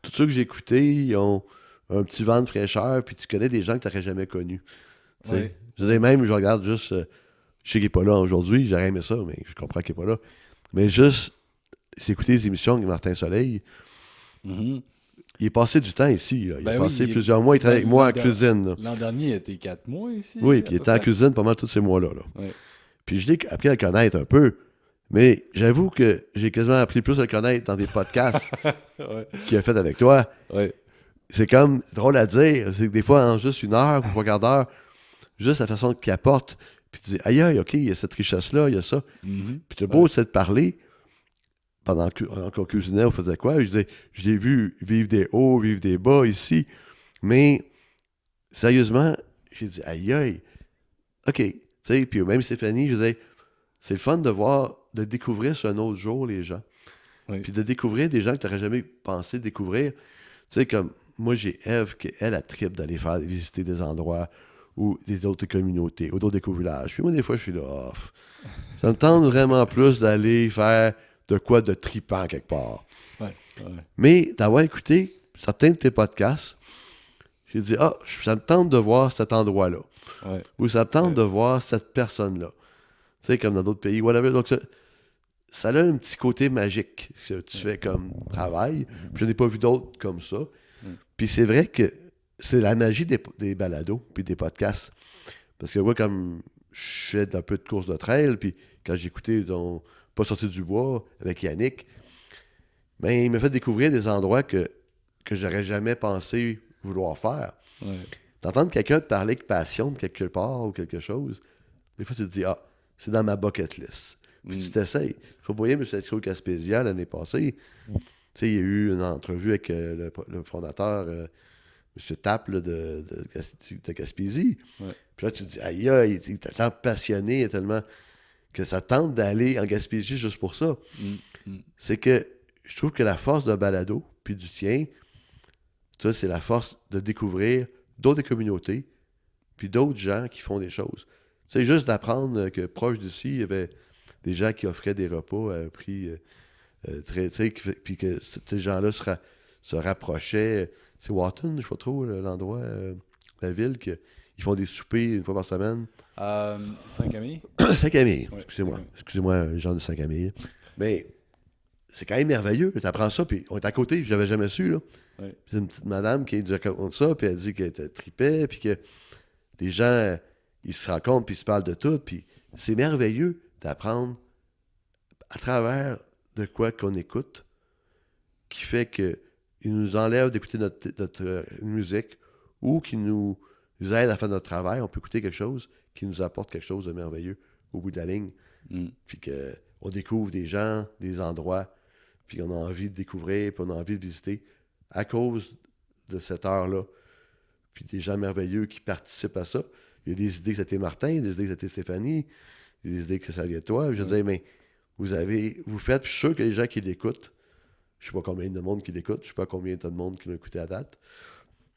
Tous ceux que j'ai écoutés, ils ont un petit vent de fraîcheur, puis tu connais des gens que tu n'aurais jamais connus. Ouais. Je veux dire, même, je regarde juste. Je sais qu'il n'est pas là aujourd'hui, j'aurais aimé ça, mais je comprends qu'il n'est pas là. Mais juste, c'est écouter les émissions avec Martin Soleil. Mhm. Il est passé du temps ici. Là. Il a Ben oui, passé plusieurs mois. Il travaille avec moi en cuisine. Là. L'an dernier, il était 4 mois ici. Oui, puis il était en cuisine pendant tous ces mois-là. Là. Ouais. Puis je l'ai appris à le connaître un peu. Mais j'avoue que j'ai quasiment appris plus à le connaître dans des podcasts Ouais. qu'il a fait avec toi. Ouais. C'est comme drôle à dire. C'est que des fois, en juste une heure ou 3 quarts d'heure, juste la façon qu'il apporte. Puis tu dis, aïe, aïe, OK, il y a cette richesse-là, il y a ça. Mhm. Puis c'est beau, c'est de parler. Pendant qu'on cuisinait, on faisait quoi? Je l'ai vu vivre des hauts, vivre des bas ici. Mais sérieusement, j'ai dit, aïe, aïe. OK. Tu sais, puis même Stéphanie, je disais, c'est le fun de voir, de découvrir sur un autre jour les gens. Oui. Puis de découvrir des gens que tu n'aurais jamais pensé découvrir. Tu sais, comme moi, j'ai Ève, elle a tripe d'aller visiter des endroits ou des autres communautés, ou d'autres éco-villages. Puis moi, des fois, je suis là, ça me tente vraiment plus d'aller faire de quoi de tripant quelque part. Ouais. Mais d'avoir écouté certains de tes podcasts, j'ai dit, ça me tente de voir cet endroit-là. Ouais. Ou ça me tente de voir cette personne-là. Tu sais, comme dans d'autres pays, whatever. Donc, ça a un petit côté magique que tu fais comme travail. Puis je n'ai pas vu d'autres comme ça. Puis c'est vrai que c'est la magie des balados puis des podcasts. Parce que moi, comme je fais un peu de course de trail, puis quand j'ai écouté Pas sorti du bois avec Yannick, ben, il m'a fait découvrir des endroits que j'aurais jamais pensé vouloir faire. Ouais. D'entendre quelqu'un te parler avec passion de quelque part ou quelque chose, des fois tu te dis, c'est dans ma bucket list. Puis tu t'essayes. Faut pas oublier, M. Gaspésia, l'année passée, tu sais, il y a eu une entrevue avec le fondateur, M. Tapp, là, de Gaspésie. Ouais. Puis là, tu te dis, aïe, il est tellement passionné, il est tellement que ça tente d'aller en Gaspésie juste pour ça. C'est que je trouve que la force d'un balado, puis du tien, ça, c'est la force de découvrir d'autres communautés, puis d'autres gens qui font des choses. C'est juste d'apprendre que proche d'ici, il y avait des gens qui offraient des repas à un prix très... Puis que ces gens-là se rapprochaient. C'est Wharton, je ne sais pas trop, l'endroit, la ville, ils font des soupers une fois par semaine. Saint-Camille? Saint-Camille, Ouais. excusez-moi. Excusez-moi, genre de Saint-Camille. Mais c'est quand même merveilleux. Tu apprends ça, puis on est à côté, je l'avais jamais su. Là. Ouais. Puis c'est une petite madame qui est raconte ça, puis elle dit qu'elle était tripée, puis que les gens, ils se rencontrent, puis ils se parlent de tout. Puis c'est merveilleux d'apprendre à travers de quoi qu'on écoute, qui fait que il nous enlève d'écouter notre musique ou qui nous aide à faire notre travail. On peut écouter quelque chose qui nous apporte quelque chose de merveilleux au bout de la ligne. Puis qu'on découvre des gens, des endroits, puis on a envie de découvrir, puis on a envie de visiter à cause de cette heure-là. Puis des gens merveilleux qui participent à ça. Il y a des idées que c'était Martin, des idées que c'était Stéphanie, des idées que ça vient de toi. Je disais, mais vous faites, puis je suis sûr que les gens qui l'écoutent, je ne sais pas combien de monde qui l'écoute, je ne sais pas combien de monde qui l'a écouté à date.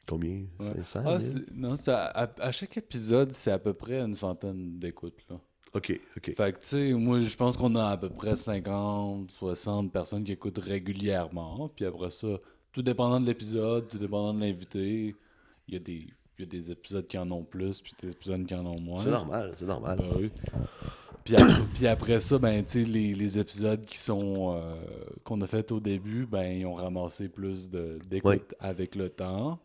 Combien? Ouais. 500? Non, à chaque épisode, c'est à peu près une centaine d'écoutes. Là. OK. Fait que, tu sais, moi, je pense qu'on a à peu près 50, 60 personnes qui écoutent régulièrement. Puis après ça, tout dépendant de l'épisode, tout dépendant de l'invité, il y a des épisodes qui en ont plus, puis des épisodes qui en ont moins. C'est normal. Ben oui. Puis après ça, ben, tu sais, les épisodes qu'on a fait au début, ben, ils ont ramassé plus d'écoute avec le temps.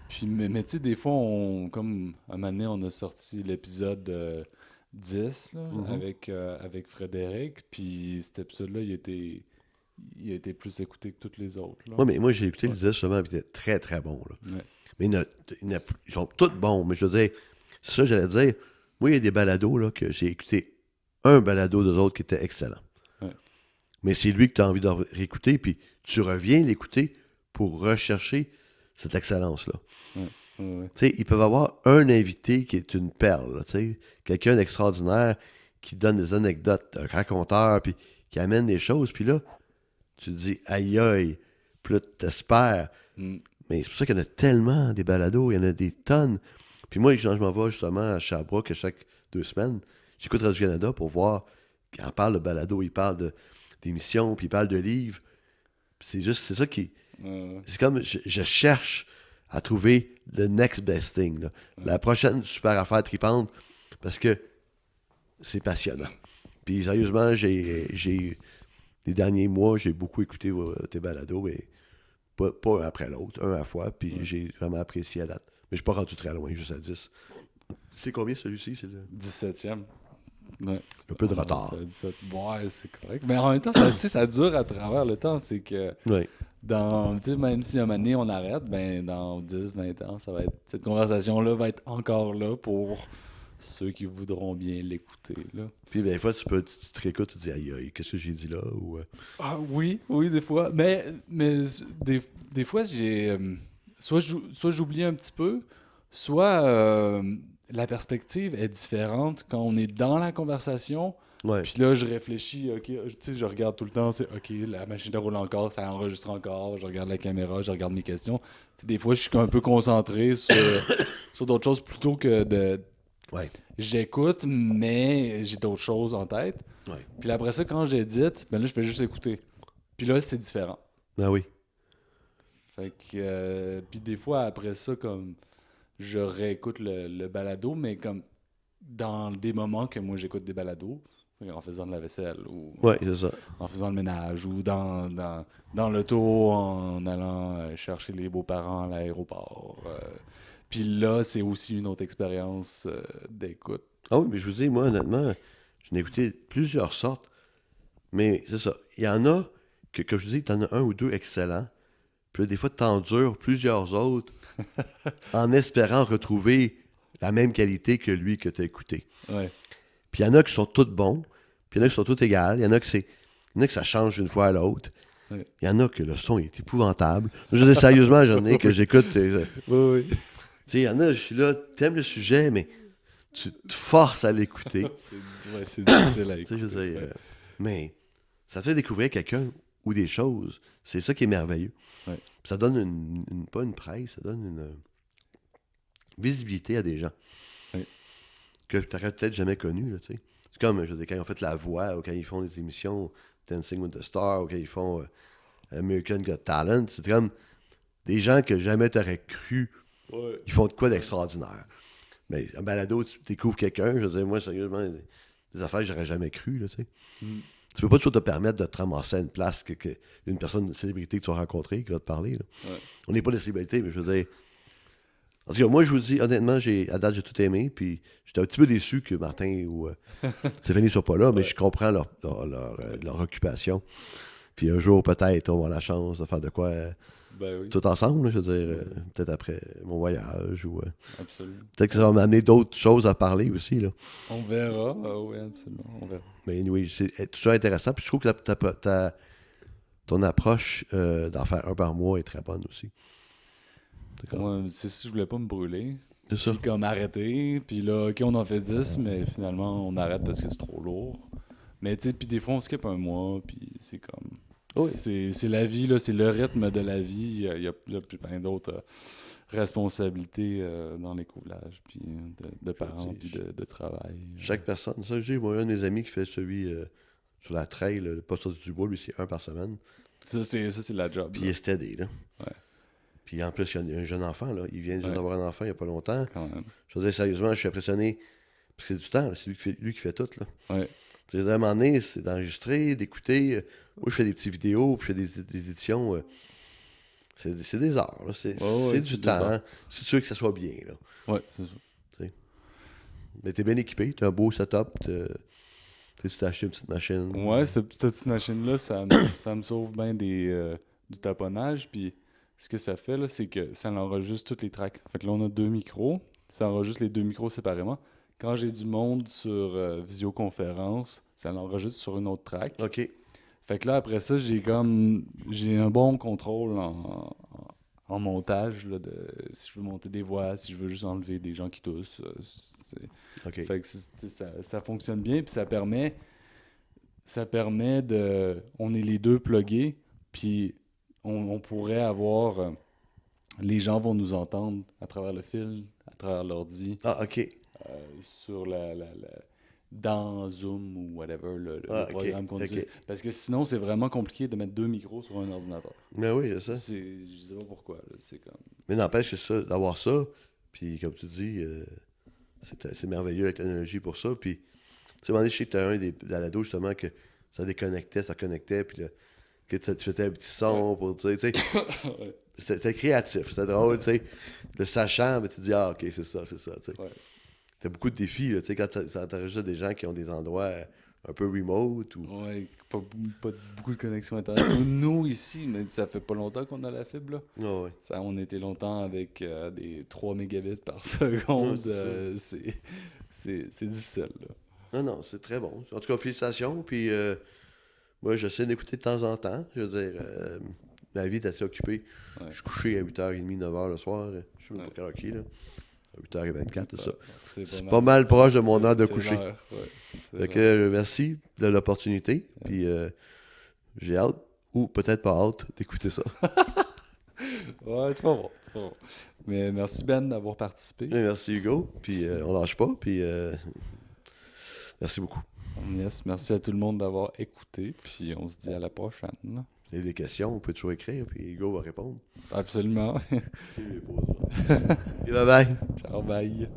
Puis, mais tu sais, des fois, comme un moment donné, on a sorti l'épisode 10 là, Mhm. avec Frédéric, puis cet épisode-là, il a été plus écouté que tous les autres, là. Ouais, mais moi, j'ai écouté le Ouais. 10 justement, puis il était très, très bon. Là. Ouais. Mais ils sont tous bons, mais je veux dire, c'est ça, j'allais dire. Moi, il y a des balados là, que j'ai écouté un balado d'eux autres qui était excellent. Ouais. Mais c'est lui que tu as envie de réécouter, puis tu reviens l'écouter pour rechercher cette excellence-là. Ouais. Ouais. Tu sais, ils peuvent avoir un invité qui est une perle, là, tu sais, quelqu'un d'extraordinaire qui donne des anecdotes, un raconteur, puis qui amène des choses, puis là, tu te dis, aïe aïe, puis là, t'espères. Mm. Mais c'est pour ça qu'il y en a tellement des balados, il y en a des tonnes. Puis moi, quand je m'en vais justement à Sherbrooke chaque 2 semaines, j'écoute Radio-Canada pour voir, quand on parle de balado, il parle d'émissions, puis il parle de livres. Puis c'est ça qui, Ouais. c'est comme, je cherche à trouver le next best thing, là. La prochaine super affaire tripante, parce que c'est passionnant. Puis sérieusement, les derniers mois, j'ai beaucoup écouté tes balados, mais pas un après l'autre, un à la fois, puis Ouais. j'ai vraiment apprécié à date. Mais je suis pas rendu très loin, juste à 10. C'est combien celui-ci? C'est 17e. Ouais. un peu de On retard. monte à 17. Ouais, c'est correct. Mais en même temps, ça, tu sais, ça dure à travers le temps. C'est que Oui. tu sais, même si à un moment donné on arrête, ben dans 10, 20 ans, cette conversation-là va être encore là pour ceux qui voudront bien l'écouter, là. Puis ben, des fois, tu te réécoutes, tu te dis, aïe, aïe, qu'est-ce que j'ai dit là? Ou, Ah oui, oui, des fois. Mais des fois, soit j'oublie un petit peu, soit la perspective est différente quand on est dans la conversation. ouais, Puis là, je réfléchis, ok, tu sais, je regarde tout le temps, c'est ok, la machine roule encore, ça enregistre encore, je regarde la caméra, je regarde mes questions. Tu sais, des fois, je suis un peu concentré sur d'autres choses plutôt que de. ouais, J'écoute, mais j'ai d'autres choses en tête. ouais. Puis là, après ça, quand j'édite, ben là, je fais juste écouter. Puis là, c'est différent. Ben oui. Fait que. Puis des fois, après ça, comme. Je réécoute le balado, mais comme. Dans des moments que moi, j'écoute des balados, en faisant de la vaisselle ou Ouais, c'est ça. en faisant le ménage ou dans l'auto en allant chercher les beaux-parents à l'aéroport. Puis là, c'est aussi une autre expérience d'écoute. Ah oui, mais je vous dis, moi, honnêtement, j'en ai écouté plusieurs sortes, mais c'est ça. Il y en a que, comme je vous dis, t'en as un ou deux excellents. Puis là, des fois, t'endures plusieurs autres en espérant retrouver la même qualité que lui que t'as écouté. Ouais. Puis il y en a qui sont toutes bons, puis il y en a qui sont toutes égales, il y en a que ça change d'une fois à l'autre. Ouais. Il y en a que le son est épouvantable. Je veux dire, sérieusement, j'en ai que j'écoute. Oui, Tu sais, il y en a, je suis là, t'aimes le sujet, mais tu te forces à l'écouter. c'est difficile à Tu sais, je écouter. veux dire, Ouais. mais ça te fait découvrir quelqu'un ou des choses. C'est ça qui est merveilleux. Ouais. Puis ça donne pas une presse, ça donne une visibilité à des gens Ouais. que tu n'aurais peut-être jamais connus. Là, tu sais. C'est comme je veux dire, quand ils ont fait La Voix, ou quand ils font des émissions Dancing with the Stars, ou quand ils font American Got Talent. C'est comme des gens que jamais tu aurais cru. Ouais. Ils font de quoi d'extraordinaire. Mais un balado, tu découvres quelqu'un. Je veux dire, moi, sérieusement, des affaires que j'aurais jamais cru. Là, tu sais. Mm. Tu peux pas toujours te permettre de te ramasser à une place une personne, une célébrité que tu vas rencontrer qui va te parler. Là. Ouais. On n'est pas des célébrités, mais je veux dire. En tout cas, moi, je vous dis, honnêtement, à date, j'ai tout aimé. Puis j'étais un petit peu déçu que Martin ou Stéphanie ne soient pas là, mais Ouais. je comprends leur occupation. Puis un jour, peut-être, on va avoir la chance de faire de quoi Ben oui, tout ensemble. Là, je veux dire, peut-être après mon voyage ou absolument. peut-être que ça va m'amener d'autres choses à parler aussi. Là. On verra. Ah oui, absolument. On verra. Mais oui, c'est toujours intéressant. Puis je trouve que ton approche d'en faire un par mois est très bonne aussi. D'accord. Moi, c'est si je voulais pas me brûler. C'est ça. Puis comme arrêter. Puis là, ok, on en fait 10, mais finalement, on arrête parce que c'est trop lourd. Mais tu sais, puis des fois, on skip un mois, puis c'est comme. Oui. C'est la vie, là, c'est le rythme de la vie. Il y a plein d'autres responsabilités dans les couvlages, puis de parents, puis de travail. Chaque personne. Ça, j'ai moi, un de mes amis qui fait celui sur la trail, le poste du bois, lui, c'est un par semaine. Ça, c'est la job. Puis Là. il est steady, là. Ouais. Puis en plus, il y a un jeune enfant, là. Il vient juste Ouais. d'avoir un enfant il n'y a pas longtemps. Quand même. Je veux dire, sérieusement, je suis impressionné. Parce que c'est du temps, là. C'est lui qui fait tout, là. Ouais. Tu sais, à un moment donné, c'est d'enregistrer, d'écouter. Moi, je fais des petites vidéos, puis je fais des éditions. C'est des heures, là. C'est Ouais, du c'est des heures. temps. C'est sûr que ça soit bien, là. Ouais, c'est ça. T'sais. Mais t'es bien équipé, t'as un beau setup, tu t'as acheté une petite machine. Ouais, cette petite machine-là, ça me sauve bien du taponnage. Puis ce que ça fait, là, c'est que ça enregistre toutes les tracks. Fait que là, on a deux micros. Ça enregistre les deux micros séparément. Quand j'ai du monde sur visioconférence, ça l'enregistre sur une autre track. OK. Fait que là, après ça, j'ai un bon contrôle en montage, là, de si je veux monter des voix, si je veux juste enlever des gens qui toussent. OK. Fait que ça fonctionne bien, puis ça permet de... On est les deux pluggés, puis on pourrait avoir... les gens vont nous entendre à travers le fil, à travers l'ordi, Ah, OK. sur dans Zoom ou whatever, le Ah, OK. programme qu'on OK. utilise. Parce que sinon, c'est vraiment compliqué de mettre deux micros sur un ordinateur. Mais oui, c'est ça. Je sais pas pourquoi, là, c'est comme... Mais n'empêche que ça, d'avoir ça, puis comme tu dis, c'est merveilleux la technologie pour ça. Puis, tu sais, à un moment donné, je sais que tu as un des balados justement que ça déconnectait, ça connectait, puis là, que tu faisais un petit son pour, tu sais, Ouais. c'était créatif, c'était drôle, tu sais. Le sachant, ben, tu te dis, ah, ok, c'est ça, tu sais. Ouais. T'as beaucoup de défis, là, tu sais, quand t'enregistres des gens qui ont des endroits un peu remote ou. Ouais, pas beaucoup de connexion Internet. Nous, ici, mais ça fait pas longtemps qu'on a la fibre, là. Ah ouais. Ça, on était longtemps avec des 3 mégabits par Ouais, seconde. c'est ça. C'est difficile, là. Non, non, c'est très bon. En tout cas, félicitations, puis moi, j'essaie d'écouter de temps en temps. Je veux dire, ma vie est assez occupée. Ouais. Je suis couché à 8h30, 9h le soir. Je sais même Ouais. pas quelle heure il est, là. À 8h24, c'est ça. C'est C'est pas mal proche de mon heure de coucher. l'heure, ouais. C'est Fait que l'heure. merci de l'opportunité. Puis j'ai hâte, ou peut-être pas hâte, d'écouter ça. Ouais, c'est pas bon, c'est pas bon. Mais merci Ben d'avoir participé. Et merci Hugo. Puis on lâche pas. Puis merci beaucoup. Yes, merci à tout le monde d'avoir écouté. Puis on se dit à la prochaine. Si vous avez des questions, vous pouvez toujours écrire. Puis Hugo va répondre. Absolument. Et bye bye. Ciao, bye.